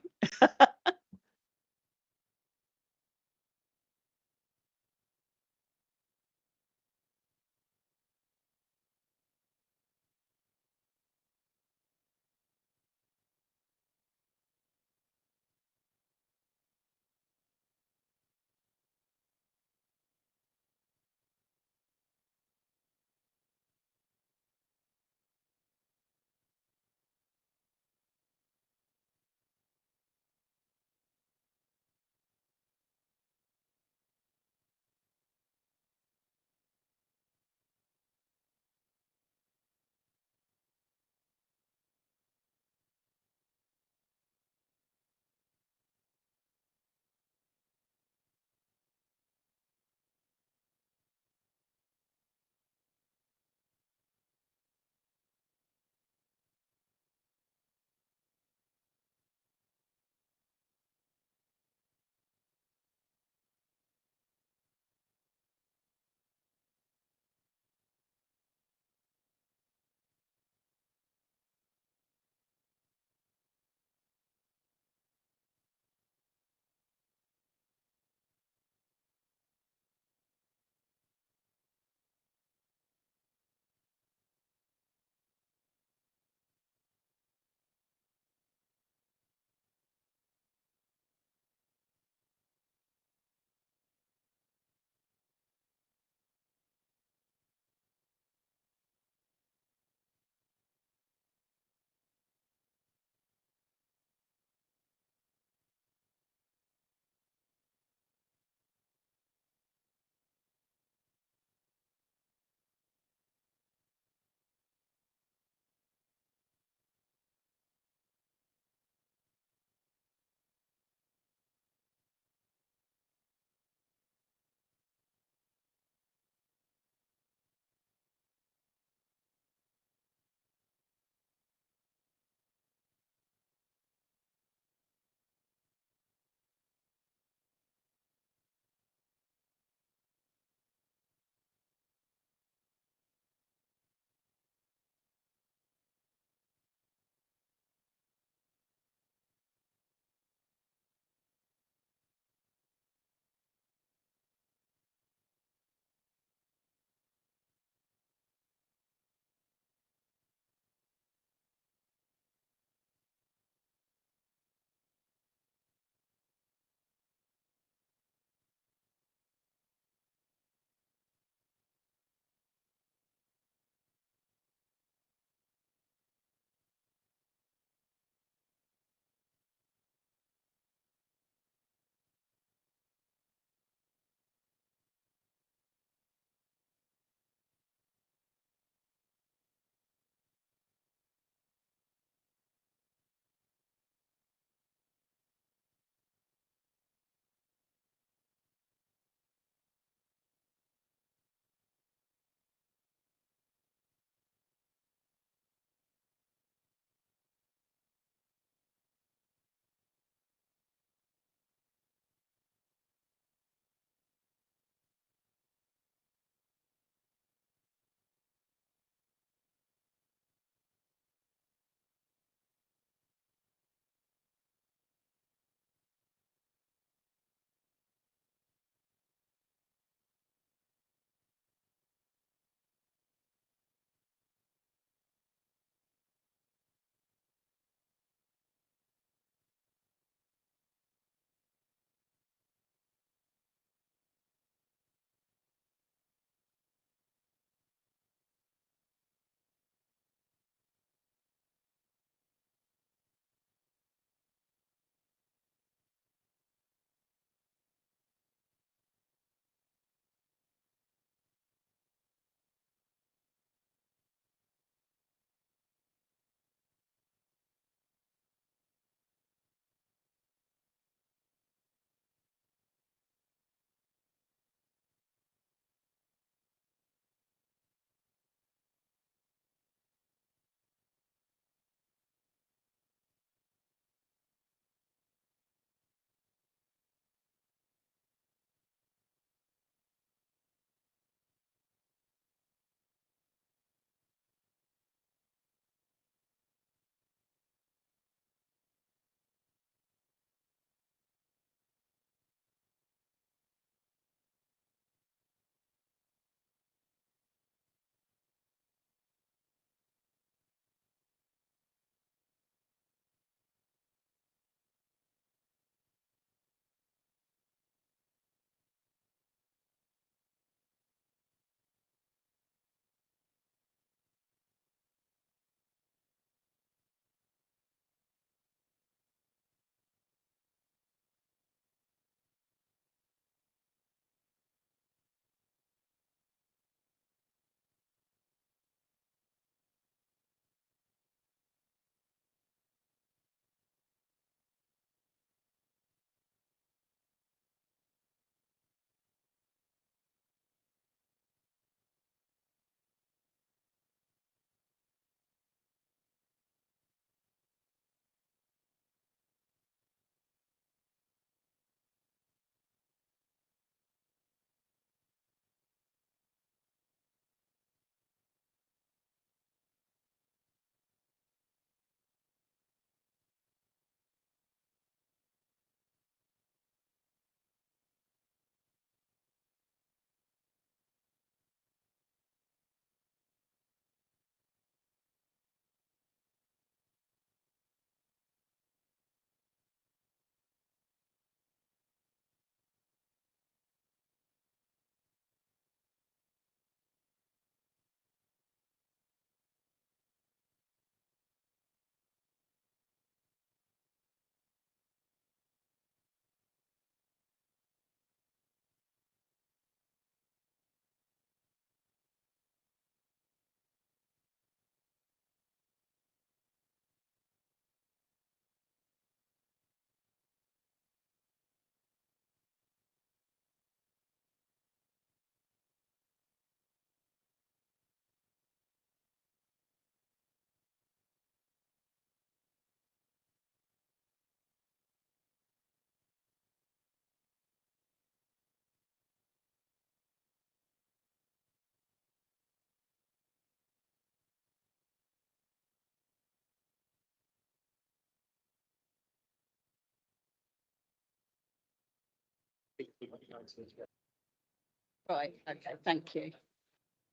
Right, okay, thank you.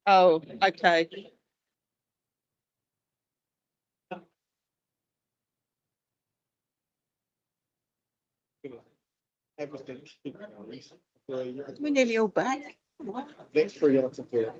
Oh, okay. We're nearly all back. Next 3 items here.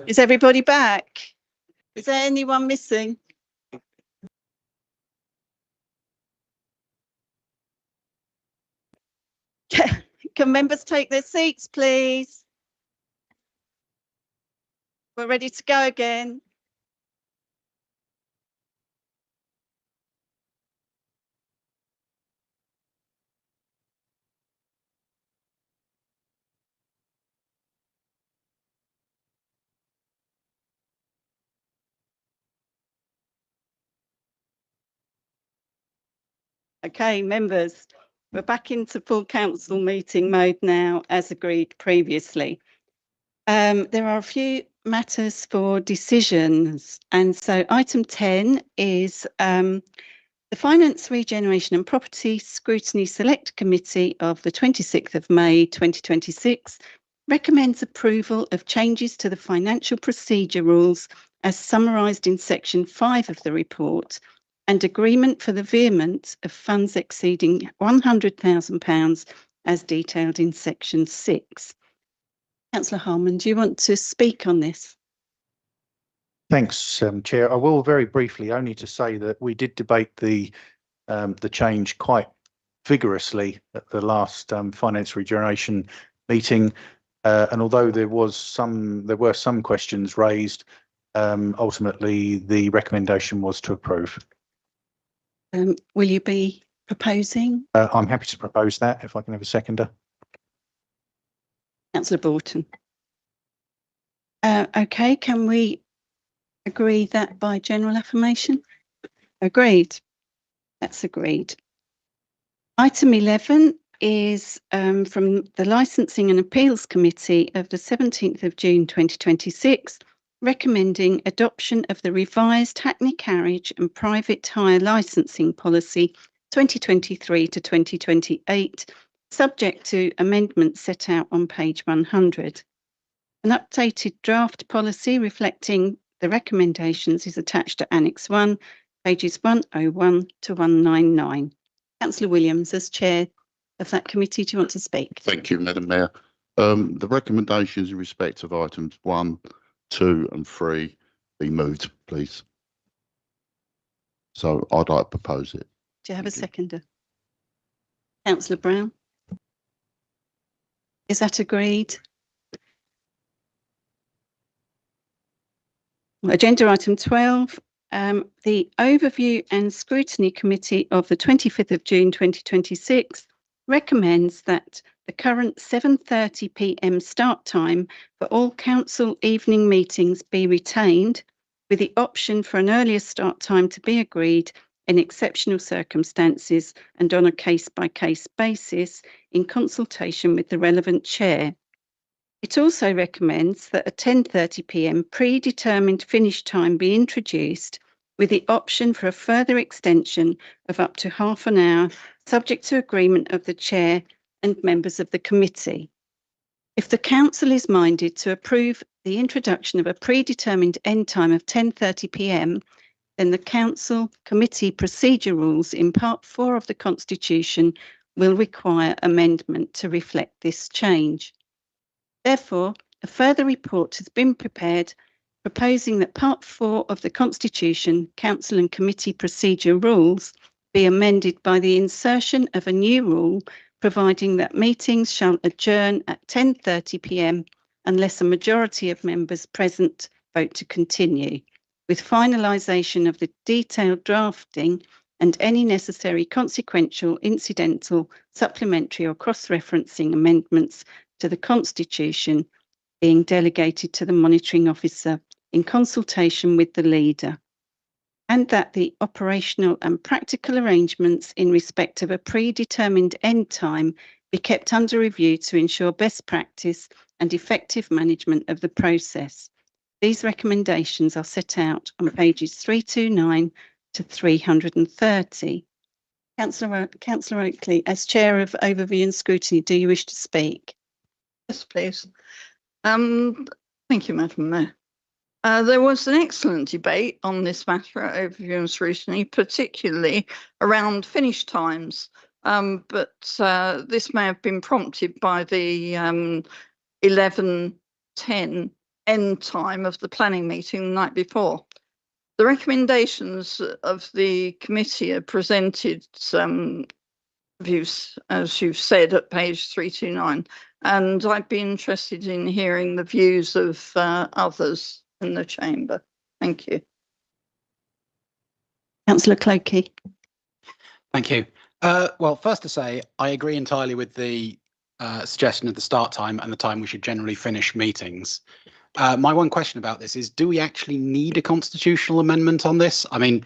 Is everybody back? Is there anyone missing? Can members take their seats, please? We're ready to go again. Okay, members, we're back into full council meeting mode now, as agreed previously. There are a few matters for decisions. And so item 10 is the Finance, Regeneration and Property Scrutiny Select Committee of the 26th of May 2026 recommends approval of changes to the financial procedure rules as summarised in section 5 of the report and agreement for the veerment of funds exceeding £100,000 as detailed in section 6. Councillor Harman, do you want to speak on this? Thanks, Chair. I will very briefly, only to say that we did debate the change quite vigorously at the last finance regeneration meeting, and although there were some questions raised, ultimately the recommendation was to approve. Will you be proposing? I'm happy to propose that if I can have a seconder. Councillor Borton. Okay, can we agree that by general affirmation? Agreed. That's agreed. Item 11 is from the Licensing and Appeals Committee of the 17th of June 2026, recommending adoption of the revised Hackney Carriage and Private Hire Licensing Policy 2023 to 2028, subject to amendments set out on page 100. An updated draft policy reflecting the recommendations is attached to Annex 1, pages 101 to 199. Councillor Williams, as chair of that committee, do you want to speak? Thank you, Madam Mayor. The recommendations in respect of items 1, 2 and 3 be moved, please. So I'd like to propose it. Do you have a seconder? Councillor Brown? Is that agreed? Agenda item 12, The Overview and Scrutiny Committee of the 25th of June 2026 recommends that the current 7:30 p.m. start time for all council evening meetings be retained, with the option for an earlier start time to be agreed in exceptional circumstances and on a case-by-case basis in consultation with the relevant chair. It also recommends that a 10:30 p.m. predetermined finish time be introduced, with the option for a further extension of up to half an hour, subject to agreement of the chair and members of the committee. If the council is minded to approve the introduction of a predetermined end time of 10:30 p.m, then the council committee procedure rules in part 4 of the Constitution will require amendment to reflect this change. Therefore, a further report has been prepared proposing that Part 4 of the Constitution, Council and Committee Procedure Rules, be amended by the insertion of a new rule providing that meetings shall adjourn at 10:30 p.m. unless a majority of members present vote to continue, with finalisation of the detailed drafting and any necessary consequential, incidental, supplementary or cross-referencing amendments to the Constitution being delegated to the monitoring officer in consultation with the leader, and that the operational and practical arrangements in respect of a predetermined end time be kept under review to ensure best practice and effective management of the process. These recommendations are set out on pages 329 to 330. Councillor Oakley, as Chair of Overview and Scrutiny, do you wish to speak? Yes, please. Thank you, Madam Mayor. There was an excellent debate on this matter at Overview and Scrutiny, particularly around finish times. But this may have been prompted by the 11:10 end time of the planning meeting the night before. The recommendations of the committee are presented views, as you've said, at page 329, and I'd be interested in hearing the views of others in the chamber. Thank you. Councillor Clokey. Thank you. Well, first to say, I agree entirely with the suggestion of the start time and the time we should generally finish meetings. My one question about this is, do we actually need a constitutional amendment on this? I mean,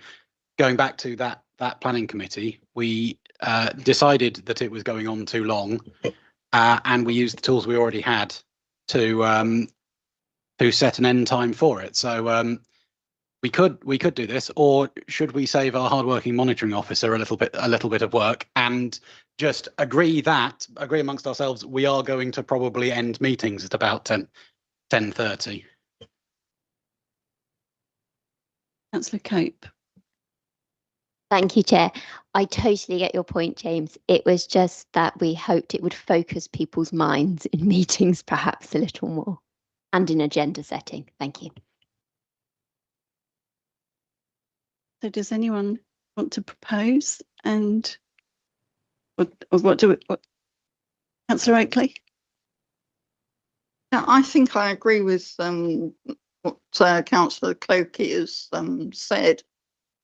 going back to that planning committee, we decided that it was going on too long, and we used the tools we already had to set an end time for it. So we could do this, or should we save our hardworking monitoring officer a little bit of work and just agree amongst ourselves we are going to probably end meetings at about 10:30. Councillor Cope. Thank you, Chair. I totally get your point, James. It was just that we hoped it would focus people's minds in meetings perhaps a little more, and in agenda setting. Thank you. So does anyone want to propose? And Councillor Oakley? Yeah, I think I agree with what Councillor Clokey has said,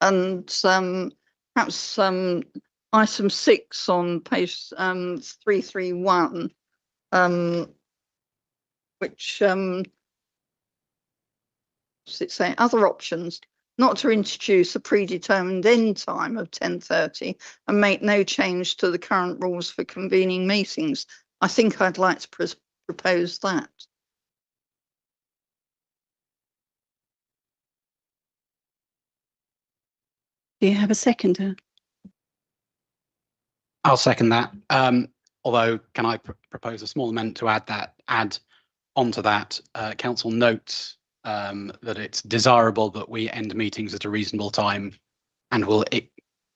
and perhaps item 6 on page 331, which what's it say? Other options. Not to introduce a predetermined end time of 10:30 and make no change to the current rules for convening meetings. I think I'd like to propose that. Do you have a seconder? I'll second that. Although, can I propose a small amendment to add onto that? Council notes that it's desirable that we end meetings at a reasonable time, and will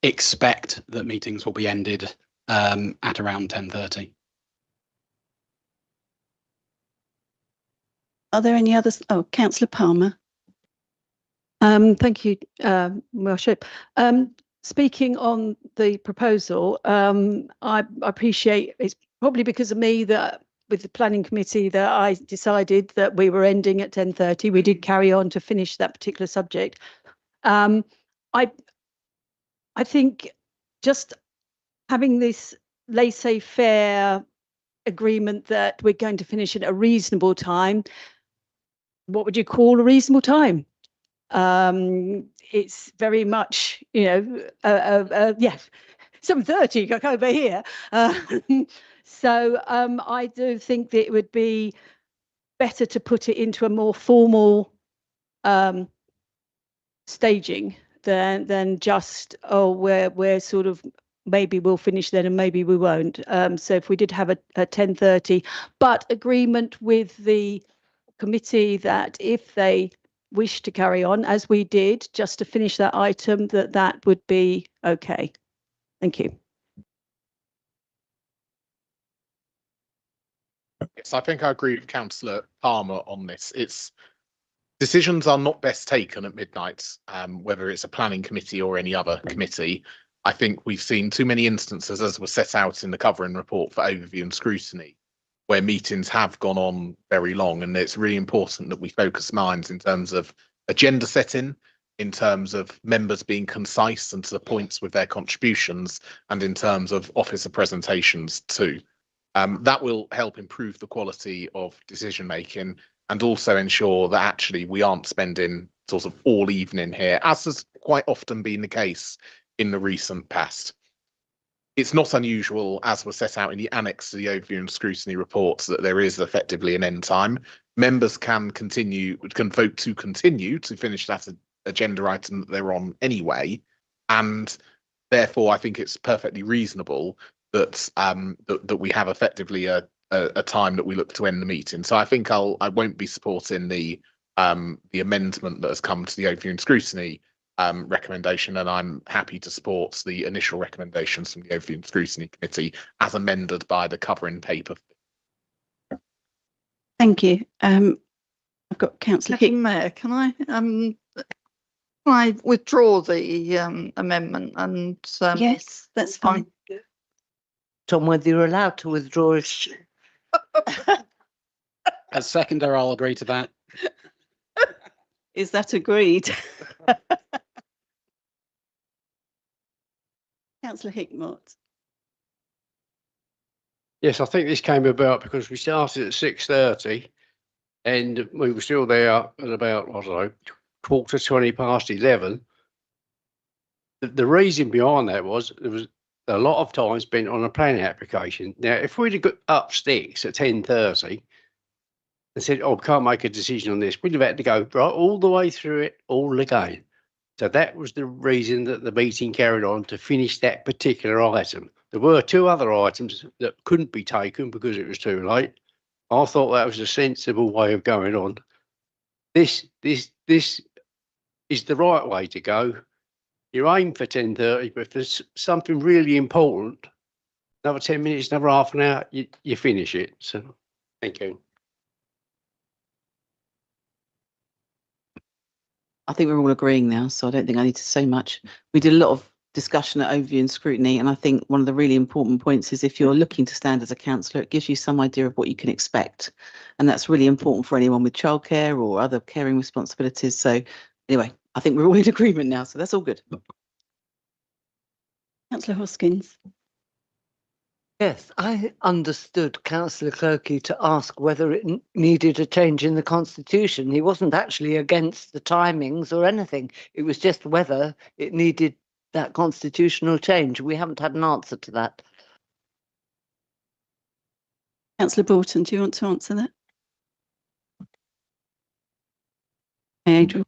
expect that meetings will be ended at around 10:30. Are there any others? Oh, Councillor Palmer. Thank you, Worship. Speaking on the proposal, I appreciate it's probably because of me that with the planning committee that I decided that we were ending at 10:30. We did carry on to finish that particular subject. I think just having this laissez-faire agreement that we're going to finish at a reasonable time. What would you call a reasonable time? It's very much, you know, yeah, 7:30 over here. So I do think that it would be better to put it into a more formal staging than just, oh, we're sort of, maybe we'll finish then and maybe we won't. So if we did have a 10:30, but agreement with the committee that if they wish to carry on as we did, just to finish that item, that would be okay. Thank you. Yes, I think I agree with Councillor Palmer on this. Decisions are not best taken at midnight, whether it's a planning committee or any other committee. I think we've seen too many instances, as was set out in the covering report for overview and scrutiny, where meetings have gone on very long, and it's really important that we focus minds in terms of agenda setting, in terms of members being concise and to the points with their contributions, and in terms of officer presentations too. That will help improve the quality of decision making and also ensure that actually we aren't spending sort of all evening here, as has quite often been the case in the recent past. It's not unusual, as was set out in the annex to the overview and scrutiny reports, that there is effectively an end time. Members can vote to continue to finish that agenda item that they're on anyway, and therefore I think it's perfectly reasonable that that we have effectively a time that we look to end the meeting. So I think I won't be supporting the amendment that has come to the overview and scrutiny recommendation, and I'm happy to support the initial recommendations from the overview and scrutiny committee as amended by the covering paper. Thank you. I've got Councillor Hick. Mayor, can I withdraw the amendment and yes, that's fine. Tom, whether you're allowed to withdraw it. As seconder, I'll agree to that. Is that agreed? Councillor Hickmott. Yes, I think this came about because we started at 6:30 and we were still there at about, I don't know, 11:15. The reason behind that was there was a lot of time spent on a planning application. Now, if we'd have got up sticks at 10:30 and said, oh, can't make a decision on this, we'd have had to go right all the way through it all again. So that was the reason that the meeting carried on to finish that particular item. There were two other items that couldn't be taken because it was too late. I thought that was a sensible way of going on. This is the right way to go. You aim for 10:30, but if there's something really important, another 10 minutes, another half an hour, you finish it. So, thank you. I think we're all agreeing now, so I don't think I need to say much. We did a lot of discussion at overview and scrutiny, and I think one of the really important points is if you're looking to stand as a councillor, it gives you some idea of what you can expect. And that's really important for anyone with childcare or other caring responsibilities. So anyway, I think we're all in agreement now, so that's all good. Councillor Hoskins. Yes, I understood Councillor Clerkey to ask whether it needed a change in the constitution. He wasn't actually against the timings or anything. It was just whether it needed that constitutional change. We haven't had an answer to that. Councillor Broughton, do you want to answer that? Adrian.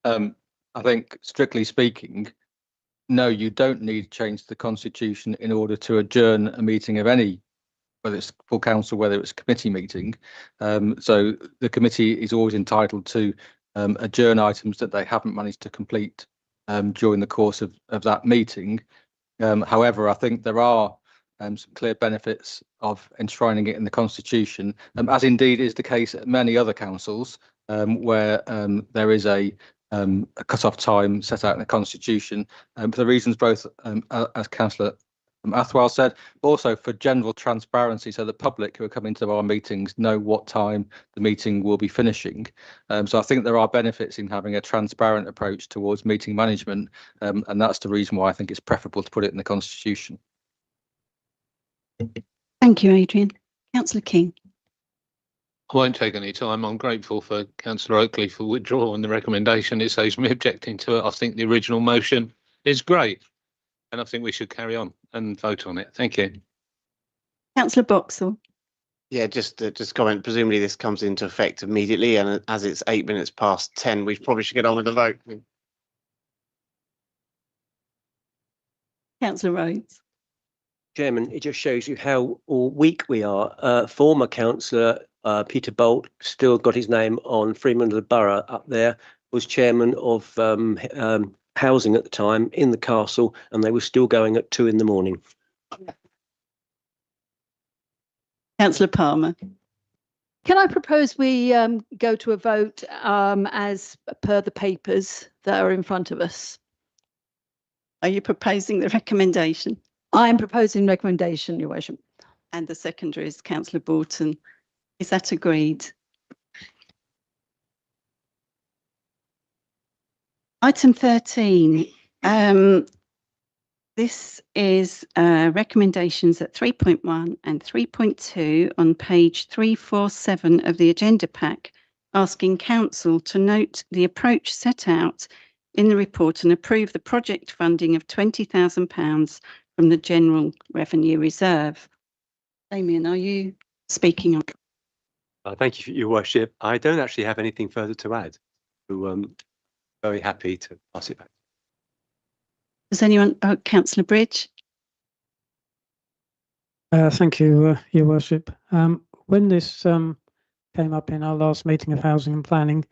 I think, strictly speaking, no, you don't need to change the constitution in order to adjourn a meeting of any, whether it's full council, whether it's a committee meeting. So the committee is always entitled to adjourn items that they haven't managed to complete during the course of that meeting. However, I think there are some clear benefits of enshrining it in the constitution, as indeed is the case at many other councils, where there is a cut-off time set out in the constitution, for the reasons both as Councillor Athwal said, but also for general transparency, so the public who are coming to our meetings know what time the meeting will be finishing. So I think there are benefits in having a transparent approach towards meeting management, and that's the reason why I think it's preferable to put it in the Constitution. Thank you, Adrian. Councillor King. I won't take any time. I'm grateful for Councillor Oakley for withdrawing the recommendation. It saves me objecting to it. I think the original motion is great, and I think we should carry on and vote on it. Thank you. Councillor Boxall. Yeah, just comment. Presumably this comes into effect immediately, and as it's 8 minutes past 10, we probably should get on with the vote. Councillor Rhodes. Chairman, it just shows you how weak we are. Former councillor Peter Bolt still got his name on Freeman Borough up there, was chairman of housing at the time in the castle, and they were still going at 2 in the morning. Councillor Palmer. Can I propose we go to a vote as per the papers that are in front of us? Are you proposing the recommendation? I am proposing recommendation, Your Worship. And the seconder is Councillor Borton. Is that agreed? Item 13. This is recommendations at 3.1 and 3.2 on page 347 of the agenda pack, asking Council to note the approach set out in the report and approve the project funding of £20,000 from the General Revenue Reserve. Damien, are you speaking on? Thank you, for Your Worship. I don't actually have anything further to add. So very happy to pass it back. Does anyone, Councillor Bridge? Thank you, Your Worship. When this came up in our last meeting of Housing and Planning,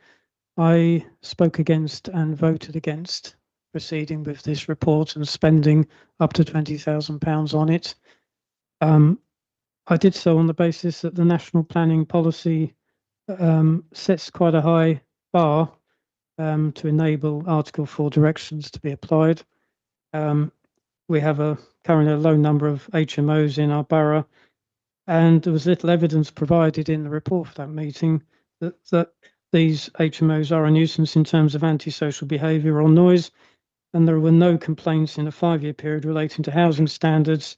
I spoke against and voted against proceeding with this report and spending up to £20,000 on it. I did so on the basis that the national planning policy sets quite a high bar to enable Article 4 directions to be applied. We have currently a low number of HMOs in our borough, and there was little evidence provided in the report for that meeting that these HMOs are a nuisance in terms of antisocial behaviour or noise, and there were no complaints in a 5-year period relating to housing standards.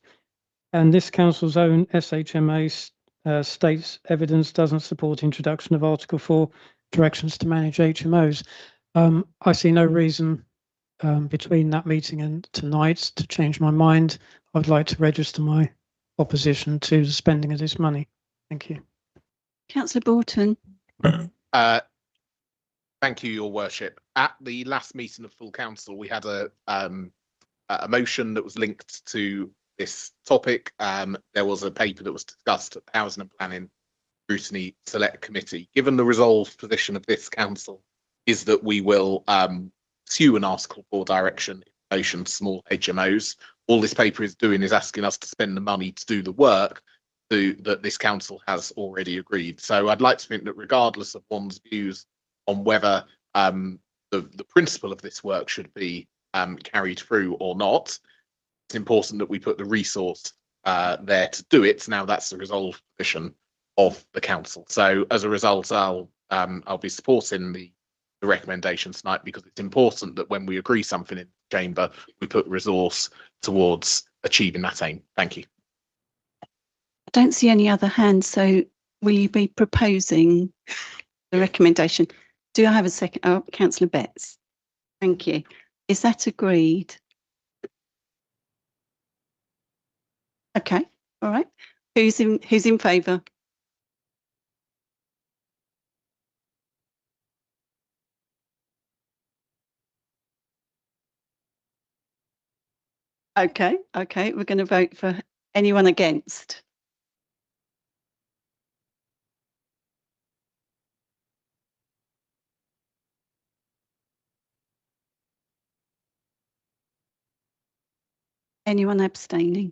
And this council's own SHMA states evidence doesn't support introduction of Article 4 directions to manage HMOs. I see no reason between that meeting and tonight to change my mind. I'd like to register my opposition to the spending of this money. Thank you. Councillor Borton. Thank you, Your Worship. At the last meeting of full council, we had a motion that was linked to this topic. There was a paper that was discussed at the Housing and Planning Scrutiny Select Committee. Given the resolved position of this council is that we will pursue an Article 4 direction in relation to small HMOs. All this paper is doing is asking us to spend the money to do the work that this council has already agreed. So I'd like to think that regardless of one's views on whether the principle of this work should be carried through or not, it's important that we put the resource there to do it. Now that's the resolved position of the council. So as a result, I'll be supporting the recommendation tonight, because it's important that when we agree something in the chamber, we put resource towards achieving that aim. Thank you. I don't see any other hands, so will you be proposing the recommendation? Do I have a second? Oh, Councillor Betts. Thank you. Is that agreed? Okay, all right. Who's in favour? Okay, we're going to vote for anyone against. Anyone abstaining?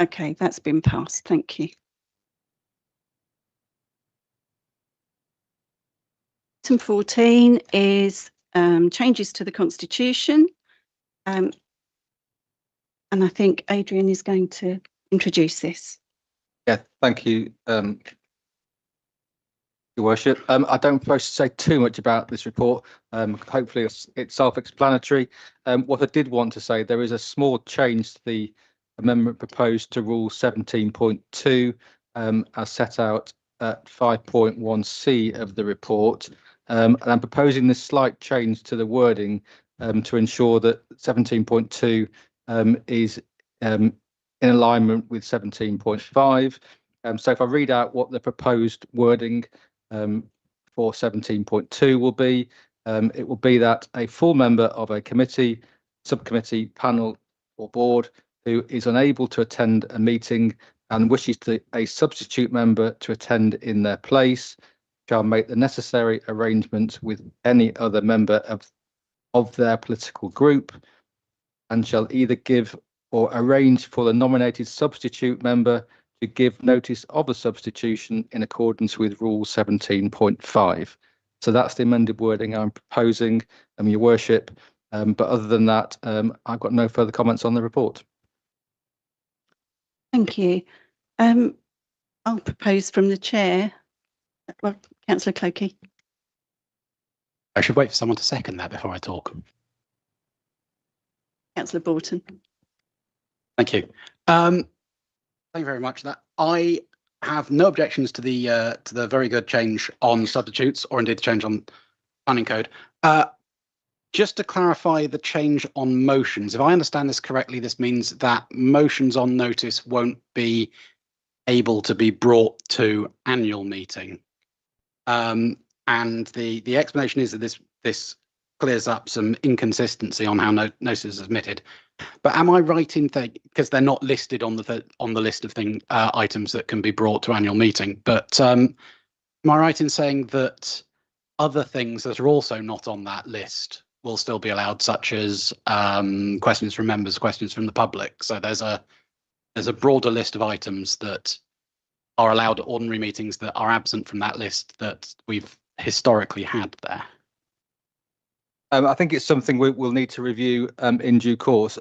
Okay, that's been passed. Thank you. Item 14 is changes to the Constitution. And I think Adrian is going to introduce this. Yeah, thank you, Your Worship. I don't propose to say too much about this report. Hopefully it's self-explanatory. What I did want to say, there is a small change to the amendment proposed to Rule 17.2 as set out at 5.1c of the report. And I'm proposing this slight change to the wording to ensure that 17.2 is in alignment with 17.5. So if I read out what the proposed wording for 17.2 will be, it will be that a full member of a committee, subcommittee, panel or board who is unable to attend a meeting and wishes a substitute member to attend in their place shall make the necessary arrangements with any other member of their political group and shall either give or arrange for the nominated substitute member to give notice of a substitution in accordance with Rule 17.5. So that's the amended wording I'm proposing, Your Worship. But other than that, I've got no further comments on the report. Thank you. I'll propose from the chair. Well, Councillor Clokey. I should wait for someone to second that before I talk. Councillor Borton. Thank you. Thank you very much for that. I have no objections to the very good change on substitutes, or indeed the change on planning code. Just to clarify the change on motions, if I understand this correctly, this means that motions on notice won't be able to be brought to annual meeting. And the explanation is that this clears up some inconsistency on how notices are submitted. But am I right in thinking, because they're not listed on the list of items that can be brought to annual meeting, but am I right in saying that other things that are also not on that list will still be allowed, such as questions from members, questions from the public? So there's a broader list of items that are allowed at ordinary meetings that are absent from that list that we've historically had there. I think it's something we'll need to review in due course.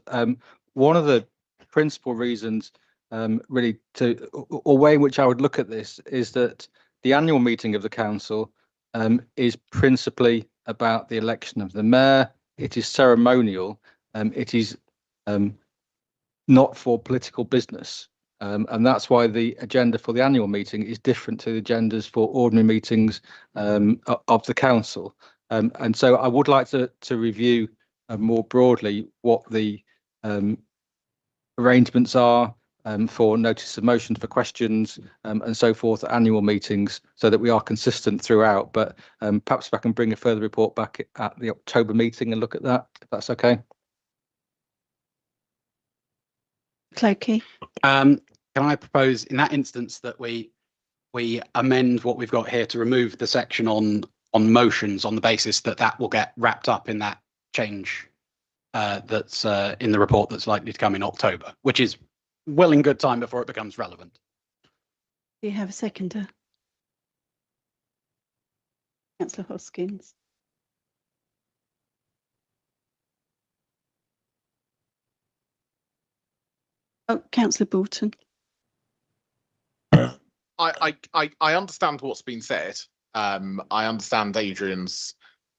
One of the principal reasons really or way in which I would look at this is that the annual meeting of the council is principally about the election of the mayor. It is ceremonial. It is not for political business. And that's why the agenda for the annual meeting is different to the agendas for ordinary meetings of the council. And so I would like to review more broadly what the arrangements are for notice of motions, for questions and so forth at annual meetings, so that we are consistent throughout. But perhaps if I can bring a further report back at the October meeting and look at that, if that's okay. Clokey. Can I propose in that instance that we amend what we've got here to remove the section on motions on the basis that that will get wrapped up in that change that's in the report that's likely to come in October, which is well in good time before it becomes relevant. Do you have a seconder? Councillor Hoskins. Oh, Councillor Borton. I understand what's been said. I understand Adrian's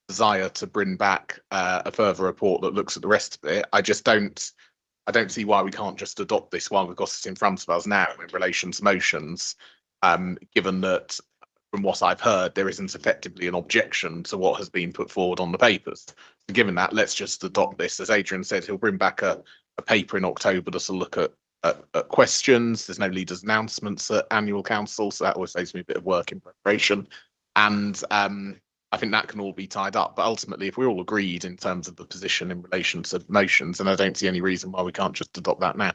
desire to bring back a further report that looks at the rest of it. I don't see why we can't just adopt this while we've got it in front of us now in relation to motions, given that from what I've heard, there isn't effectively an objection to what has been put forward on the papers. So given that, let's just adopt this. As Adrian said, he'll bring back a paper in October to look at questions. There's no leaders' announcements at annual council, so that always saves me a bit of work in preparation. And I think that can all be tied up. But ultimately, if we're all agreed in terms of the position in relation to motions, then I don't see any reason why we can't just adopt that now.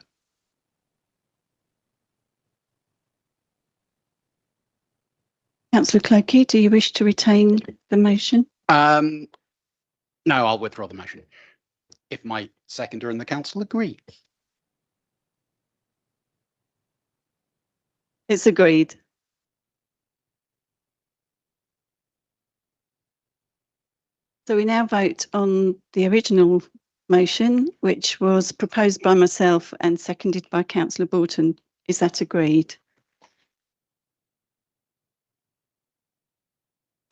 Councillor Clokey, do you wish to retain the motion? No, I'll withdraw the motion if my seconder and the council agree. It's agreed. So we now vote on the original motion, which was proposed by myself and seconded by Councillor Borton. Is that agreed?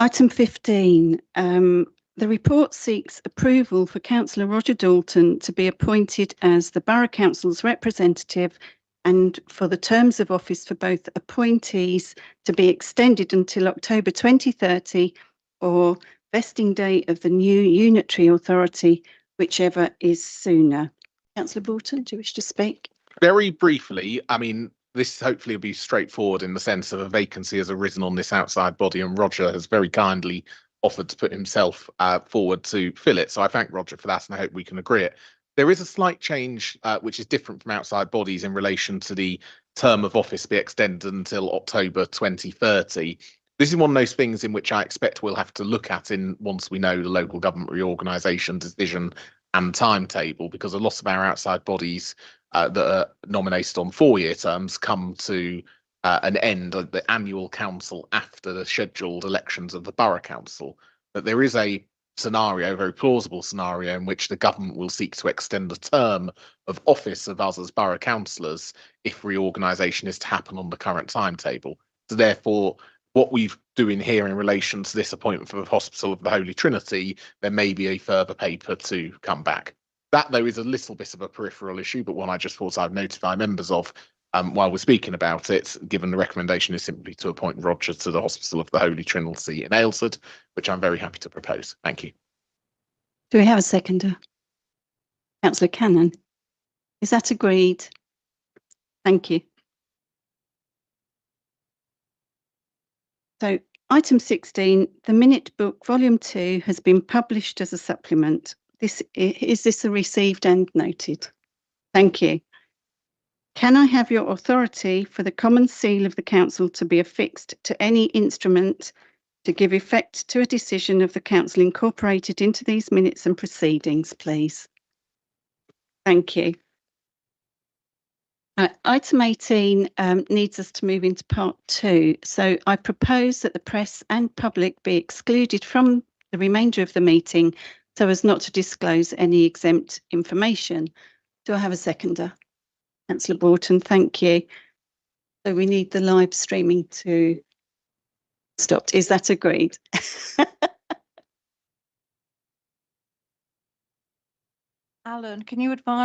Item 15. The report seeks approval for Councillor Roger Dalton to be appointed as the Borough Council's representative and for the terms of office for both appointees to be extended until October 2030 or vesting date of the new unitary authority, whichever is sooner. Councillor Borton, do you wish to speak? Very briefly, I mean, this hopefully will be straightforward in the sense of a vacancy has arisen on this outside body, and Roger has very kindly offered to put himself forward to fill it. So I thank Roger for that, and I hope we can agree it. There is a slight change which is different from outside bodies in relation to the term of office be extended until October 2030. This is one of those things in which I expect we'll have to look at in once we know the local government reorganisation decision and timetable, because a lot of our outside bodies that are nominated on 4-year terms come to an end of the annual council after the scheduled elections of the borough council. But there is a scenario, a very plausible scenario, in which the government will seek to extend the term of office of us as borough councillors if reorganisation is to happen on the current timetable. So therefore, what we've doing here in relation to this appointment for the Hospital of the Holy Trinity, there may be a further paper to come back. That, though, is a little bit of a peripheral issue, but one I just thought I'd notify members of while we're speaking about it, given the recommendation is simply to appoint Roger to the Hospital of the Holy Trinity in Aylesford, which I'm very happy to propose. Thank you. Do we have a seconder? Councillor Cannon. Is that agreed? Thank you. So item 16, the minute book volume 2 has been published as a supplement. Is this a received and noted? Thank you. Can I have your authority for the common seal of the council to be affixed to any instrument to give effect to a decision of the council incorporated into these minutes and proceedings, please? Thank you. Item 18 needs us to move into part 2. So I propose that the press and public be excluded from the remainder of the meeting so as not to disclose any exempt information. Do I have a seconder? Councillor Borton, thank you. So we need the live streaming to stop. Is that agreed? Alan, can you advise